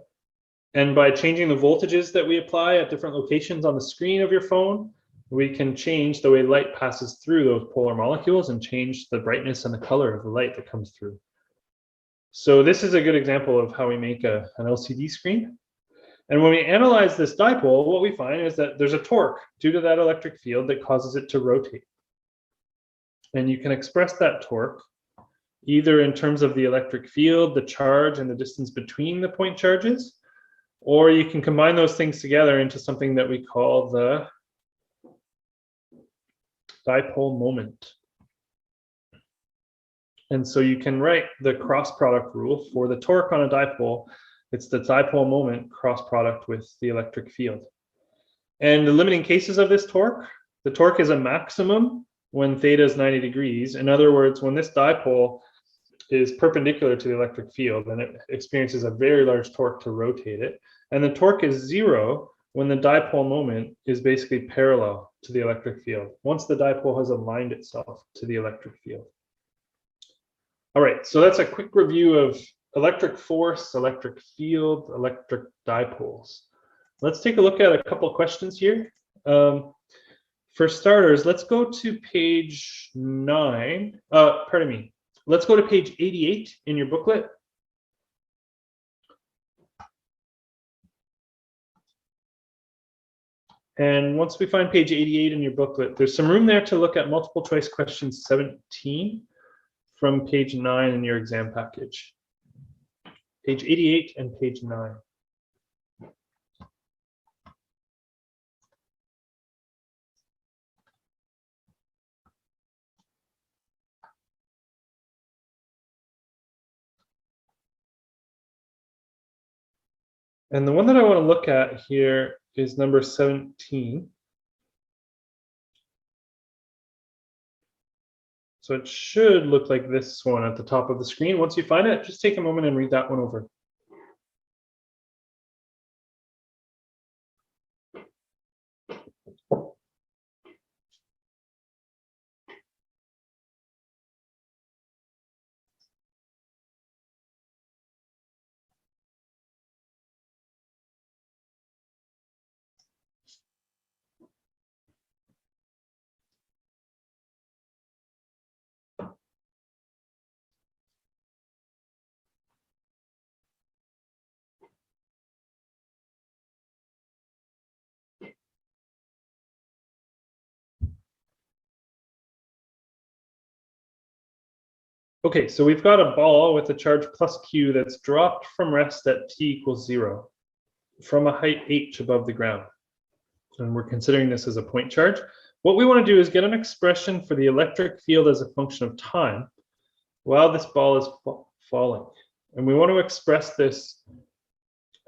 And by changing the voltages that we apply at different locations on the screen of your phone, we can change the way light passes through those polar molecules and change the brightness and the color of the light that comes through. So this is a good example of how we make an LCD screen. And when we analyze this dipole, what we find is that there's a torque due to that electric field that causes it to rotate. And you can express that torque either in terms of the electric field, the charge, and the distance between the point charges, or you can combine those things together into something that we call the dipole moment. And so you can write the cross product rule for the torque on a dipole. It's the dipole moment cross product with the electric field. And the limiting cases of this torque, the torque is a maximum when theta is 90 degrees. In other words, when this dipole is perpendicular to the electric field, then it experiences a very large torque to rotate it. And the torque is 0 when the dipole moment is basically parallel to the electric field, once the dipole has aligned itself to the electric field. All right, so that's a quick review of electric force, electric field, electric dipoles. Let's take a look at a couple of questions here. For starters, let's go to page 9. Pardon me. Let's go to page 88 in your booklet. And once we find page 88 in your booklet, there's some room there to look at multiple choice question 17 from page 9 in your exam package. Page 88 and page 9. And the one that I want to look at here is number 17. So it should look like this one at the top of the screen. Once you find it, just take a moment and read that one over. Okay, so we've got a ball with a charge plus q that's dropped from rest at t equals 0 from a height h above the ground. And we're considering this as a point charge. What we want to do is get an expression for the electric field as a function of time while this ball is falling. And we want to express this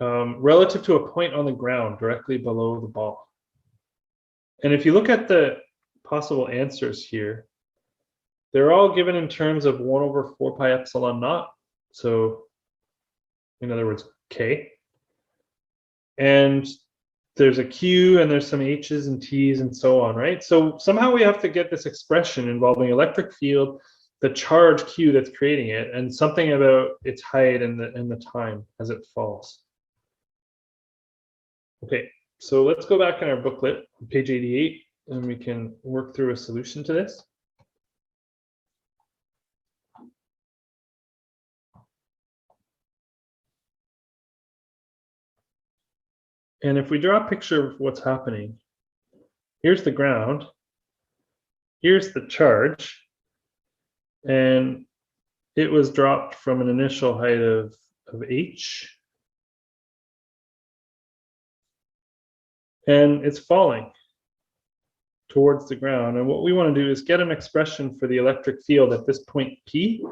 relative to a point on the ground directly below the ball. And if you look at the possible answers here, they're all given in terms of 1 over 4 pi epsilon naught. So in other words, k. And there's a q and there's some h's and t's and so on, right? So somehow we have to get this expression involving electric field, the charge q that's creating it, and something about its height and the time as it falls. Okay, so let's go back in our booklet, page 88, and we can work through a solution to this. And if we draw a picture of what's happening, here's the ground, here's the charge, and it was dropped from an initial height of h, and it's falling towards the ground. And what we want to do is get an expression for the electric field at this point P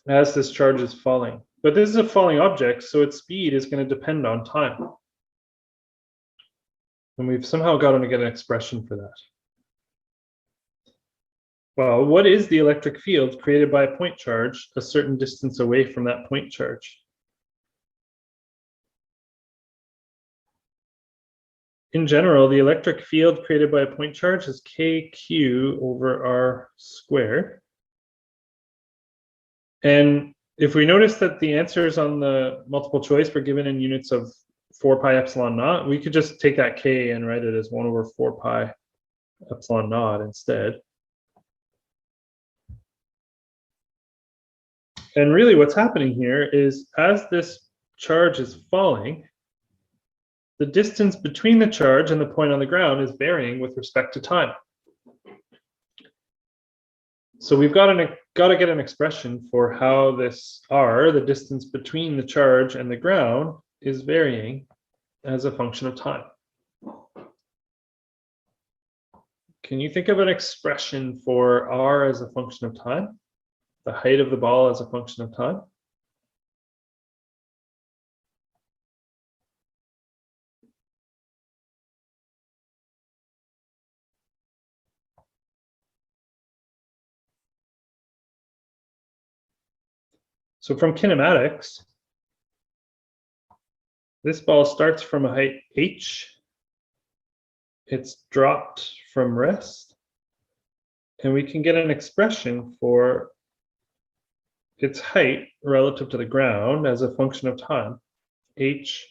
as this charge is falling. But this is a falling object, so its speed is going to depend on time. And we've somehow got to get an expression for that. Well, what is the electric field created by a point charge a certain distance away from that point charge? In general, the electric field created by a point charge is kq over r squared. And if we notice that the answers on the multiple choice were given in units of 4 pi epsilon naught, we could just take that k and write it as 1 over 4 pi epsilon naught instead. And really what's happening here is as this charge is falling, the distance between the charge and the point on the ground is varying with respect to time. So we've got to get an expression for how this r, the distance between the charge and the ground, is varying as a function of time. Can you think of an expression for r as a function of time? the height of the ball as a function of time. So from kinematics, this ball starts from a height h. It's dropped from rest. And we can get an expression for its height relative to the ground as a function of time, h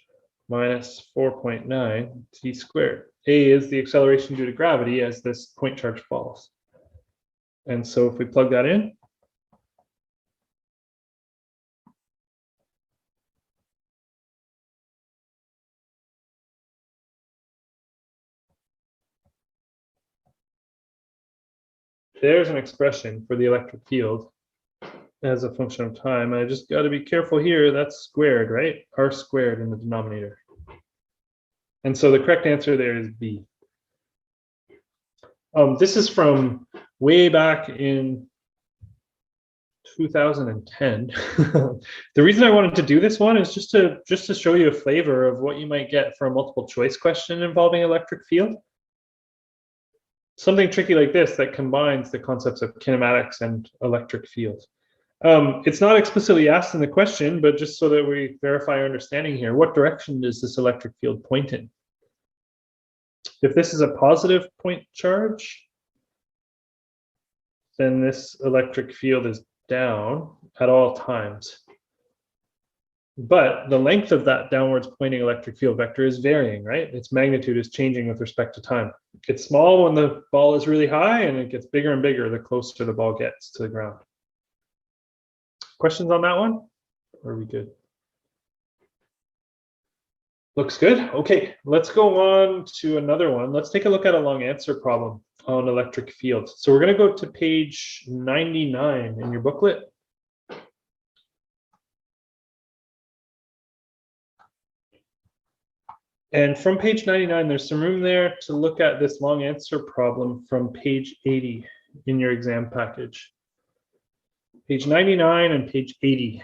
minus 4.9 t squared. A is the acceleration due to gravity as this point charge falls. And so if we plug that in, there's an expression for the electric field as a function of time. I just got to be careful here. That's squared, right? R squared in the denominator. And so the correct answer there is B. This is from way back in 2010. The reason I wanted to do this one is just to show you a flavor of what you might get for a multiple choice question involving electric field. Something tricky like this that combines the concepts of kinematics and electric field. It's not explicitly asked in the question, but just so that we verify our understanding here, what direction does this electric field point in? If this is a positive point charge, then this electric field is down at all times. But the length of that downwards pointing electric field vector is varying, right? Its magnitude is changing with respect to time. It's small when the ball is really high, and it gets bigger and bigger the closer the ball gets to the ground. Questions on that one? Or are we good? Looks good. Okay, let's go on to another one. Let's take a look at a long answer problem on electric field. So we're going to go to page 99 in your booklet. And from page 99, there's some room there to look at this long answer problem from page 80 in your exam package. Page 99 and page 80.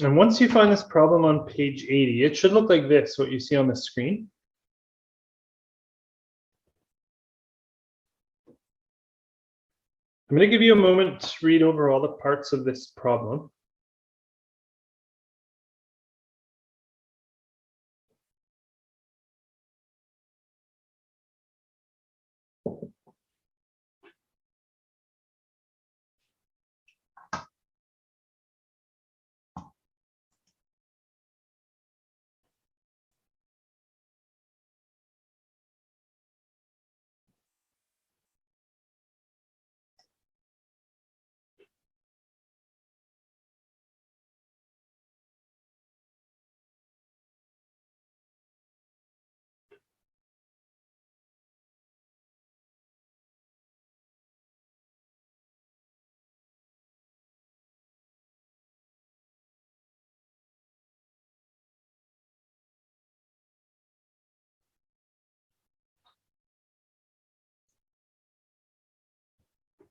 And once you find this problem on page 80, it should look like this, what you see on the screen. I'm going to give you a moment to read over all the parts of this problem.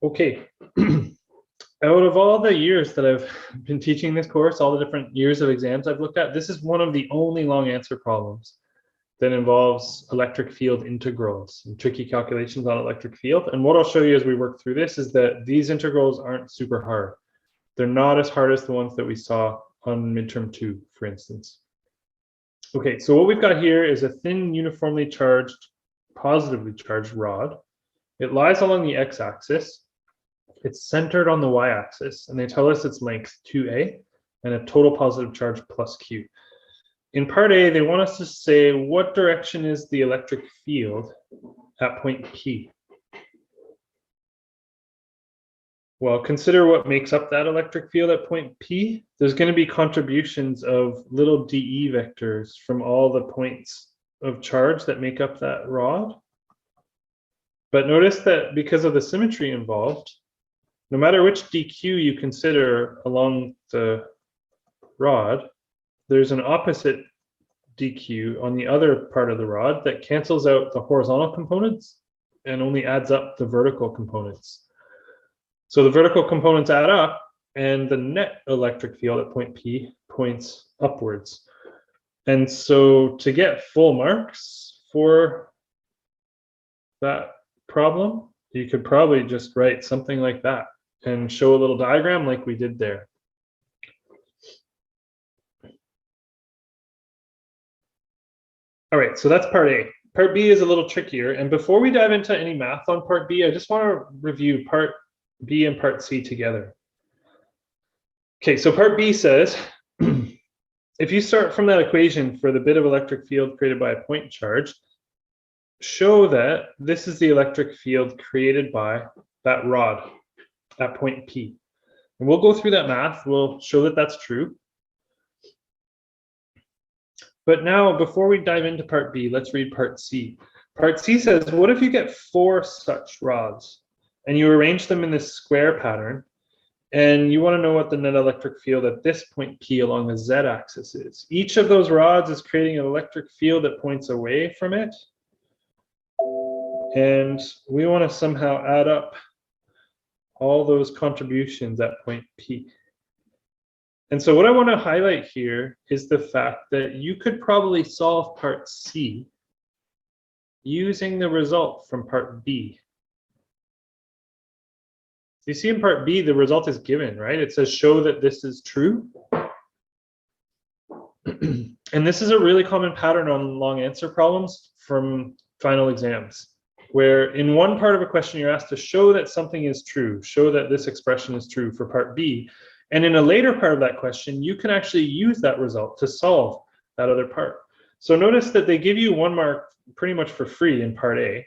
Okay. Out of all the years that I've been teaching this course, all the different years of exams I've looked at, this is one of the only long answer problems that involves electric field integrals and tricky calculations on electric field. And what I'll show you as we work through this is that these integrals aren't super hard. They're not as hard as the ones that we saw on midterm 2, for instance. Okay, so what we've got here is a thin, uniformly charged, positively charged rod. It lies along the x-axis. It's centered on the y-axis, and they tell us its length 2a and a total positive charge plus q. in part A, they want us to say what direction is the electric field at point P. Well, consider what makes up that electric field at point P. There's going to be contributions of little dE vectors from all the points of charge that make up that rod. But notice that because of the symmetry involved, no matter which dq you consider along the rod, there's an opposite dq on the other part of the rod that cancels out the horizontal components and only adds up the vertical components. So the vertical components add up, and the net electric field at point P points upwards. And so to get full marks for that problem, you could probably just write something like that and show a little diagram like we did there. All right, so that's part A. Part B is a little trickier. And before we dive into any math on part B, I just want to review part B and part C together. Okay, so part B says, if you start from that equation for the bit of electric field created by a point charge, show that this is the electric field created by that rod at point P. And we'll go through that math. We'll show that that's true. But now, before we dive into part B, let's read part C. Part C says, what if you get 4 such rods and you arrange them in this square pattern, and you want to know what the net electric field at this point P along the z-axis is? Each of those rods is creating an electric field that points away from it, and we want to somehow add up all those contributions at point P. And so what I want to highlight here is the fact that you could probably solve part C using the result from part B. You see in part B, the result is given, right? It says show that this is true. And this is a really common pattern on long answer problems from final exams, where in one part of a question, you're asked to show that something is true, show that this expression is true for part B. And in a later part of that question, you can actually use that result to solve that other part. So notice that they give you 1 mark pretty much for free in part A.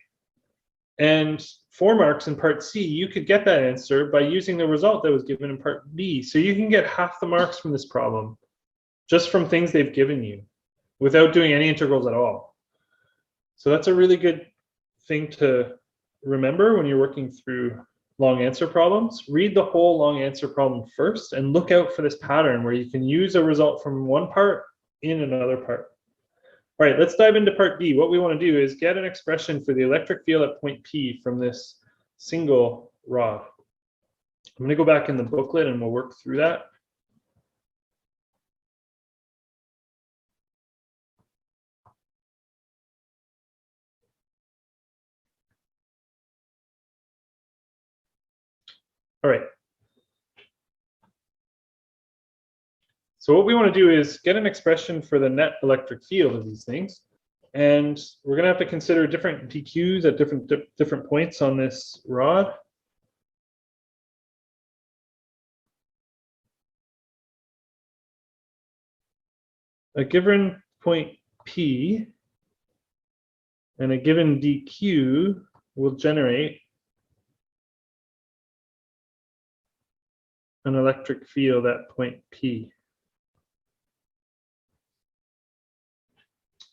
And 4 marks in part C, you could get that answer by using the result that was given in part B. So you can get half the marks from this problem just from things they've given you without doing any integrals at all. So that's a really good thing to remember when you're working through long answer problems. Read the whole long answer problem first and look out for this pattern where you can use a result from one part in another part. All right, let's dive into part B. What we want to do is get an expression for the electric field at point P from this single rod. I'm going to go back in the booklet and we'll work through that. All right. So what we want to do is get an expression for the net electric field of these things. And we're going to have to consider different dqs at different points on this rod. A given point P and a given dq will generate an electric field at point P.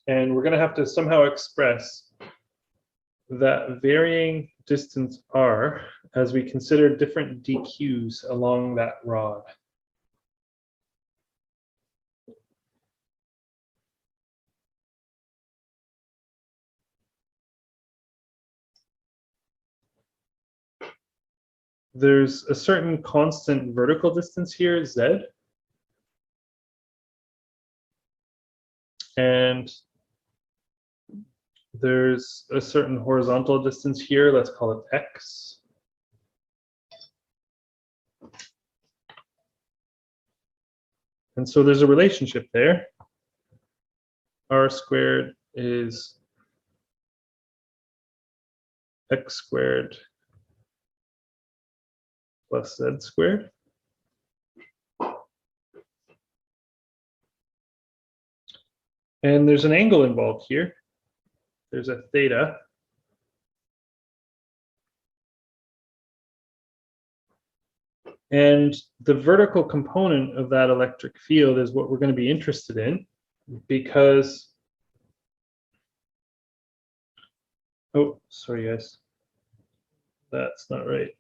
And we're going to have to somehow express that varying distance r as we consider different dqs along that rod. There's a certain constant vertical distance here, z. And there's a certain horizontal distance here, let's call it x. And so there's a relationship there. R squared is x squared plus z squared. And there's an angle involved here. There's a theta. And the vertical component of that electric field is what we're going to be interested in, because, oh, sorry guys, that's not right.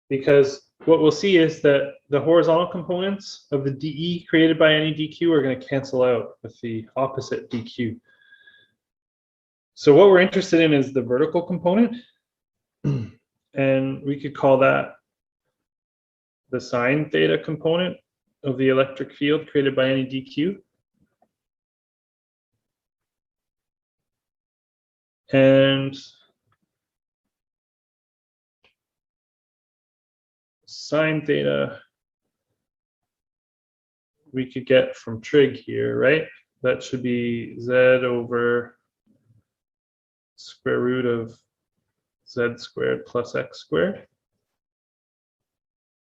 Because what we'll see is that the horizontal components of the dE created by any dQ are going to cancel out with the opposite dQ. So what we're interested in is the vertical component, and we could call that the sine theta component of the electric field created by any dQ. And sine theta we could get from trig here, right? That should be z over square root of z squared plus x squared,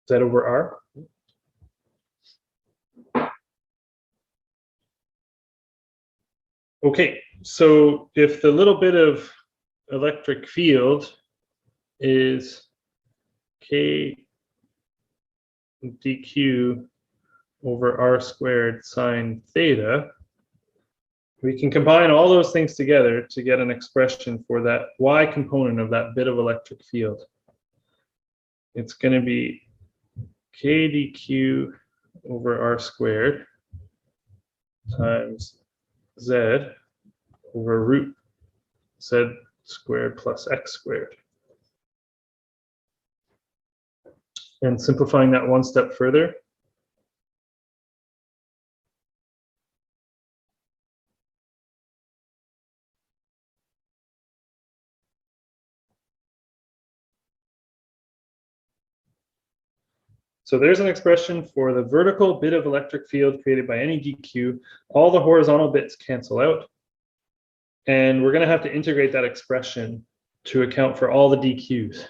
z over r. Okay, so if the little bit of electric field is k dq over r squared sine theta, we can combine all those things together to get an expression for that y component of that bit of electric field. It's going to be k dq over r squared times z over root z squared plus x squared. And simplifying that one step further, so there's an expression for the vertical bit of electric field created by any dq. All the horizontal bits cancel out. And we're going to have to integrate that expression to account for all the dq's.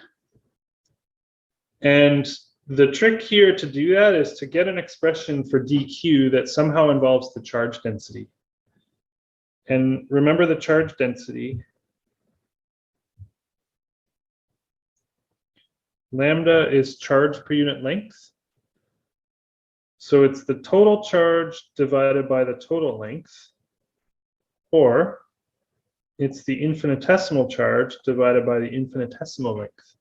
And the trick here to do that is to get an expression for dq that somehow involves the charge density. And remember the charge density. Lambda is charge per unit length. So it's the total charge divided by the total length, or it's the infinitesimal charge divided by the infinitesimal length.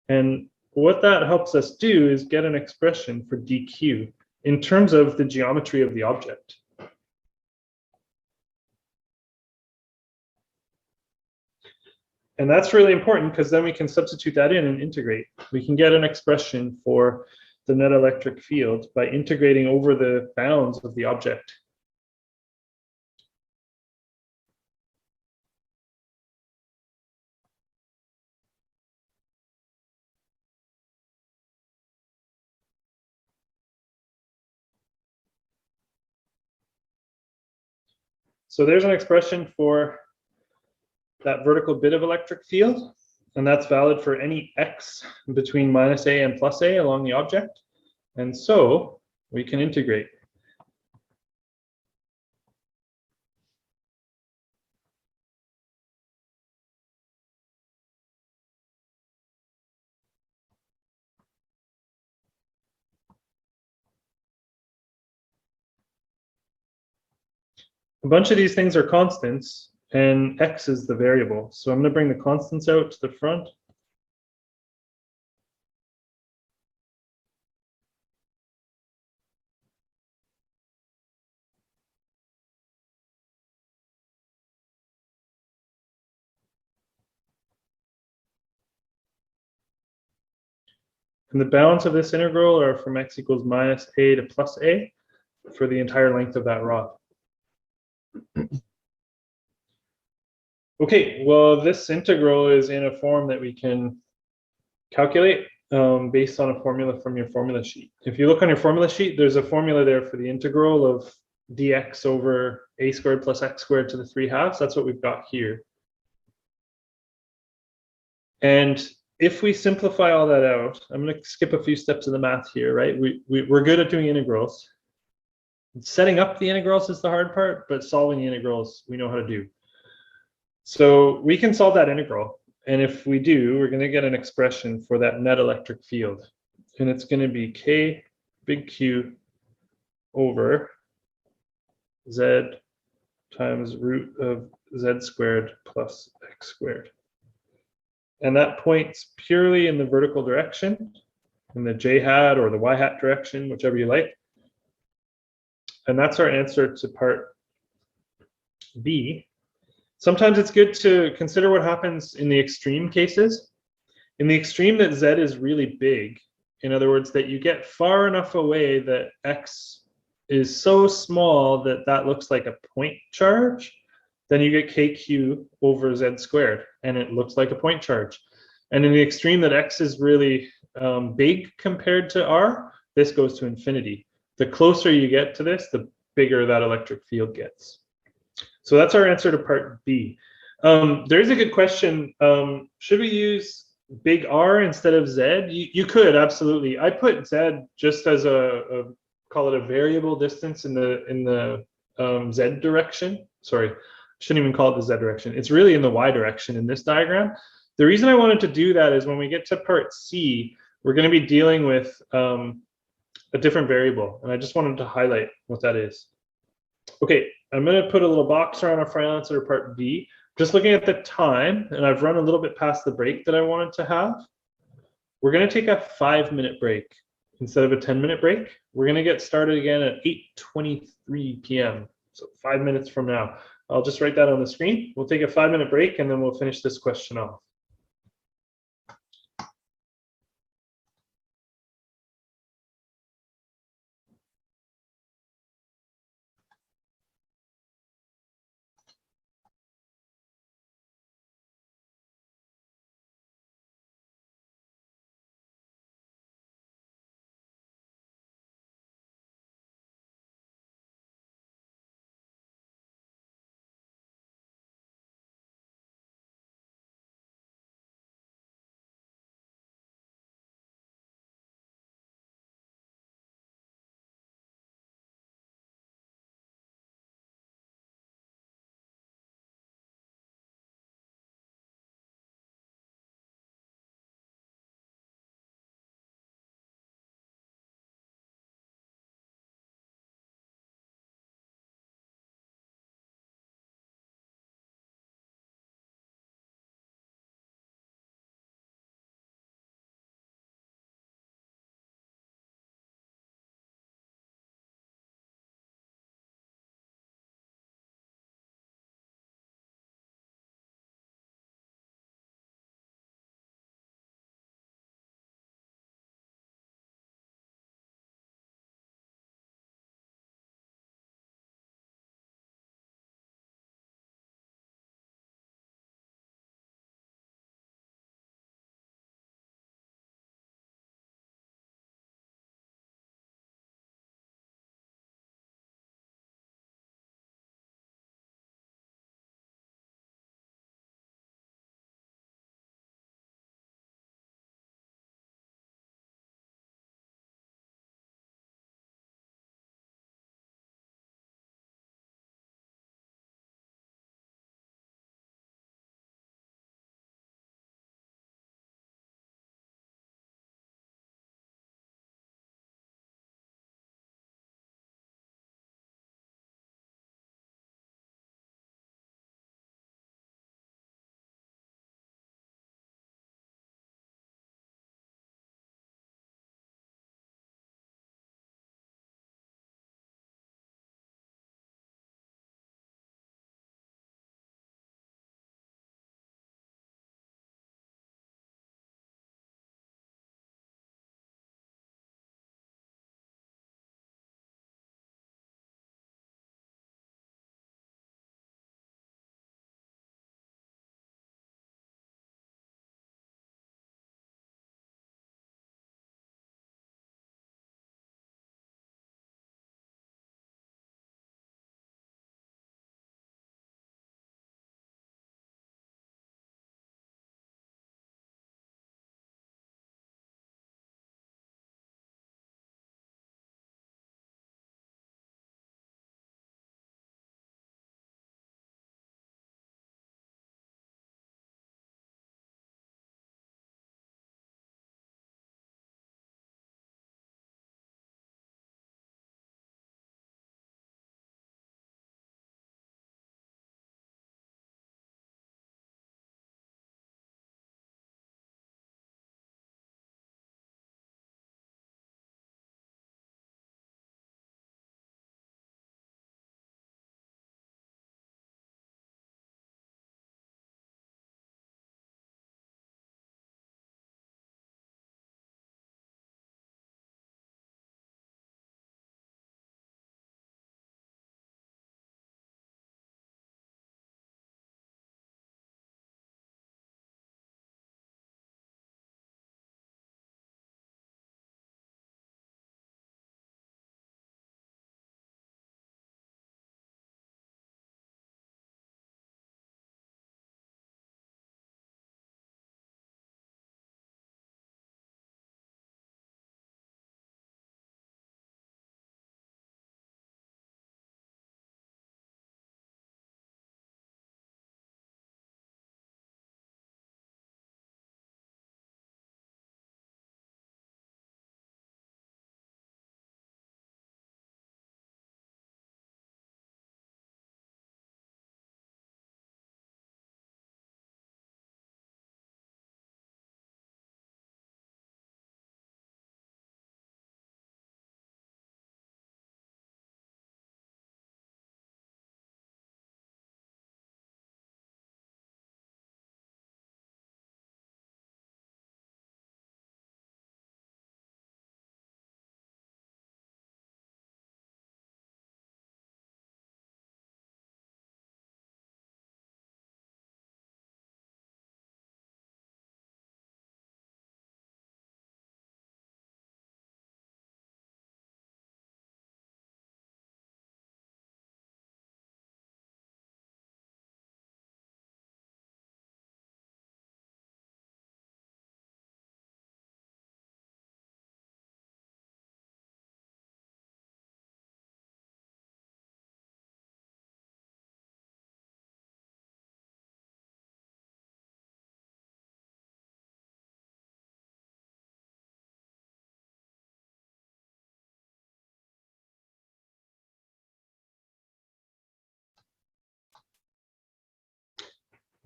And what that helps us do is get an expression for dq in terms of the geometry of the object. And that's really important because then we can substitute that in and integrate. We can get an expression for the net electric field by integrating over the bounds of the object. So there's an expression for that vertical bit of electric field, and that's valid for any x between minus a and plus a along the object. And so we can integrate. A bunch of these things are constants, and x is the variable. So I'm going to bring the constants out to the front. And the bounds of this integral are from x equals minus a to plus a for the entire length of that rod. Okay, well, this integral is in a form that we can calculate based on a formula from your formula sheet. If you look on your formula sheet, there's a formula there for the integral of dx over a squared plus x squared to the 3/2. That's what we've got here. And if we simplify all that out, I'm going to skip a few steps of the math here, right? We're good at doing integrals. Setting up the integrals is the hard part, but solving the integrals we know how to do. So we can solve that integral. And if we do, we're going to get an expression for that net electric field. And it's going to be K big Q over Z times root of Z squared plus X squared. And that points purely in the vertical direction, in the J hat or the Y hat direction, whichever you like. And that's our answer to part B. Sometimes it's good to consider what happens in the extreme cases. In the extreme that Z is really big, in other words, that you get far enough away that X is so small that that looks like a point charge, then you get KQ over Z squared, and it looks like a point charge. And in the extreme that X is really big compared to R, this goes to infinity. The closer you get to this, the bigger that electric field gets. So that's our answer to part B. There is a good question. Should we use big R instead of Z? You could, absolutely. I put Z just as call it a variable distance in the Z direction. Sorry, I shouldn't even call it the Z direction. It's really in the Y direction in this diagram. The reason I wanted to do that is when we get to part C, we're going to be dealing with a different variable, and I just wanted to highlight what that is. Okay, I'm going to put a little box around our final answer to part B. Just looking at the time, and I've run a little bit past the break that I wanted to have. We're going to take a 5-minute break instead of a 10-minute break. We're going to get started again at 8:23 p.m. So 5 minutes from now. I'll just write that on the screen. We'll take a 5-minute break, and then we'll finish this question off.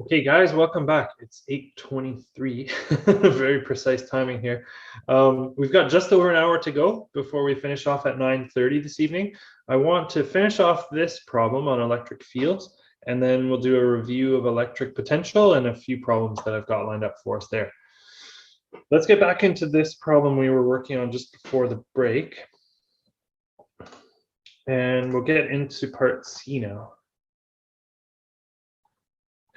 Okay, guys, welcome back. It's 8:23, very precise timing here. We've got just over an hour to go before we finish off at 9:30 this evening. I want to finish off this problem on electric fields, and then we'll do a review of electric potential and a few problems that I've got lined up for us there. Let's get back into this problem we were working on just before the break. And we'll get into part C now.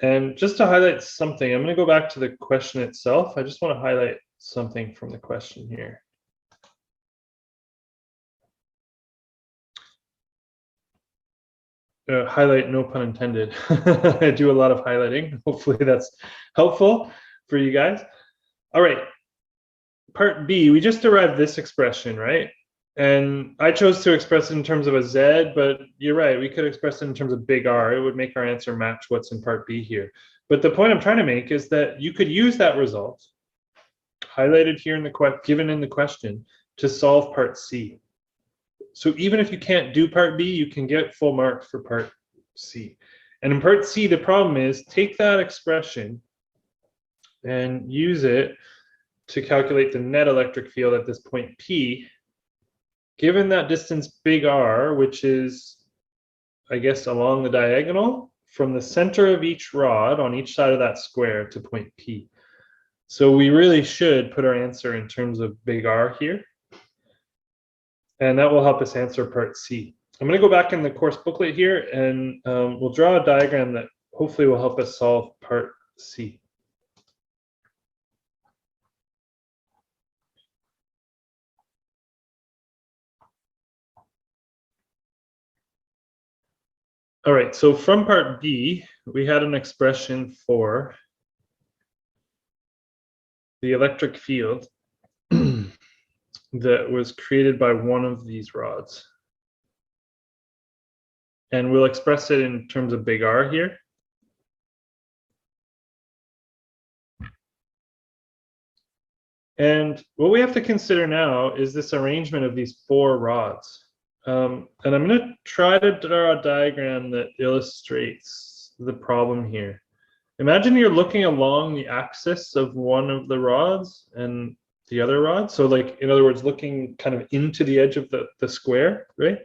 And just to highlight something, I'm going to go back to the question itself. I just want to highlight something from the question here. Highlight, no pun intended. I do a lot of highlighting. Hopefully that's helpful for you guys. All right, part B, we just derived this expression, right? And I chose to express it in terms of a Z, but you're right, we could express it in terms of big R. It would make our answer match what's in part B here. But the point I'm trying to make is that you could use that result, highlighted here in the given in the question, to solve part C. So even if you can't do part B, you can get full marks for part C. And in part C, the problem is take that expression and use it to calculate the net electric field at this point P, given that distance big R, which is, I guess, along the diagonal from the center of each rod on each side of that square to point P. So we really should put our answer in terms of big R here. And that will help us answer part C. I'm going to go back in the course booklet here, and we'll draw a diagram that hopefully will help us solve part C. All right, so from part B, we had an expression for the electric field that was created by one of these rods. And we'll express it in terms of big R here. And what we have to consider now is this arrangement of these four rods. And I'm going to try to draw a diagram that illustrates the problem here. Imagine you're looking along the axis of one of the rods and the other rod. So like, in other words, looking kind of into the edge of the square, right?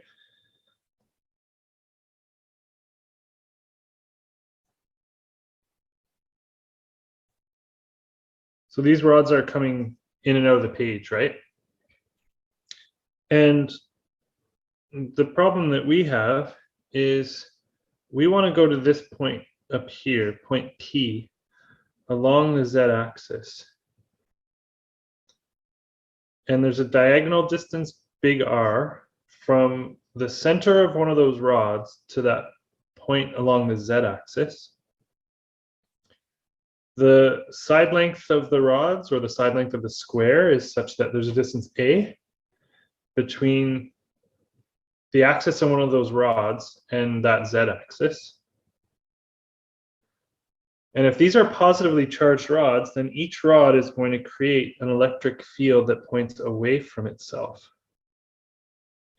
So these rods are coming in and out of the page, right? And the problem that we have is we want to go to this point up here, point P, along the z-axis. And there's a diagonal distance big R from the center of one of those rods to that point along the z-axis. The side length of the rods, or the side length of the square, is such that there's a distance A between the axis of one of those rods and that z-axis. And if these are positively charged rods, then each rod is going to create an electric field that points away from itself.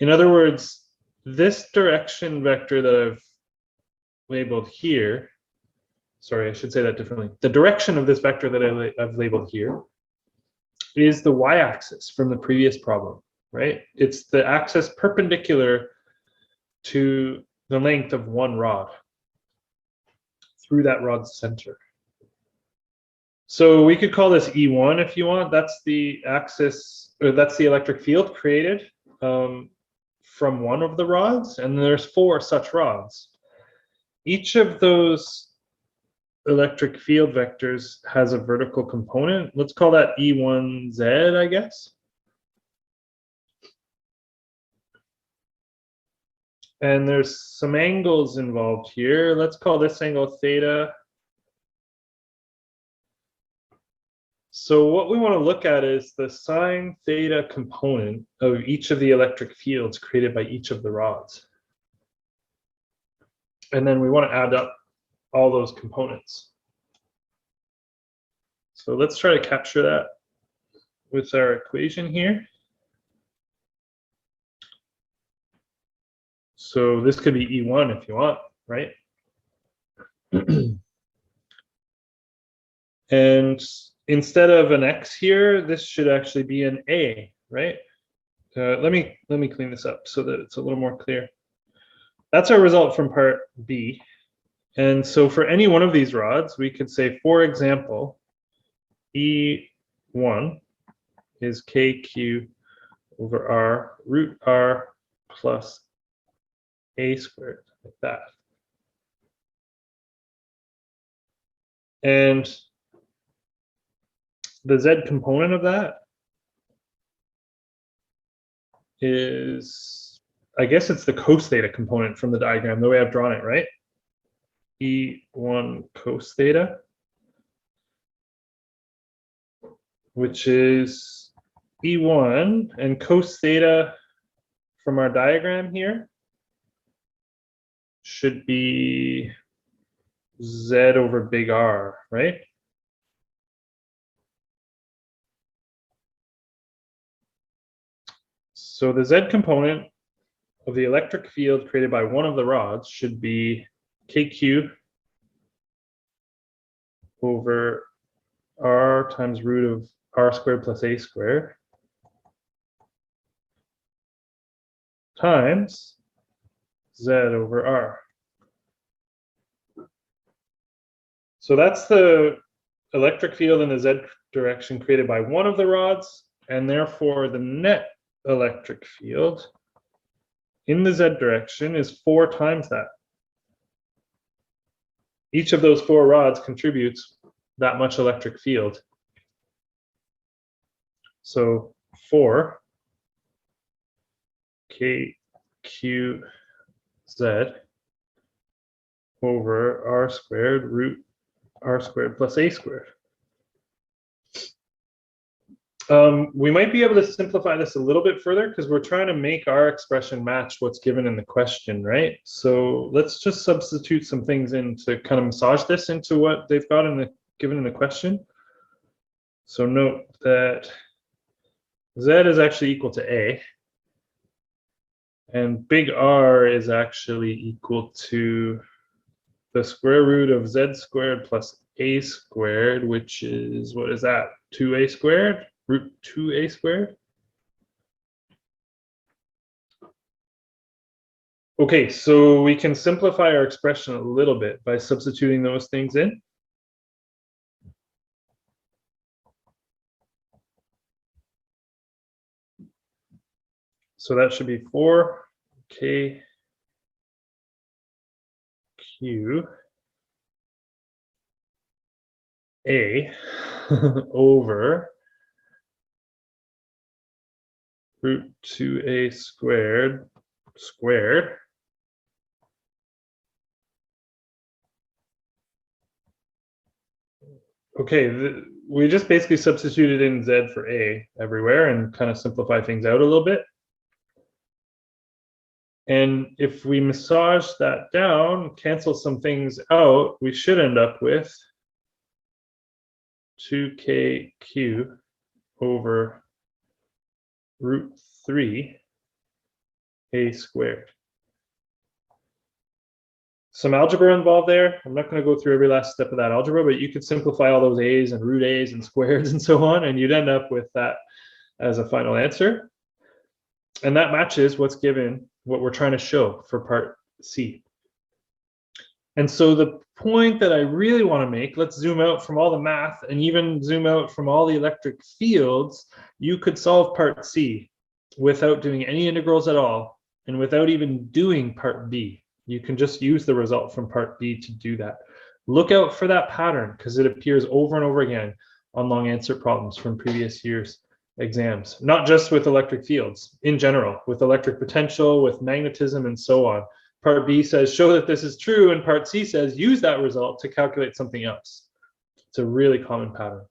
In other words, this direction vector that I've labeled here, sorry, I should say that differently. The direction of this vector that I've labeled here is the y-axis from the previous problem, right? It's the axis perpendicular to the length of one rod through that rod's center. So we could call this E1 if you want. That's the axis, or that's the electric field created from one of the rods, and there's four such rods. Each of those electric field vectors has a vertical component. Let's call that E1Z, I guess. And there's some angles involved here. Let's call this angle theta. So what we want to look at is the sine theta component of each of the electric fields created by each of the rods. And then we want to add up all those components. So let's try to capture that with our equation here. So this could be E1 if you want, right? And instead of an X here, this should actually be an A, right? Let me clean this up so that it's a little more clear. That's our result from part B. And so for any one of these rods, we could say, for example, E1 is KQ over R root R plus A squared, like that. And the Z component of that is, I guess it's the cos theta component from the diagram, the way I've drawn it, right? E1 cos theta, which is E1, and cos theta from our diagram here should be Z over big R, right? So the Z component of the electric field created by one of the rods should be KQ over R times root of R squared plus A squared times Z over R. So that's the electric field in the Z direction created by one of the rods, and therefore the net electric field in the Z direction is 4 times that. Each of those 4 rods contributes that much electric field. So 4 KQ Z over R squared root R squared plus A squared. We might be able to simplify this a little bit further because we're trying to make our expression match what's given in the question, right? So let's just substitute some things in to kind of massage this into what they've got in the given in the question. So note that Z is actually equal to A, and big R is actually equal to the square root of Z squared plus A squared, which is, what is that? 2A squared? Root 2A squared. Okay, so we can simplify our expression a little bit by substituting those things in. So that should be 4KQ A over root 2A squared squared okay, we just basically substituted in Z for A everywhere and kind of simplify things out a little bit. And if we massage that down, cancel some things out, we should end up with 2KQ over root 3 A squared. Some algebra involved there. I'm not going to go through every last step of that algebra, but you could simplify all those A's and root A's and squares and so on, and you'd end up with that as a final answer. And that matches what's given, what we're trying to show for part C. And so the point that I really want to make, let's zoom out from all the math and even zoom out from all the electric fields. You could solve part C without doing any integrals at all and without even doing part B. You can just use the result from part B to do that. Look out for that pattern because it appears over and over again on long answer problems from previous years' exams, not just with electric fields, in general, with electric potential, with magnetism, and so on. Part B says, show that this is true, and part C says, use that result to calculate something else. It's a really common pattern.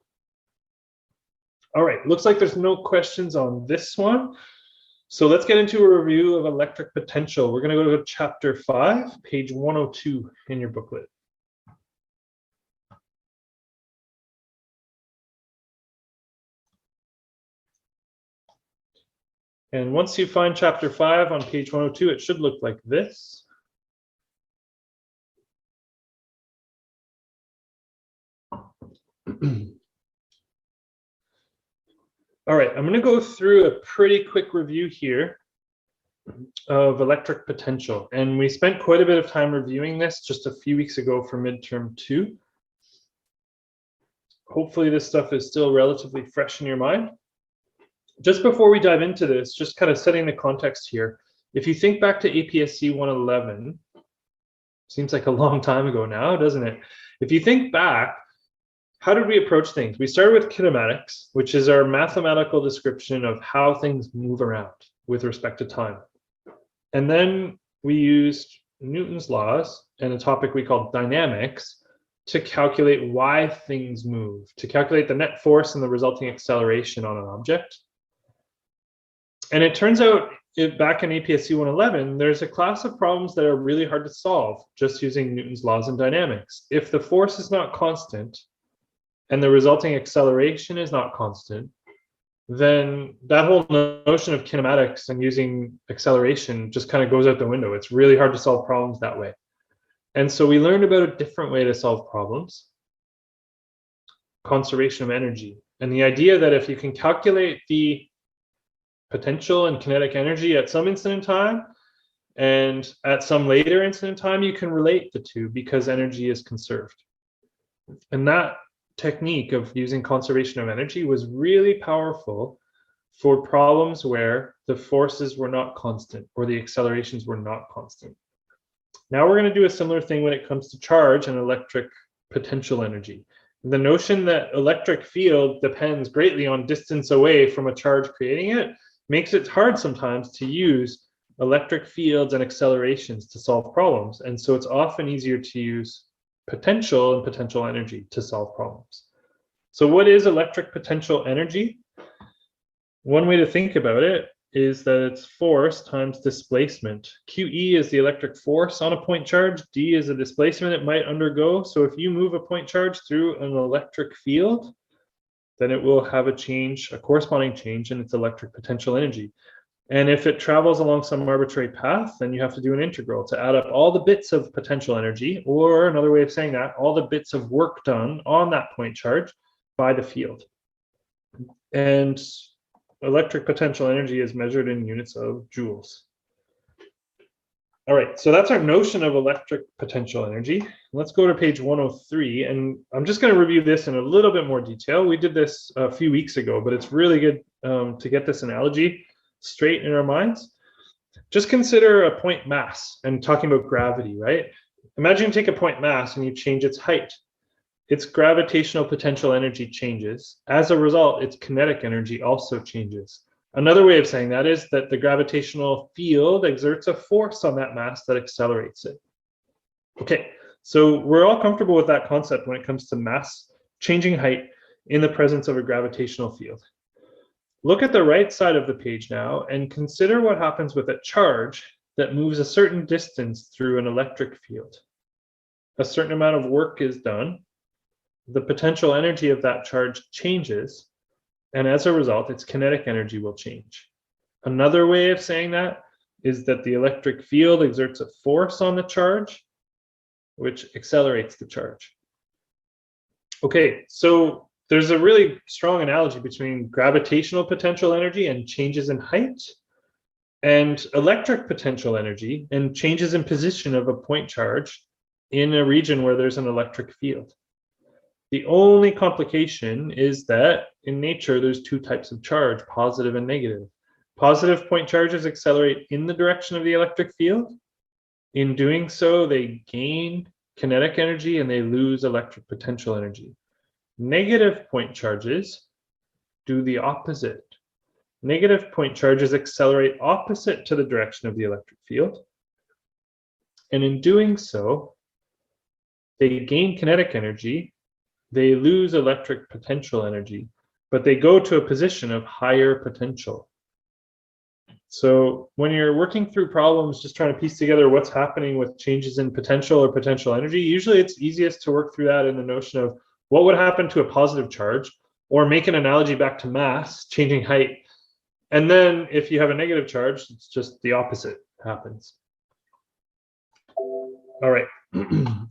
All right, looks like there's no questions on this one. So let's get into a review of electric potential. We're going to go to chapter 5, page 102 in your booklet. And once you find chapter 5 on page 102, it should look like this. All right, I'm going to go through a pretty quick review here of electric potential. And we spent quite a bit of time reviewing this just a few weeks ago for midterm 2. Hopefully this stuff is still relatively fresh in your mind. Just before we dive into this, just kind of setting the context here. If you think back to APSC 111, seems like a long time ago now, doesn't it? If you think back, how did we approach things? We started with kinematics, which is our mathematical description of how things move around with respect to time. And then we used Newton's laws and a topic we called dynamics to calculate why things move, to calculate the net force and the resulting acceleration on an object. And it turns out, back in APSC 111, there's a class of problems that are really hard to solve just using Newton's laws and dynamics. If the force is not constant, and the resulting acceleration is not constant, then that whole notion of kinematics and using acceleration just kind of goes out the window. It's really hard to solve problems that way. And so we learned about a different way to solve problems, conservation of energy. And the idea that if you can calculate the potential and kinetic energy at some instant in time, and at some later instant in time, you can relate the two because energy is conserved. And that technique of using conservation of energy was really powerful for problems where the forces were not constant or the accelerations were not constant. Now we're going to do a similar thing when it comes to charge and electric potential energy. The notion that electric field depends greatly on distance away from a charge creating it makes it hard sometimes to use electric fields and accelerations to solve problems. And so it's often easier to use potential and potential energy to solve problems. So what is electric potential energy? One way to think about it is that it's force times displacement. QE is the electric force on a point charge. D is the displacement it might undergo. So if you move a point charge through an electric field, then it will have a corresponding change in its electric potential energy. And if it travels along some arbitrary path, then you have to do an integral to add up all the bits of potential energy, or another way of saying that, all the bits of work done on that point charge by the field. And electric potential energy is measured in units of joules. All right, so that's our notion of electric potential energy. Let's go to page 103, and I'm just going to review this in a little bit more detail. We did this a few weeks ago, but it's really good to get this analogy straight in our minds. Just consider a point mass and talking about gravity, right? Imagine you take a point mass and you change its height. Its gravitational potential energy changes. As a result, its kinetic energy also changes. Another way of saying that is that the gravitational field exerts a force on that mass that accelerates it. Okay, so we're all comfortable with that concept when it comes to mass changing height in the presence of a gravitational field. Look at the right side of the page now and consider what happens with a charge that moves a certain distance through an electric field. A certain amount of work is done. The potential energy of that charge changes, and as a result, its kinetic energy will change. Another way of saying that is that the electric field exerts a force on the charge, which accelerates the charge. Okay, so there's a really strong analogy between gravitational potential energy and changes in height, and electric potential energy and changes in position of a point charge in a region where there's an electric field. The only complication is that in nature, there's two types of charge, positive and negative. Positive point charges accelerate in the direction of the electric field. In doing so, they gain kinetic energy and they lose electric potential energy. Negative point charges do the opposite. Negative point charges accelerate opposite to the direction of the electric field. And in doing so, they gain kinetic energy. They lose electric potential energy, but they go to a position of higher potential. So when you're working through problems, just trying to piece together what's happening with changes in potential or potential energy, usually it's easiest to work through that in the notion of what would happen to a positive charge, or make an analogy back to mass, changing height. And then if you have a negative charge, it's just the opposite happens. All right,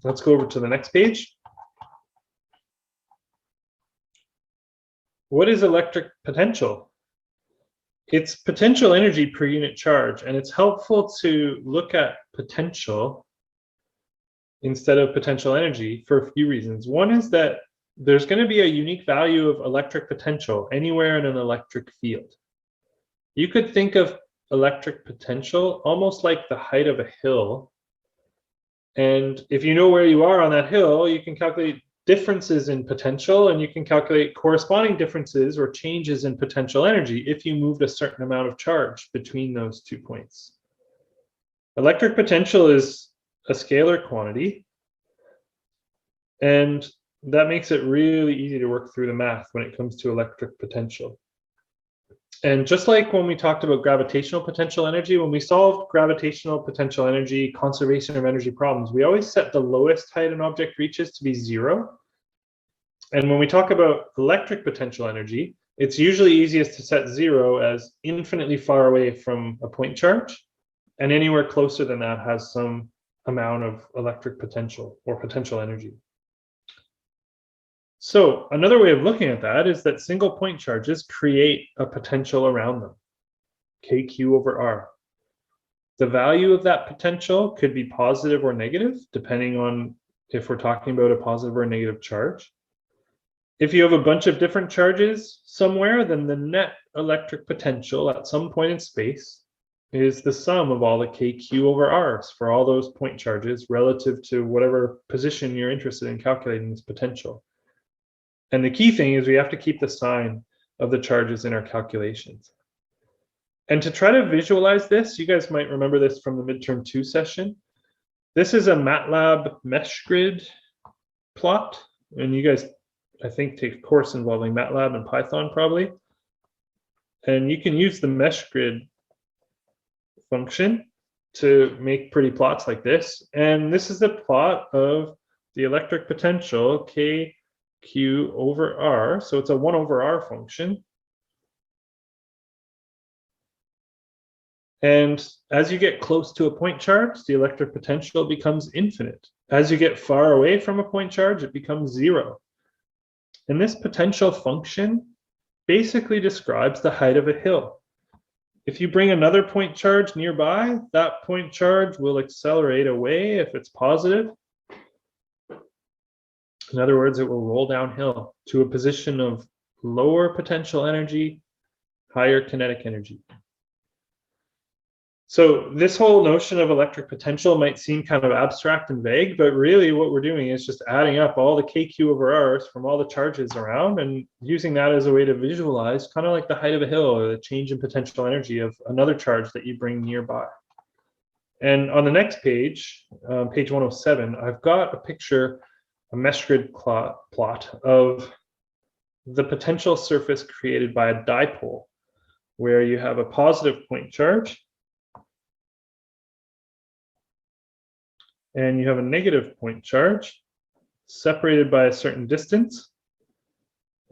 let's go over to the next page. what is electric potential? It's potential energy per unit charge, and it's helpful to look at potential instead of potential energy for a few reasons. One is that there's going to be a unique value of electric potential anywhere in an electric field. You could think of electric potential almost like the height of a hill. And if you know where you are on that hill, you can calculate differences in potential, and you can calculate corresponding differences or changes in potential energy if you moved a certain amount of charge between those 2 points. Electric potential is a scalar quantity, and that makes it really easy to work through the math when it comes to electric potential. And just like when we talked about gravitational potential energy, when we solved gravitational potential energy, conservation of energy problems, we always set the lowest height an object reaches to be 0. And when we talk about electric potential energy, it's usually easiest to set 0 as infinitely far away from a point charge, and anywhere closer than that has some amount of electric potential or potential energy. So another way of looking at that is that single point charges create a potential around them, kq over r. The value of that potential could be positive or negative, depending on if we're talking about a positive or a negative charge. If you have a bunch of different charges somewhere, then the net electric potential at some point in space is the sum of all the kq over r's for all those point charges relative to whatever position you're interested in calculating this potential. And the key thing is we have to keep the sign of the charges in our calculations. And to try to visualize this, you guys might remember this from the midterm 2 session. This is a MATLAB mesh grid plot. And you guys, I think, take a course involving MATLAB and Python probably. And you can use the mesh grid function to make pretty plots like this. And this is the plot of the electric potential, K Q over R, so it's a 1 over R function. And as you get close to a point charge, the electric potential becomes infinite. As you get far away from a point charge, it becomes 0. And this potential function basically describes the height of a hill. If you bring another point charge nearby, that point charge will accelerate away if it's positive. In other words, it will roll downhill to a position of lower potential energy, higher kinetic energy. So this whole notion of electric potential might seem kind of abstract and vague, but really what we're doing is just adding up all the kq over r's from all the charges around and using that as a way to visualize kind of like the height of a hill or the change in potential energy of another charge that you bring nearby. And on the next page, page 107, I've got a picture, a mesh grid plot of the potential surface created by a dipole, where you have a positive point charge and you have a negative point charge separated by a certain distance.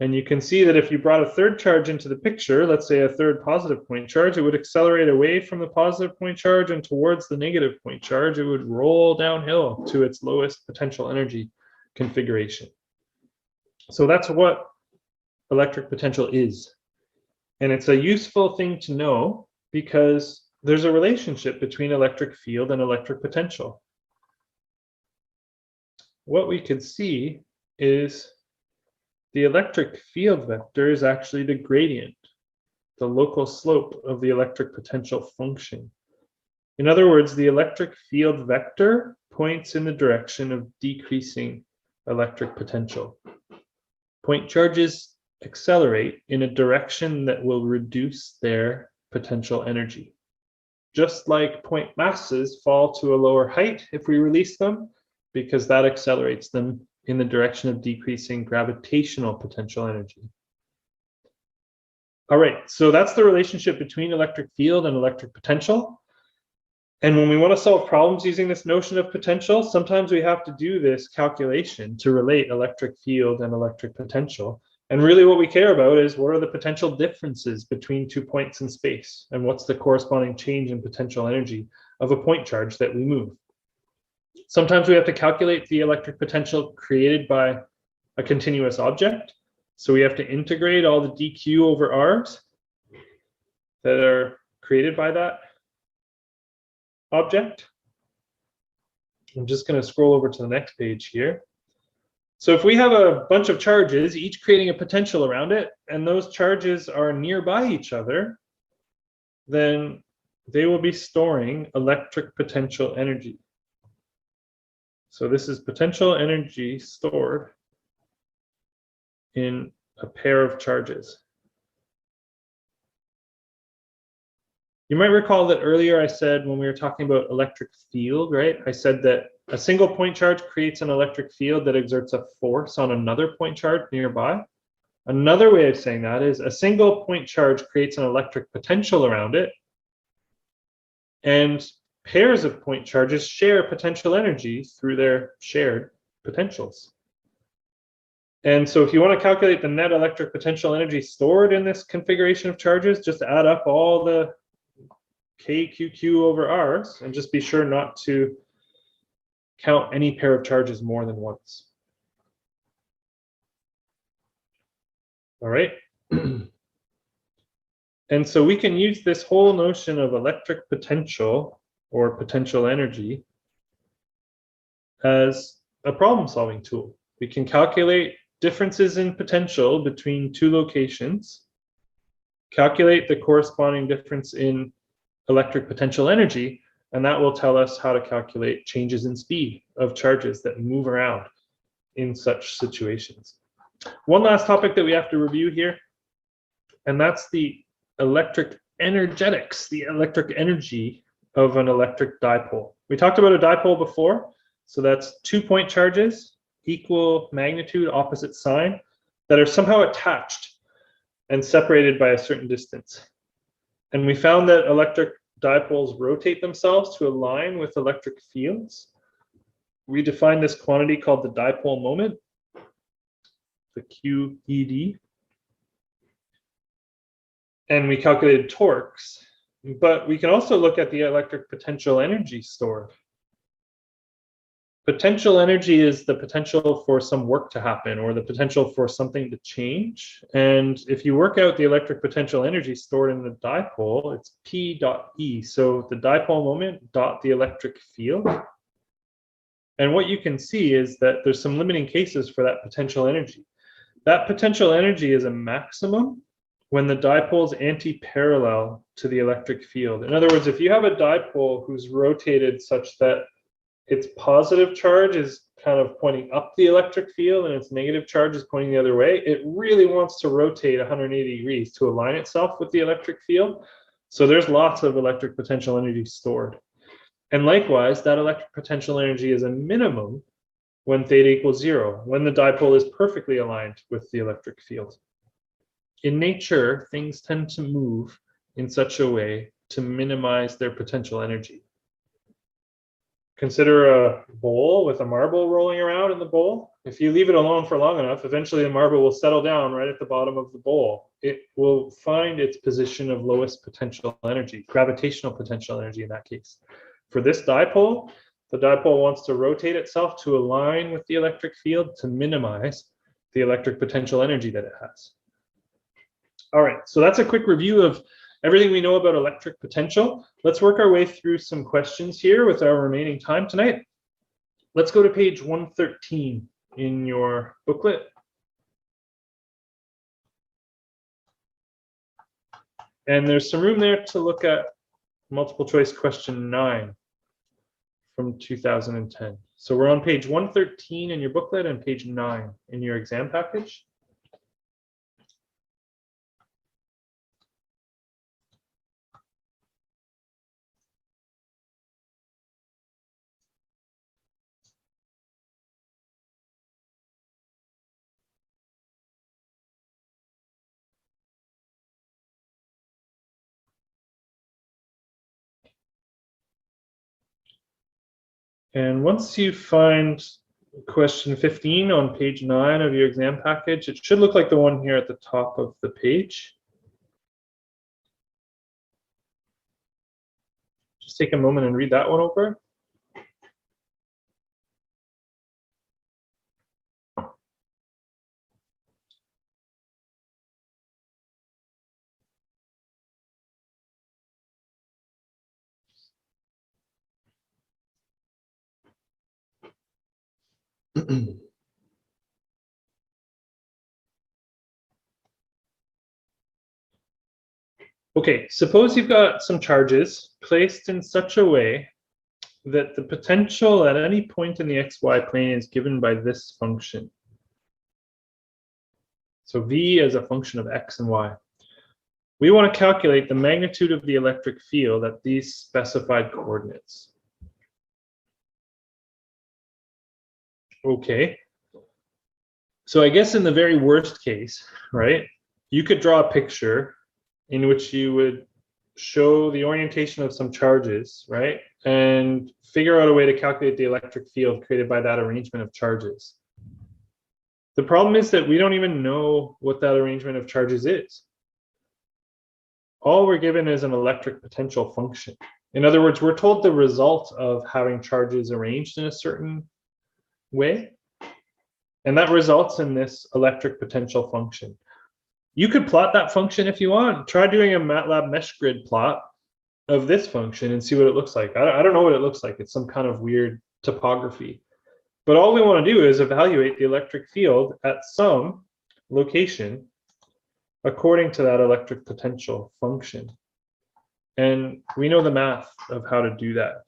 And you can see that if you brought a third charge into the picture, let's say a third positive point charge, it would accelerate away from the positive point charge and towards the negative point charge. It would roll downhill to its lowest potential energy configuration. So that's what electric potential is. And it's a useful thing to know because there's a relationship between electric field and electric potential. What we could see is the electric field vector is actually the gradient, the local slope of the electric potential function. In other words, the electric field vector points in the direction of decreasing electric potential. Point charges accelerate in a direction that will reduce their potential energy. Just like point masses fall to a lower height if we release them, because that accelerates them in the direction of decreasing gravitational potential energy. All right, so that's the relationship between electric field and electric potential. And when we want to solve problems using this notion of potential, sometimes we have to do this calculation to relate electric field and electric potential. And really what we care about is what are the potential differences between 2 points in space, and what's the corresponding change in potential energy of a point charge that we move. Sometimes we have to calculate the electric potential created by a continuous object. So we have to integrate all the dq over r's that are created by that object. I'm just going to scroll over to the next page here. So if we have a bunch of charges, each creating a potential around it, and those charges are nearby each other, then they will be storing electric potential energy. So this is potential energy stored in a pair of charges. You might recall that earlier I said when we were talking about electric field, right? I said that a single point charge creates an electric field that exerts a force on another point charge nearby. Another way of saying that is a single point charge creates an electric potential around it, and pairs of point charges share potential energy through their shared potentials. And so if you want to calculate the net electric potential energy stored in this configuration of charges, just add up all the kqq over r's and just be sure not to count any pair of charges more than once. All right. And so we can use this whole notion of electric potential or potential energy as a problem-solving tool. We can calculate differences in potential between two locations, calculate the corresponding difference in electric potential energy, and that will tell us how to calculate changes in speed of charges that move around in such situations. One last topic that we have to review here, and that's the electric energetics, the electric energy of an electric dipole. We talked about a dipole before, so that's 2 point charges, equal magnitude, opposite sign, that are somehow attached and separated by a certain distance. And we found that electric dipoles rotate themselves to align with electric fields. We defined this quantity called the dipole moment, the QED. And we calculated torques, but we can also look at the electric potential energy stored. Potential energy is the potential for some work to happen or the potential for something to change. And if you work out the electric potential energy stored in the dipole, it's P dot E. So the dipole moment dot the electric field. And what you can see is that there's some limiting cases for that potential energy. That potential energy is a maximum when the dipole is anti-parallel to the electric field. In other words, if you have a dipole who's rotated such that its positive charge is kind of pointing up the electric field and its negative charge is pointing the other way, it really wants to rotate 180 degrees to align itself with the electric field. So there's lots of electric potential energy stored. And likewise, that electric potential energy is a minimum when theta equals 0, when the dipole is perfectly aligned with the electric field. In nature, things tend to move in such a way to minimize their potential energy. Consider a bowl with a marble rolling around in the bowl. If you leave it alone for long enough, eventually the marble will settle down right at the bottom of the bowl. It will find its position of lowest potential energy, gravitational potential energy in that case. For this dipole, the dipole wants to rotate itself to align with the electric field to minimize the electric potential energy that it has. All right, so that's a quick review of everything we know about electric potential. Let's work our way through some questions here with our remaining time tonight. Let's go to page 113 in your booklet. And there's some room there to look at multiple choice question 9 from 2010. So we're on page 113 in your booklet and page 9 in your exam package. And once you find question 15 on page 9 of your exam package, it should look like the one here at the top of the page. Just take a moment and read that one over. Okay, suppose you've got some charges placed in such a way that the potential at any point in the xy plane is given by this function. So v as a function of x and y. We want to calculate the magnitude of the electric field at these specified coordinates. Okay. So I guess in the very worst case, right, you could draw a picture in which you would show the orientation of some charges, right, and figure out a way to calculate the electric field created by that arrangement of charges. The problem is that we don't even know what that arrangement of charges is. All we're given is an electric potential function. In other words, we're told the result of having charges arranged in a certain way, and that results in this electric potential function. You could plot that function if you want. Try doing a MATLAB mesh grid plot of this function and see what it looks like. I don't know what it looks like. It's some kind of weird topography. But all we want to do is evaluate the electric field at some location according to that electric potential function. And we know the math of how to do that.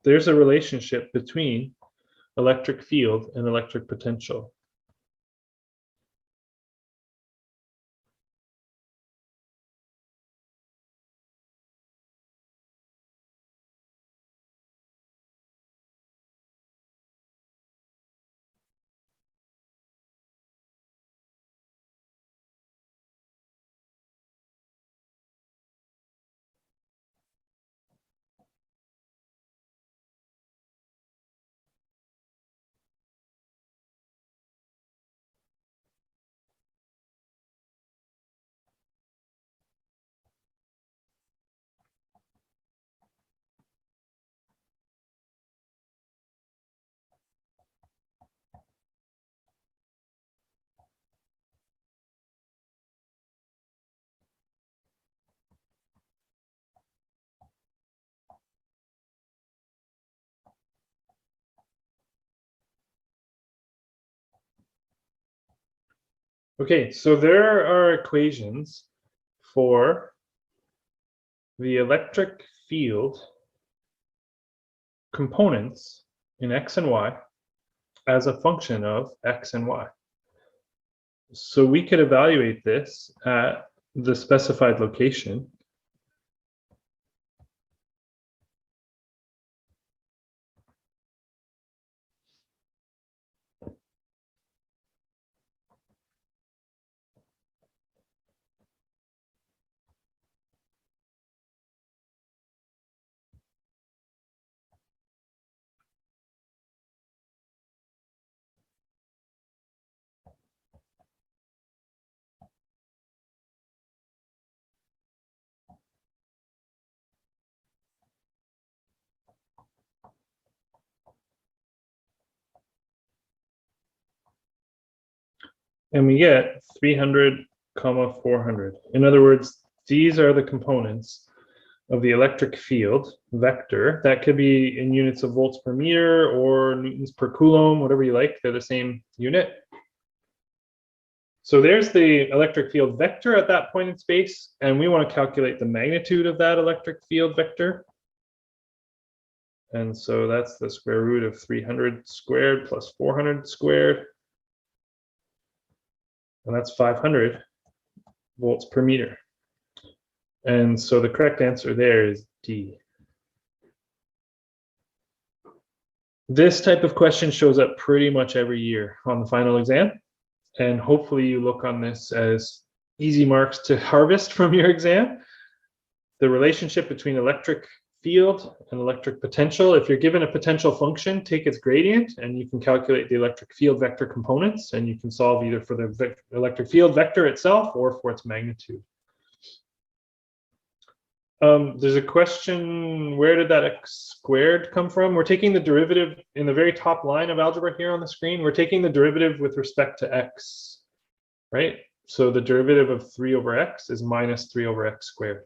There's a relationship between electric field and electric potential. Okay, so there are equations for the electric field components in x and y as a function of x and y. So we could evaluate this at the specified location. And we get 300, 400. In other words, these are the components of the electric field vector. That could be in units of volts per meter or newtons per coulomb, whatever you like. They're the same unit. So there's the electric field vector at that point in space, and we want to calculate the magnitude of that electric field vector. And so that's the square root of 300 squared plus 400 squared. And that's 500 volts per meter. And so the correct answer there is D. This type of question shows up pretty much every year on the final exam. And hopefully you look on this as easy marks to harvest from your exam. The relationship between electric field and electric potential. If you're given a potential function, take its gradient and you can calculate the electric field vector components, and you can solve either for the electric field vector itself or for its magnitude. There's a question, where did that x squared come from? We're taking the derivative in the very top line of algebra here on the screen. We're taking the derivative with respect to x, right? So the derivative of 3 over x is minus 3 over x squared.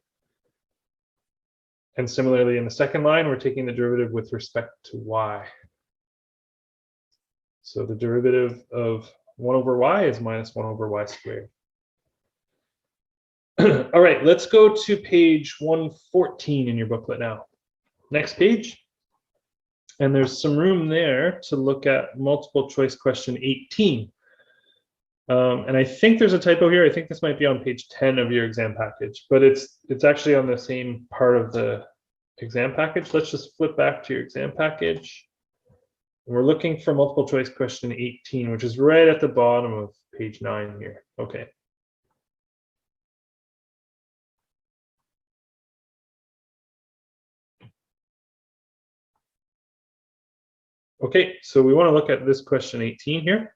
And similarly, in the second line, we're taking the derivative with respect to y. So the derivative of 1 over y is minus 1 over y squared. All right, let's go to page 114 in your booklet now. Next page. And there's some room there to look at multiple choice question 18. And I think there's a typo here. I think this might be on page 10 of your exam package, but it's actually on the same part of the exam package. Let's just flip back to your exam package. We're looking for multiple choice question 18, which is right at the bottom of page 9 here. Okay. Okay, so we want to look at this question 18 here.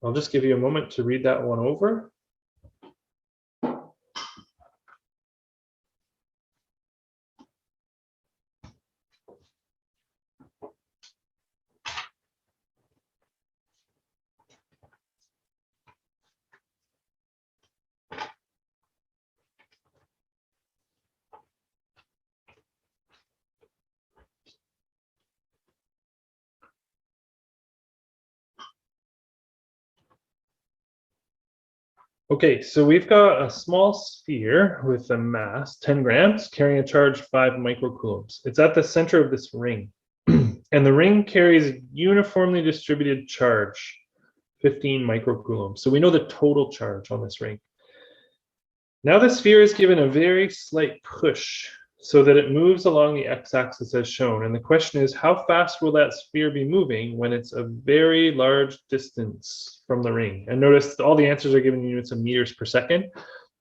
I'll just give you a moment to read that one over. Okay, so we've got a small sphere with a mass, 10 grams, carrying a charge 5 microcoulombs. It's at the center of this ring. And the ring carries uniformly distributed charge, 15 microcoulombs. So we know the total charge on this ring. Now the sphere is given a very slight push so that it moves along the x-axis as shown. And the question is, how fast will that sphere be moving when it's a very large distance from the ring? And notice all the answers are given in units of meters per second.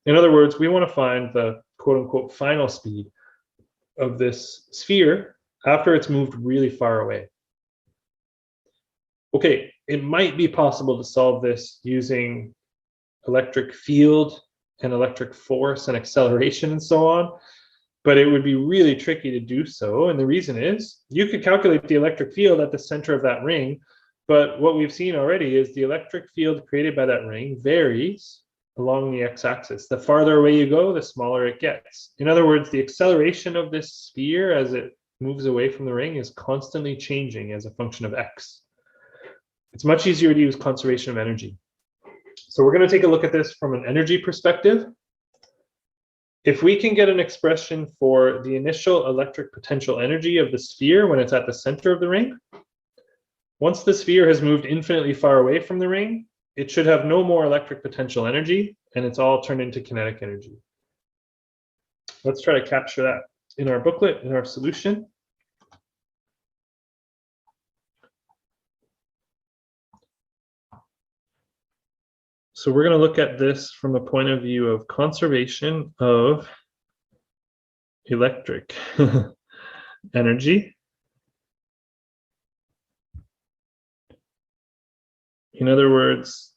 In other words, we want to find the quote unquote final speed of this sphere after it's moved really far away. Okay, it might be possible to solve this using electric field and electric force and acceleration and so on, but it would be really tricky to do so. And the reason is you could calculate the electric field at the center of that ring, but what we've seen already is the electric field created by that ring varies along the x-axis. The farther away you go, the smaller it gets. In other words, the acceleration of this sphere as it moves away from the ring is constantly changing as a function of x. It's much easier to use conservation of energy. So we're going to take a look at this from an energy perspective. If we can get an expression for the initial electric potential energy of the sphere when it's at the center of the ring, once the sphere has moved infinitely far away from the ring, it should have no more electric potential energy, and it's all turned into kinetic energy. Let's try to capture that in our booklet, in our solution. So we're going to look at this from the point of view of conservation of electric energy. In other words,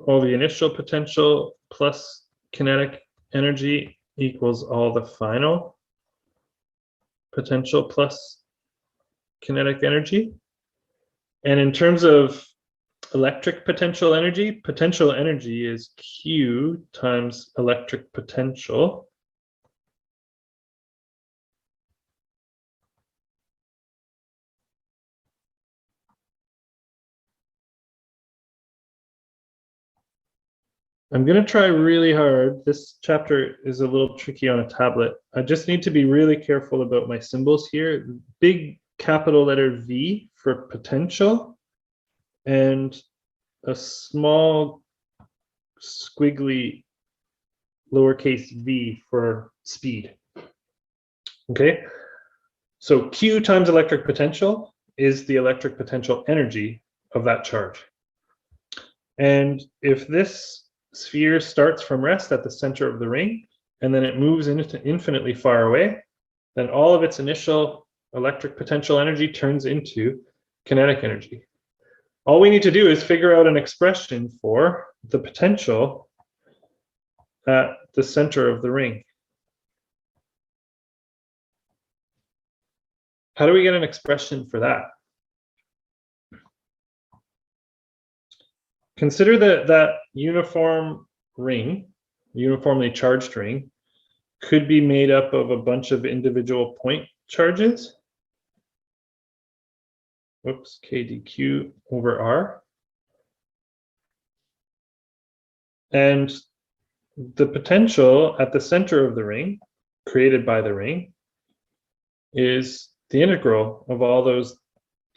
all the initial potential plus kinetic energy equals all the final potential plus kinetic energy. And in terms of electric potential energy is Q times electric potential. I'm going to try really hard. This chapter is a little tricky on a tablet. I just need to be really careful about my symbols here. Big capital letter V for potential and a small squiggly lowercase v for speed. Okay, so Q times electric potential is the electric potential energy of that charge. And if this sphere starts from rest at the center of the ring, and then it moves into infinitely far away, then all of its initial electric potential energy turns into kinetic energy. All we need to do is figure out an expression for the potential at the center of the ring. How do we get an expression for that? Consider that uniform ring, uniformly charged ring, could be made up of a bunch of individual point charges. whoops, K dq over R. And the potential at the center of the ring, created by the ring, is the integral of all those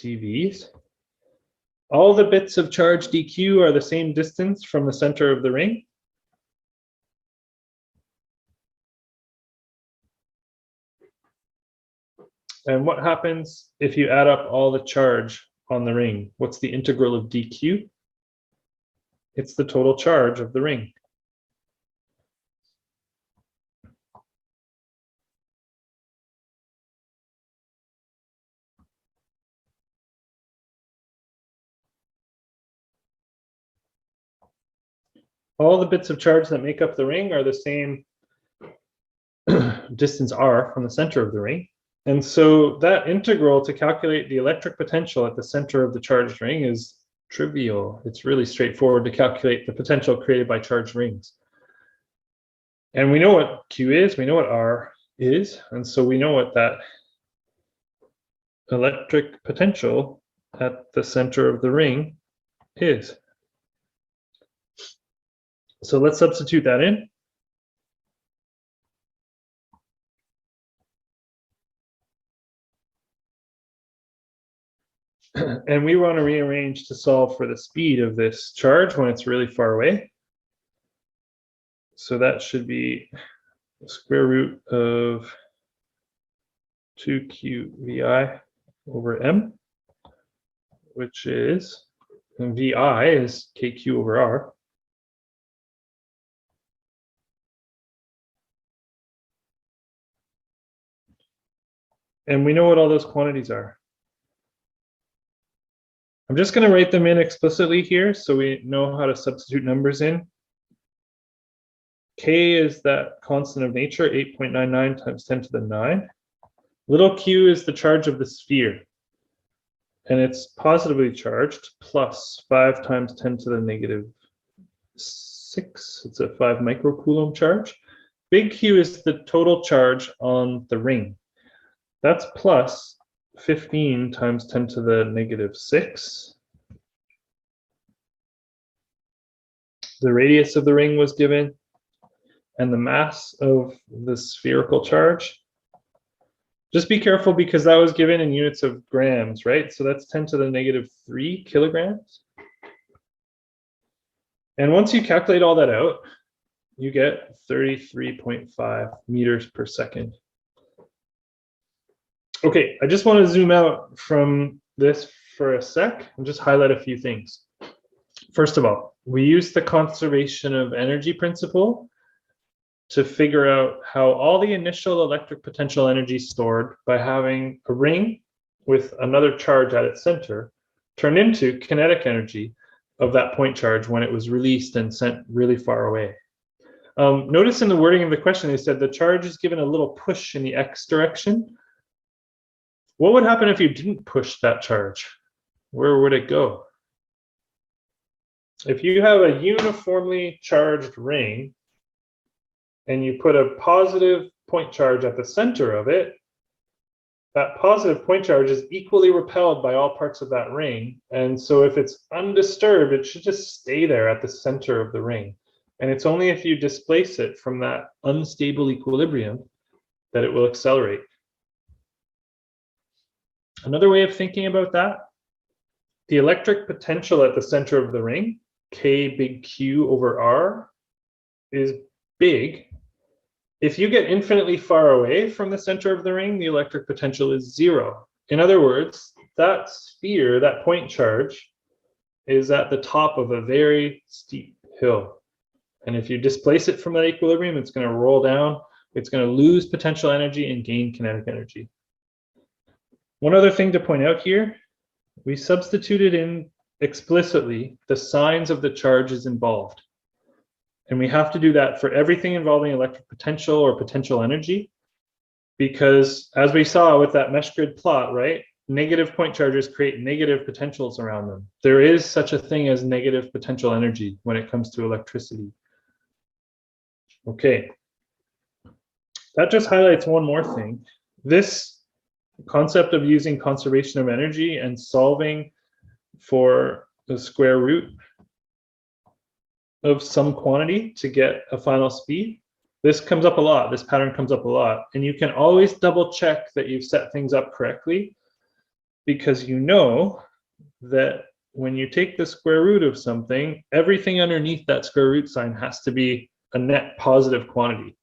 dVs. All the bits of charge dq are the same distance from the center of the ring. And what happens if you add up all the charge on the ring? What's the integral of dq? It's the total charge of the ring. All the bits of charge that make up the ring are the same distance r from the center of the ring. And so that integral to calculate the electric potential at the center of the charged ring is trivial. It's really straightforward to calculate the potential created by charged rings. And we know what Q is, we know what R is, and so we know what that electric potential at the center of the ring is. So let's substitute that in. And we want to rearrange to solve for the speed of this charge when it's really far away. So that should be the square root of 2qvi over m, which is, and vi is kq over r. And we know what all those quantities are. I'm just going to write them in explicitly here so we know how to substitute numbers in. K is that constant of nature, 8.99 times 10 to the 9. Little q is the charge of the sphere. And it's positively charged, plus 5 times 10 to the negative 6. It's a 5 microcoulomb charge. Big Q is the total charge on the ring. That's plus 15 times 10 to the negative 6. The radius of the ring was given, and the mass of the spherical charge. Just be careful because that was given in units of grams, right? So that's 10 to the negative 3 kilograms. And once you calculate all that out, you get 33.5 meters per second. Okay, I just want to zoom out from this for a sec and just highlight a few things. First of all, we use the conservation of energy principle to figure out how all the initial electric potential energy stored by having a ring with another charge at its center turned into kinetic energy of that point charge when it was released and sent really far away. Notice in the wording of the question, they said the charge is given a little push in the x direction. What would happen if you didn't push that charge? Where would it go? If you have a uniformly charged ring and you put a positive point charge at the center of it, that positive point charge is equally repelled by all parts of that ring. And so if it's undisturbed, it should just stay there at the center of the ring. And it's only if you displace it from that unstable equilibrium that it will accelerate. Another way of thinking about that, the electric potential at the center of the ring, K big Q over R, is big. If you get infinitely far away from the center of the ring, the electric potential is 0. In other words, that sphere, that point charge, is at the top of a very steep hill. And if you displace it from that equilibrium, it's going to roll down, it's going to lose potential energy and gain kinetic energy. One other thing to point out here, we substituted in explicitly the signs of the charges involved. And we have to do that for everything involving electric potential or potential energy, because as we saw with that mesh grid plot, right, negative point charges create negative potentials around them. There is such a thing as negative potential energy when it comes to electricity. Okay, that just highlights one more thing. This concept of using conservation of energy and solving for the square root of some quantity to get a final speed. This comes up a lot. This pattern comes up a lot. And you can always double check that you've set things up correctly, because you know that when you take the square root of something, everything underneath that square root sign has to be a net positive quantity.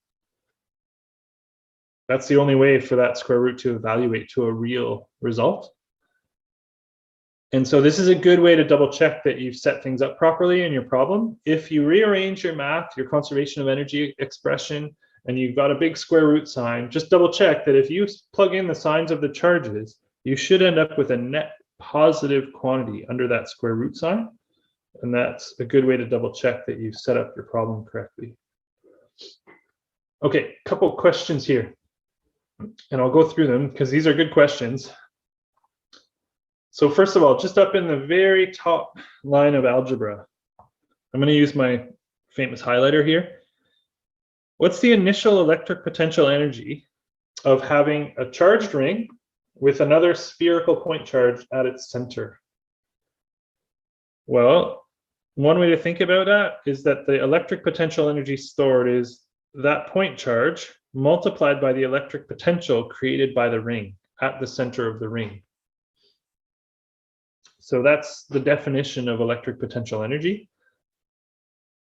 That's the only way for that square root to evaluate to a real result. And so this is a good way to double check that you've set things up properly in your problem. If you rearrange your math, your conservation of energy expression, and you've got a big square root sign, just double check that if you plug in the signs of the charges, you should end up with a net positive quantity under that square root sign. And that's a good way to double check that you've set up your problem correctly. Okay, a couple questions here. And I'll go through them because these are good questions. So first of all, just up in the very top line of algebra, I'm going to use my famous highlighter here. What's the initial electric potential energy of having a charged ring with another spherical point charge at its center? Well, one way to think about that is that the electric potential energy stored is that point charge multiplied by the electric potential created by the ring at the center of the ring. So that's the definition of electric potential energy.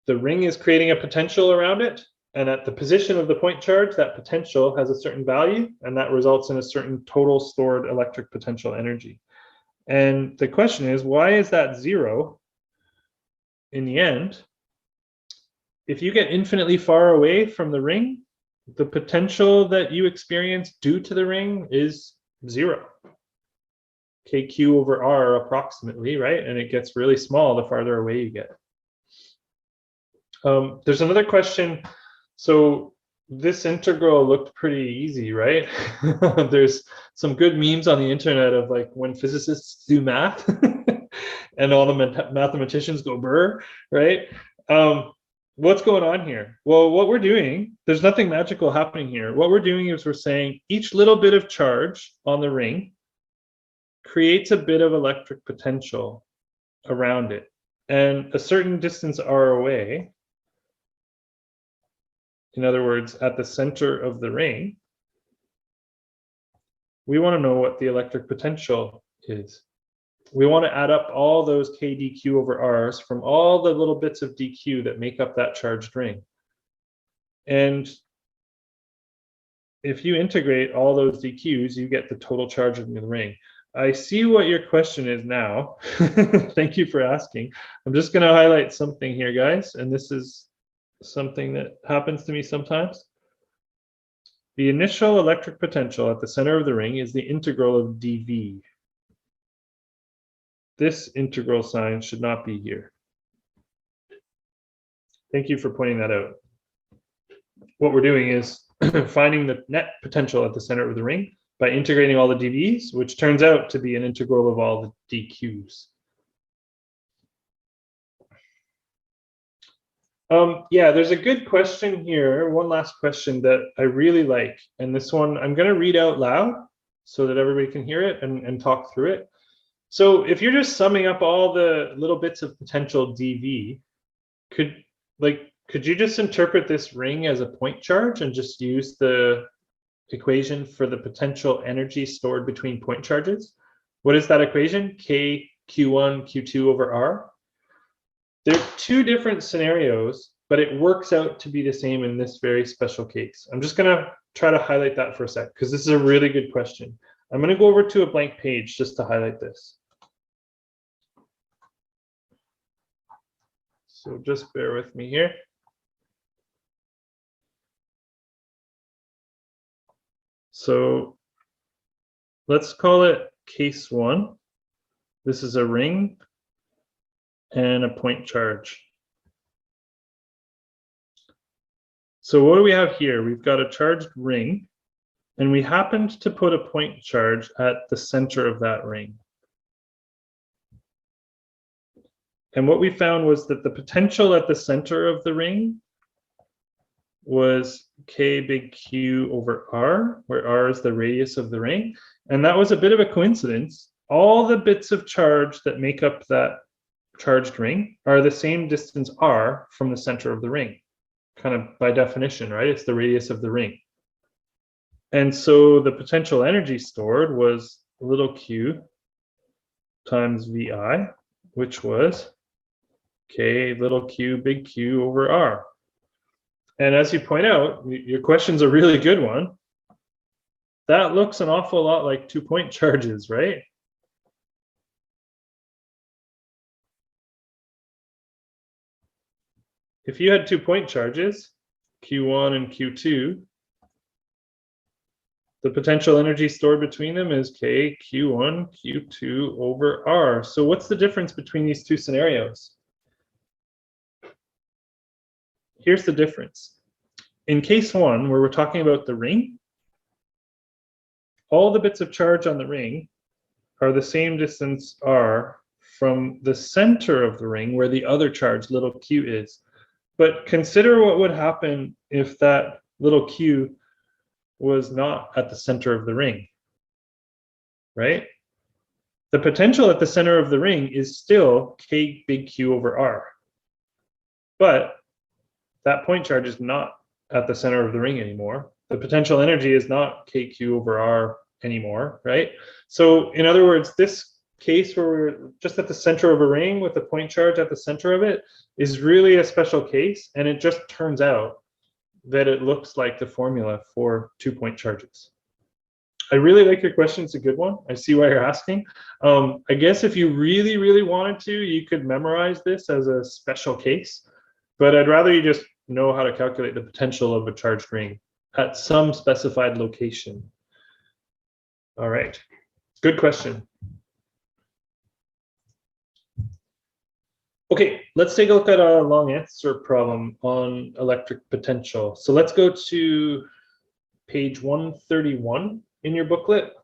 The ring is creating a potential around it, and at the position of the point charge, that potential has a certain value, and that results in a certain total stored electric potential energy. And the question is, why is that zero in the end? If you get infinitely far away from the ring, the potential that you experience due to the ring is zero. KQ over R approximately, right? And it gets really small the farther away you get. There's another question. So this integral looked pretty easy, right? There's some good memes on the internet of like when physicists do math and all the mathematicians go brr, right? What's going on here? Well, what we're doing, there's nothing magical happening here. What we're doing is we're saying each little bit of charge on the ring creates a bit of electric potential around it. And a certain distance r away, in other words, at the center of the ring, we want to know what the electric potential is. We want to add up all those k dq over r's from all the little bits of dq that make up that charged ring. And if you integrate all those dq's, you get the total charge of the ring. I see what your question is now. Thank you for asking. I'm just going to highlight something here, guys, and this is something that happens to me sometimes. The initial electric potential at the center of the ring is the integral of dV. This integral sign should not be here. Thank you for pointing that out. What we're doing is finding the net potential at the center of the ring by integrating all the dV's, which turns out to be an integral of all the dq's. Yeah, there's a good question here. One last question that I really like. And this one I'm going to read out loud so that everybody can hear it and talk through it. So if you're just summing up all the little bits of potential dV, could you just interpret this ring as a point charge and just use the equation for the potential energy stored between point charges? What is that equation? K Q1 Q2 over R. There are two different scenarios, but it works out to be the same in this very special case. I'm just going to try to highlight that for a sec, because this is a really good question. I'm going to go over to a blank page just to highlight this. So just bear with me here. So let's call it case one. This is a ring and a point charge. So what do we have here? We've got a charged ring, and we happened to put a point charge at the center of that ring. And what we found was that the potential at the center of the ring was K big Q over R, where R is the radius of the ring. And that was a bit of a coincidence. All the bits of charge that make up that charged ring are the same distance R from the center of the ring, kind of by definition, right? It's the radius of the ring. And so the potential energy stored was little q times VI, which was K little q big Q over R. And as you point out, your question's a really good one. That looks an awful lot like 2-point charges, right? If you had 2-point charges, Q1 and Q2, the potential energy stored between them is K Q1 Q2 over R. So what's the difference between these two scenarios? Here's the difference. In case 1, where we're talking about the ring, all the bits of charge on the ring are the same distance R from the center of the ring where the other charge, little q, is. But consider what would happen if that little q was not at the center of the ring, right? The potential at the center of the ring is still K big Q over R. But that point charge is not at the center of the ring anymore. The potential energy is not KQ over R anymore, right? So in other words, this case where we're just at the center of a ring with the point charge at the center of it is really a special case, and it just turns out that it looks like the formula for 2-point charges. I really like your question. It's a good one. I see why you're asking. I guess if you really, really wanted to, you could memorize this as a special case, but I'd rather you just know how to calculate the potential of a charged ring at some specified location. All right, good question. Okay, let's take a look at a long answer problem on electric potential. So let's go to page 131 in your booklet.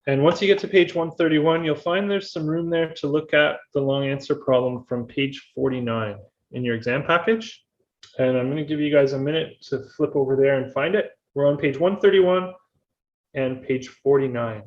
And once you get to page 131, you'll find there's some room there to look at the long answer problem from page 49 in your exam package. And I'm going to give you guys a minute to flip over there and find it. We're on page 131 and page 49.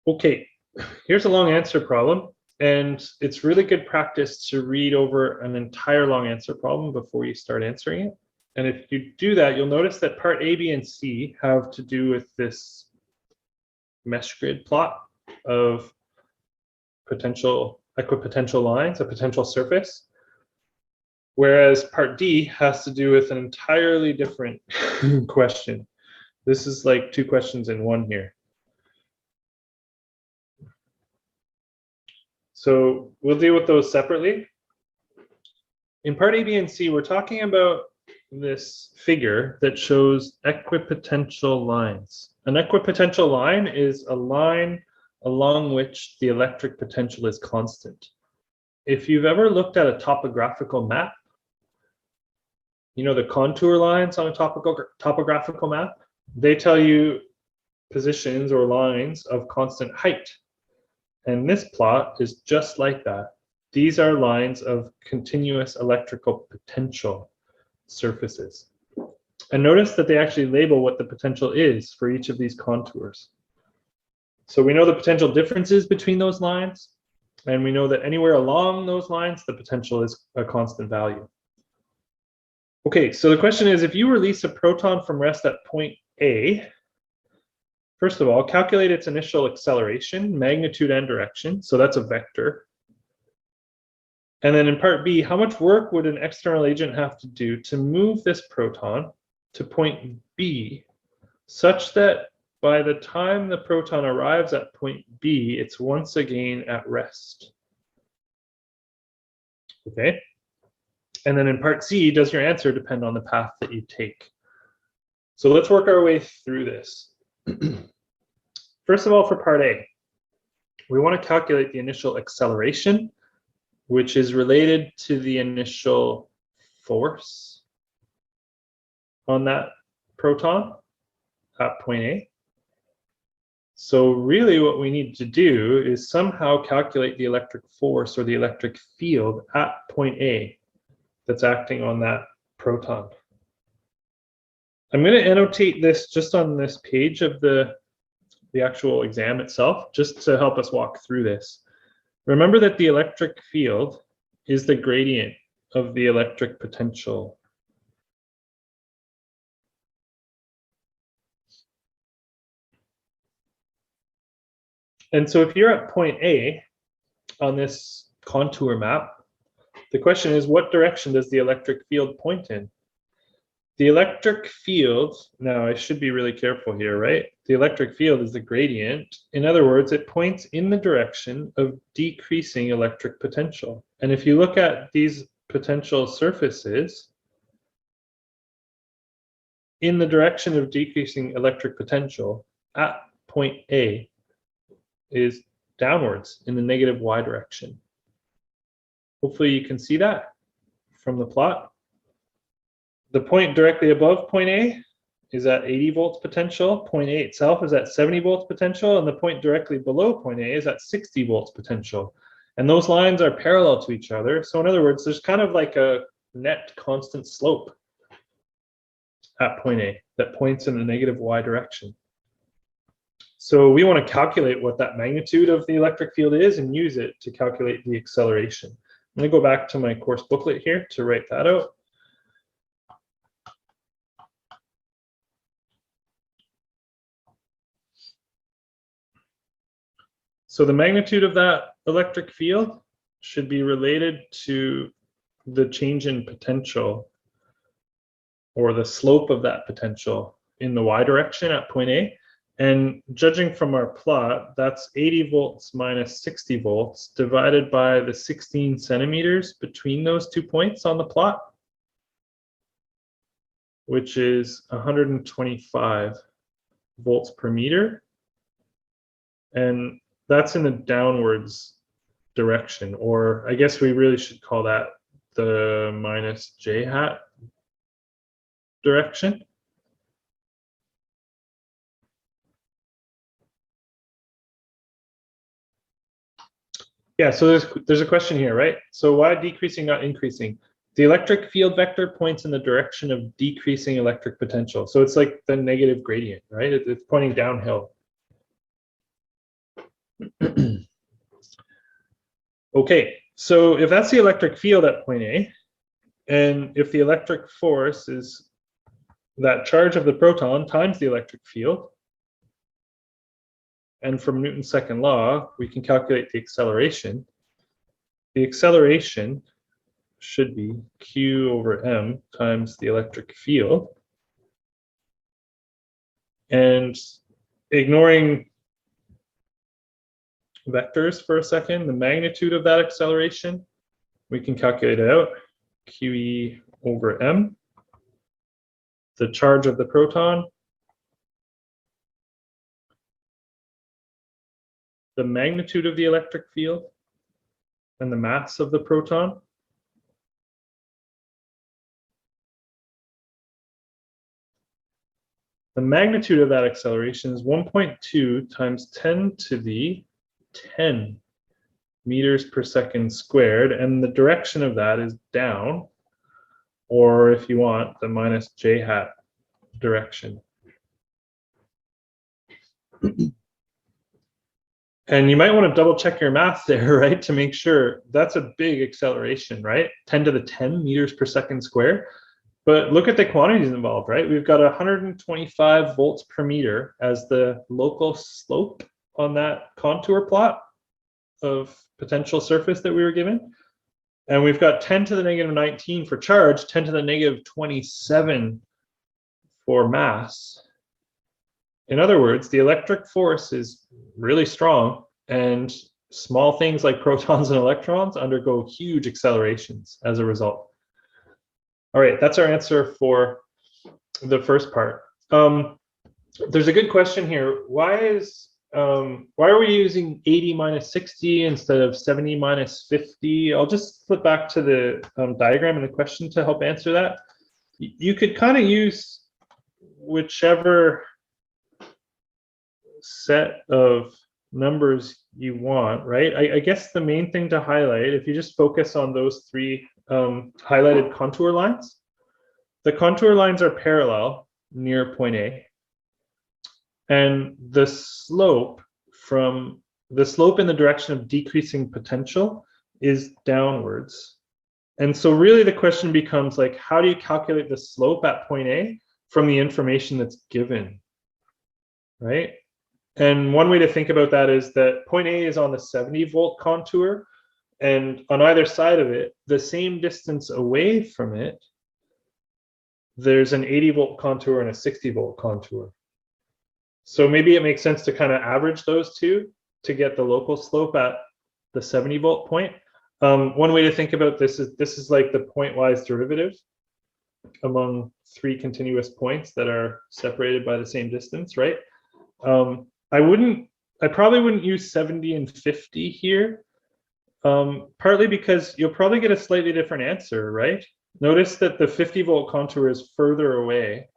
Okay, here's a long answer problem, and it's really good practice to read over an entire long answer problem before you start answering it. And if you do that, you'll notice that part A, B, and C have to do with this mesh grid plot of potential equipotential lines, a potential surface. Whereas part D has to do with an entirely different question. This is like two questions in one here. So we'll deal with those separately. In part A, B, and C, we're talking about this figure that shows equipotential lines. An equipotential line is a line along which the electric potential is constant. If you've ever looked at a topographical map, you know the contour lines on a topographical map, they tell you positions or lines of constant height. And this plot is just like that. These are lines of continuous electrical potential surfaces. And notice that they actually label what the potential is for each of these contours. So we know the potential differences between those lines, and we know that anywhere along those lines, the potential is a constant value. Okay, so the question is, if you release a proton from rest at point A, first of all, calculate its initial acceleration, magnitude, and direction. So that's a vector. And then in part B, how much work would an external agent have to do to move this proton to point B such that by the time the proton arrives at point B, it's once again at rest? Okay. And then in part C, does your answer depend on the path that you take? So let's work our way through this. First of all, for part A, we want to calculate the initial acceleration, which is related to the initial force on that proton at point A. So really what we need to do is somehow calculate the electric force or the electric field at point A that's acting on that proton. I'm going to annotate this just on this page of the actual exam itself, just to help us walk through this. Remember that the electric field is the gradient of the electric potential. And so if you're at point A on this contour map, the question is, what direction does the electric field point in? The electric field, now I should be really careful here, right? The electric field is the gradient. In other words, it points in the direction of decreasing electric potential. And if you look at these potential surfaces, in the direction of decreasing electric potential at point A is downwards in the negative y direction. Hopefully you can see that from the plot. The point directly above point A is at 80 volts potential. Point A itself is at 70 volts potential, and the point directly below point A is at 60 volts potential. And those lines are parallel to each other. So in other words, there's kind of like a net constant slope at point A that points in the negative y direction. So we want to calculate what that magnitude of the electric field is and use it to calculate the acceleration. I'm going to go back to my course booklet here to write that out. So the magnitude of that electric field should be related to the change in potential, or the slope of that potential in the y direction at point A. And judging from our plot, that's 80 volts minus 60 volts divided by the 16 centimeters between those 2 points on the plot, which is 125 volts per meter. And that's in the downwards direction, or I guess we really should call that the minus j hat direction. Yeah, so there's a question here, right? So why decreasing, not increasing? The electric field vector points in the direction of decreasing electric potential. So it's like the negative gradient, right? It's pointing downhill. Okay, so if that's the electric field at point A, and if the electric force is that charge of the proton times the electric field, and from Newton's second law, we can calculate the acceleration. The acceleration should be Q over M times the electric field. And ignoring vectors for a second, the magnitude of that acceleration, we can calculate it out. QE over M, the charge of the proton, the magnitude of the electric field, and the mass of the proton. The magnitude of that acceleration is 1.2 times 10 to the 10 meters per second squared, and the direction of that is down, or if you want, the minus j hat direction. And you might want to double check your math there, right, to make sure. That's a big acceleration, right? 10 to the 10 meters per second squared. But look at the quantities involved, right? We've got 125 volts per meter as the local slope on that contour plot of potential surface that we were given. And we've got 10 to the negative 19 for charge, 10 to the negative 27 for mass. In other words, the electric force is really strong, and small things like protons and electrons undergo huge accelerations as a result. All right, that's our answer for the first part. There's a good question here. Why are we using 80 minus 60 instead of 70 minus 50? I'll just flip back to the diagram in the question to help answer that. You could kind of use whichever set of numbers you want, right? I guess the main thing to highlight, if you just focus on those three highlighted contour lines, the contour lines are parallel near point A, and the slope in the direction of decreasing potential is downwards. And so really the question becomes, like, how do you calculate the slope at point A from the information that's given, right? And one way to think about that is that point A is on the 70 volt contour, and on either side of it, the same distance away from it, there's an 80 volt contour and a 60 volt contour. So maybe it makes sense to kind of average those two to get the local slope at the 70 volt point. One way to think about this is like the pointwise derivative among three continuous points that are separated by the same distance, right? I probably wouldn't use 70 and 50 here, partly because you'll probably get a slightly different answer, right? Notice that the 50 volt contour is further away.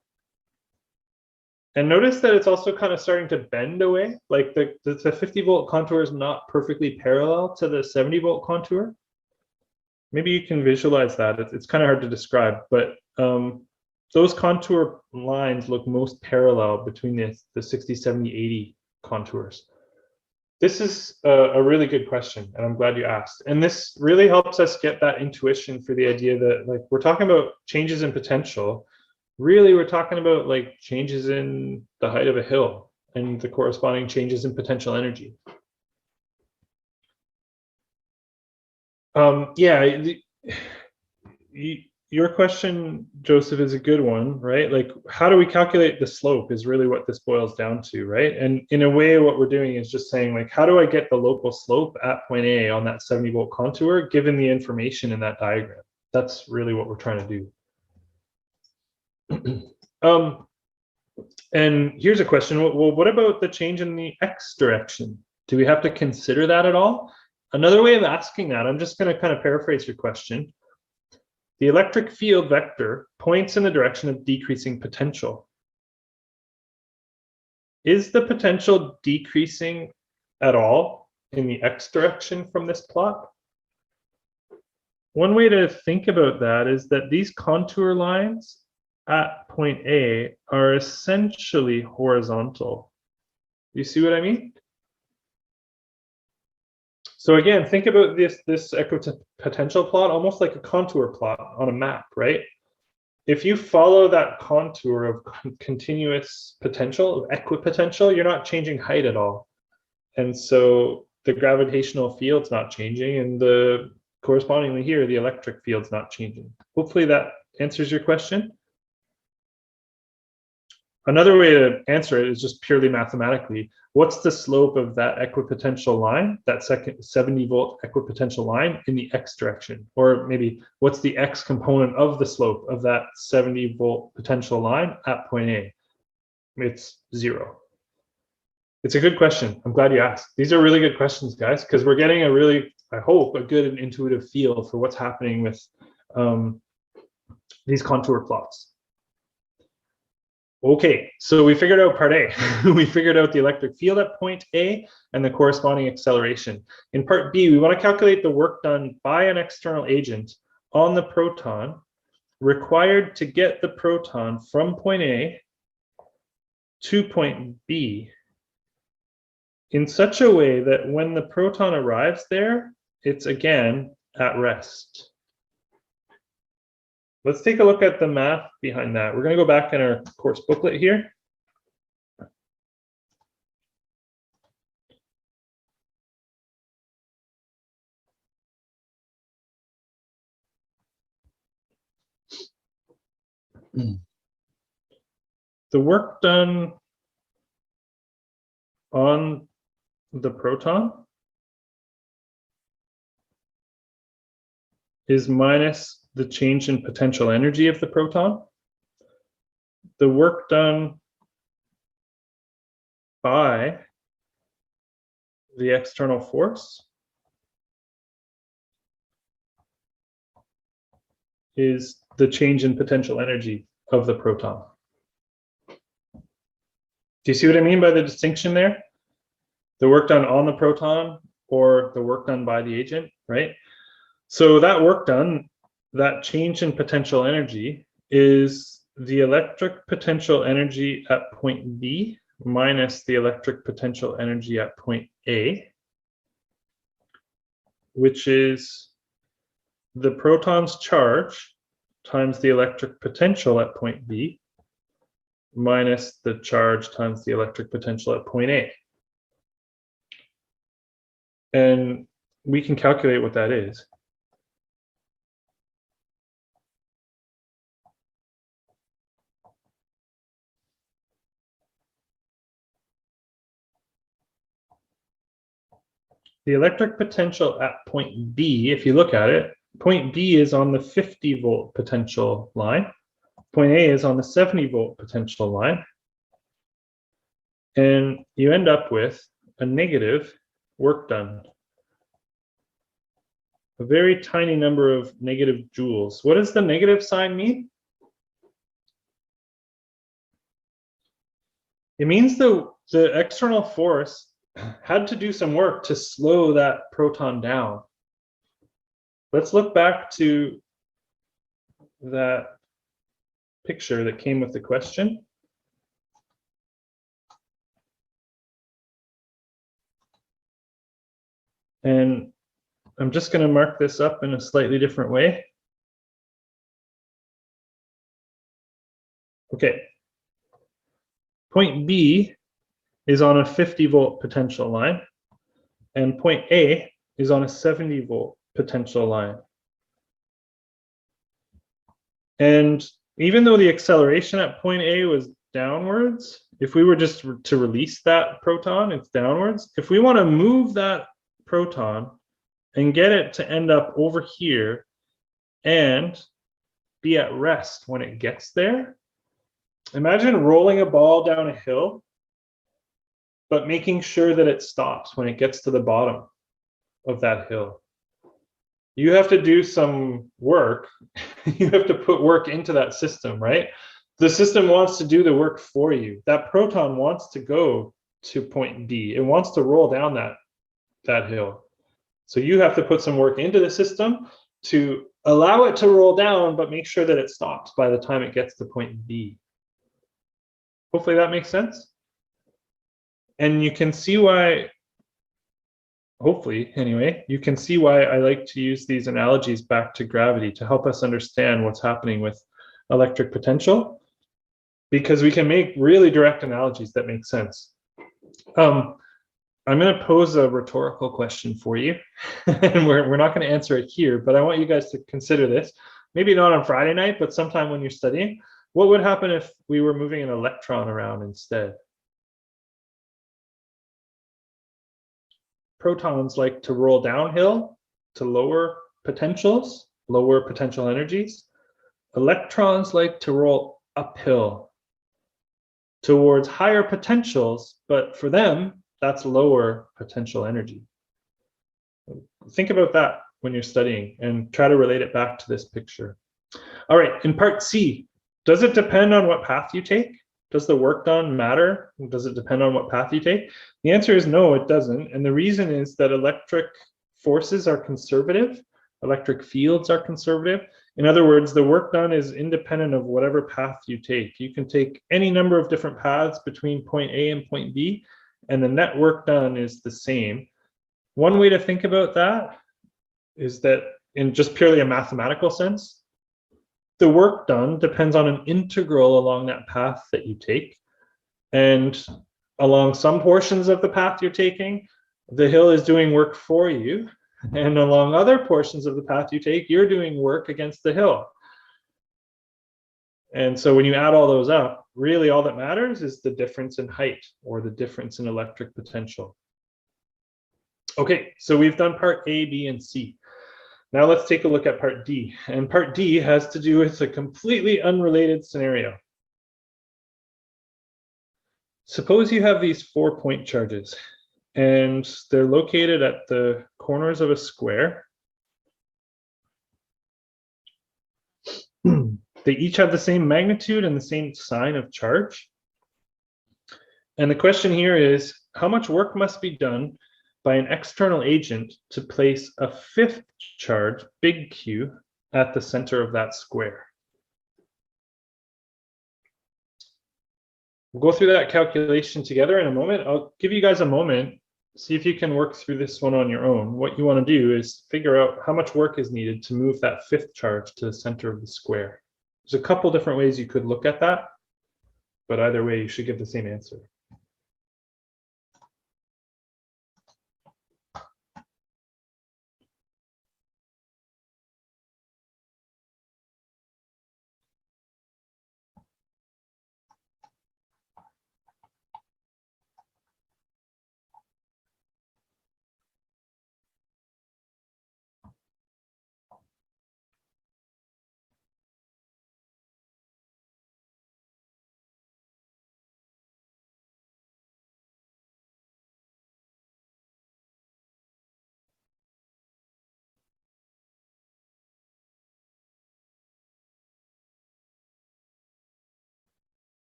And notice that it's also kind of starting to bend away. Like the 50 volt contour is not perfectly parallel to the 70 volt contour. Maybe you can visualize that. It's kind of hard to describe, but those contour lines look most parallel between the 60, 70, 80 contours. This is a really good question, and I'm glad you asked. And this really helps us get that intuition for the idea that, like, we're talking about changes in potential. Really, we're talking about like changes in the height of a hill and the corresponding changes in potential energy. Yeah, your question, Joseph, is a good one, right? Like, how do we calculate the slope is really what this boils down to, right? And in a way, what we're doing is just saying, like, how do I get the local slope at point A on that 70 volt contour, given the information in that diagram? That's really what we're trying to do. And here's a question. Well, what about the change in the x direction? Do we have to consider that at all? Another way of asking that, I'm just going to kind of paraphrase your question. The electric field vector points in the direction of decreasing potential. Is the potential decreasing at all in the x direction from this plot? One way to think about that is that these contour lines at point A are essentially horizontal. You see what I mean? So again, think about this equipotential plot almost like a contour plot on a map, right? If you follow that contour of continuous potential, of equipotential, you're not changing height at all. And so the gravitational field's not changing, and the correspondingly here, the electric field's not changing. Hopefully that answers your question. Another way to answer it is just purely mathematically. What's the slope of that equipotential line, that second 70-volt equipotential line in the x direction? Or maybe what's the x component of the slope of that 70-volt potential line at point A? It's 0. It's a good question. I'm glad you asked. These are really good questions, guys, because we're getting a really, I hope, a good and intuitive feel for what's happening with these contour plots. Okay, so we figured out part A. We figured out the electric field at point A and the corresponding acceleration. In part B, we want to calculate the work done by an external agent on the proton required to get the proton from point A to point B in such a way that when the proton arrives there, it's again at rest. Let's take a look at the math behind that. We're going to go back in our course booklet here. The work done on the proton is minus the change in potential energy of the proton. The work done by the external force is the change in potential energy of the proton. Do you see what I mean by the distinction there? The work done on the proton or the work done by the agent, right? So that work done, that change in potential energy is the electric potential energy at point B minus the electric potential energy at point A, which is the proton's charge times the electric potential at point B minus the charge times the electric potential at point A. And we can calculate what that is. The electric potential at point B, if you look at it, point B is on the 50-volt potential line. Point A is on the 70-volt potential line. And you end up with a negative work done. A very tiny number of negative joules. What does the negative sign mean? It means the external force had to do some work to slow that proton down. Let's look back to that picture that came with the question. And I'm just going to mark this up in a slightly different way. Okay. Point B is on a 50-volt potential line, and point A is on a 70-volt potential line. And even though the acceleration at point A was downwards, if we were just to release that proton, it's downwards. If we want to move that proton and get it to end up over here and be at rest when it gets there, imagine rolling a ball down a hill but making sure that it stops when it gets to the bottom of that hill. You have to do some work. You have to put work into that system, right? The system wants to do the work for you. That proton wants to go to point B. It wants to roll down that hill. So you have to put some work into the system to allow it to roll down, but make sure that it stops by the time it gets to point B. Hopefully that makes sense. And you can see why, hopefully anyway, you can see why I like to use these analogies back to gravity to help us understand what's happening with electric potential, because we can make really direct analogies that make sense. I'm going to pose a rhetorical question for you, and we're not going to answer it here, but I want you guys to consider this. Maybe not on Friday night, but sometime when you're studying. What would happen if we were moving an electron around instead? Protons like to roll downhill to lower potentials, lower potential energies. Electrons like to roll uphill towards higher potentials, but for them, that's lower potential energy. Think about that when you're studying and try to relate it back to this picture. All right, in part C, does it depend on what path you take? Does the work done matter? Does it depend on what path you take? The answer is no, it doesn't. And the reason is that electric forces are conservative. Electric fields are conservative. In other words, the work done is independent of whatever path you take. You can take any number of different paths between point A and point B, and the net work done is the same. One way to think about that is that in just purely a mathematical sense, the work done depends on an integral along that path that you take. And along some portions of the path you're taking, the hill is doing work for you. And along other portions of the path you take, you're doing work against the hill. And so when you add all those up, really all that matters is the difference in height or the difference in electric potential. Okay, so we've done part A, B, and C. Now let's take a look at part D. And part D has to do with a completely unrelated scenario. Suppose you have these 4 point charges, and they're located at the corners of a square. They each have the same magnitude and the same sign of charge. And the question here is, how much work must be done by an external agent to place a 5th charge, big Q, at the center of that square? We'll go through that calculation together in a moment. I'll give you guys a moment, see if you can work through this one on your own. What you want to do is figure out how much work is needed to move that 5th charge to the center of the square. There's a couple different ways you could look at that, but either way, you should get the same answer.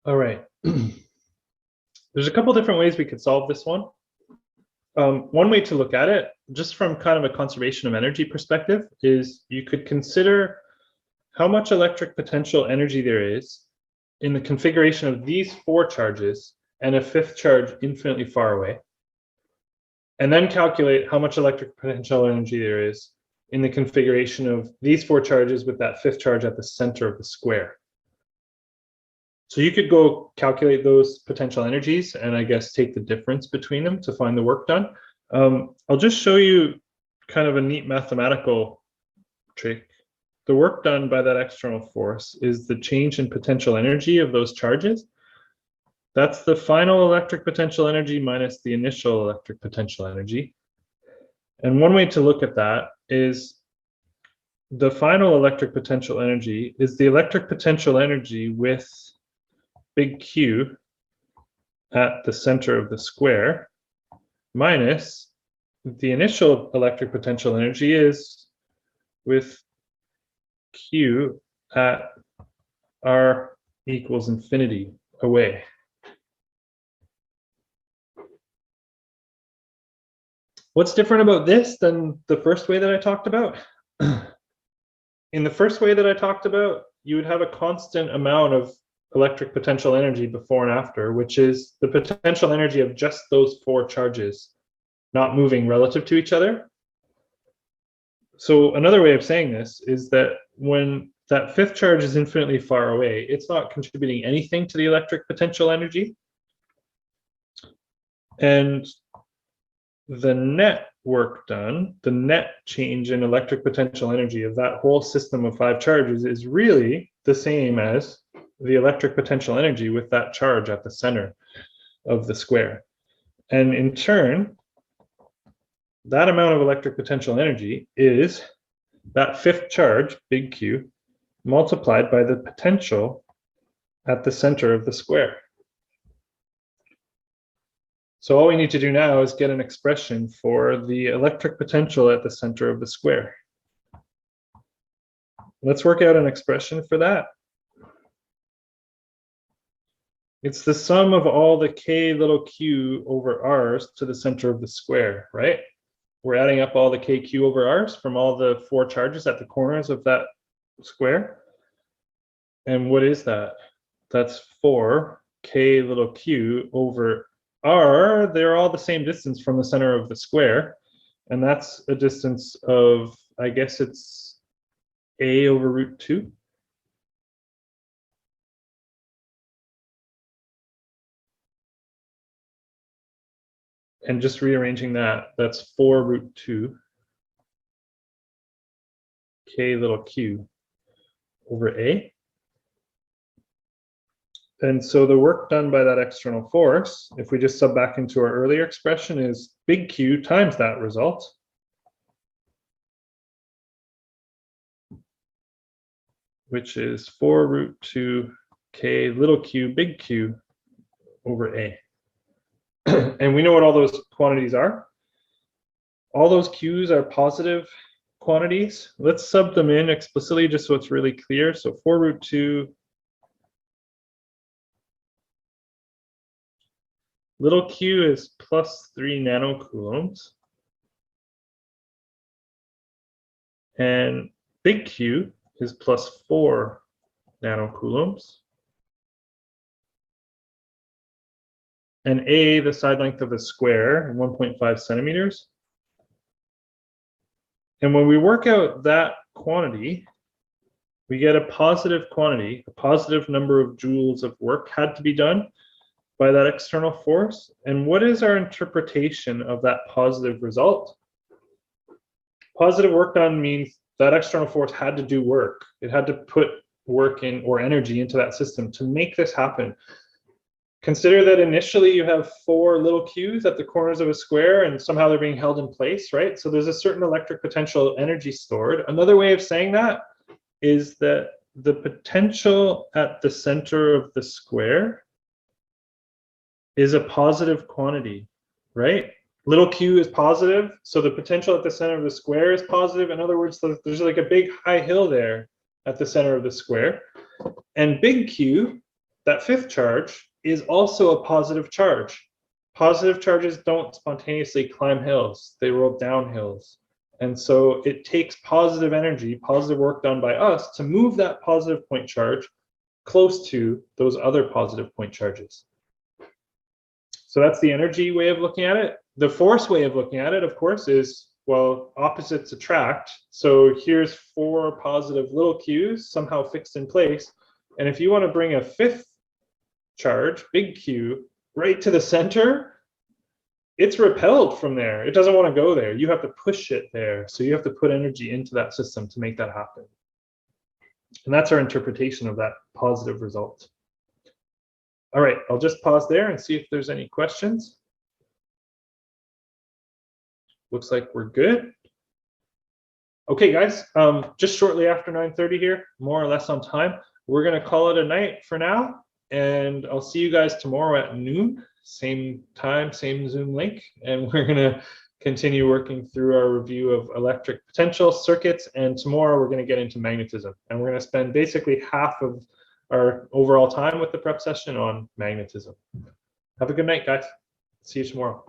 All right. There's a couple different ways we could solve this one. One way to look at it, just from kind of a conservation of energy perspective, is you could consider how much electric potential energy there is in the configuration of these 4 charges and a 5th charge infinitely far away, and then calculate how much electric potential energy there is in the configuration of these 4 charges with that 5th charge at the center of the square. So you could go calculate those potential energies and I guess take the difference between them to find the work done. I'll just show you kind of a neat mathematical trick. The work done by that external force is the change in potential energy of those charges. That's the final electric potential energy minus the initial electric potential energy. And one way to look at that is the final electric potential energy is the electric potential energy with big Q at the center of the square minus the initial electric potential energy is with Q at R equals infinity away. What's different about this than the first way that I talked about? In the first way that I talked about, you would have a constant amount of electric potential energy before and after, which is the potential energy of just those four charges not moving relative to each other. So another way of saying this is that when that fifth charge is infinitely far away, it's not contributing anything to the electric potential energy. And the net work done, the net change in electric potential energy of that whole system of five charges is really the same as the electric potential energy with that charge at the center of the square. And in turn, that amount of electric potential energy is that fifth charge, big Q, multiplied by the potential at the center of the square. So all we need to do now is get an expression for the electric potential at the center of the square. Let's work out an expression for that. It's the sum of all the k little q over r's to the center of the square, right? We're adding up all the kq over r's from all the four charges at the corners of that square. And what is that? That's 4 k little q over r. They're all the same distance from the center of the square. And that's a distance of, I guess it's a over root 2. And just rearranging that, that's 4 root 2 k little q over a. And so the work done by that external force, if we just sub back into our earlier expression, is big Q times that result. Which is 4 root 2 k little q big Q over a. And we know what all those quantities are. All those q's are positive quantities. Let's sub them in explicitly just so it's really clear. So 4 root 2 little q is plus 3 nanocoulombs. And big Q is plus 4 nanocoulombs. And A, the side length of the square, 1.5 centimeters. And when we work out that quantity, we get a positive quantity, a positive number of joules of work had to be done by that external force. And what is our interpretation of that positive result? Positive work done means that external force had to do work. It had to put work in or energy into that system to make this happen. Consider that initially you have 4 little q's at the corners of a square and somehow they're being held in place, right? So there's a certain electric potential energy stored. Another way of saying that is that the potential at the center of the square is a positive quantity, right? Little q is positive, so the potential at the center of the square is positive. In other words, there's like a big high hill there at the center of the square. And big Q, that fifth charge, is also a positive charge. Positive charges don't spontaneously climb hills, they roll down hills. And so it takes positive energy, positive work done by us to move that positive point charge close to those other positive point charges. So that's the energy way of looking at it. The force way of looking at it, of course, is, well, opposites attract. So here's 4 positive little q's somehow fixed in place. And if you want to bring a fifth charge, big Q, right to the center, it's repelled from there. It doesn't want to go there. You have to push it there. So you have to put energy into that system to make that happen. And that's our interpretation of that positive result. All right, I'll just pause there and see if there's any questions. looks like we're good. Okay, guys, just shortly after 9:30 here, more or less on time. We're gonna call it a night for now, and I'll see you guys tomorrow at noon, same time, same Zoom link, and we're gonna continue working through our review of electric potential circuits, and tomorrow we're gonna get into magnetism, and we're gonna spend basically half of our overall time with the prep session on magnetism. Have a good night, guys. See you tomorrow.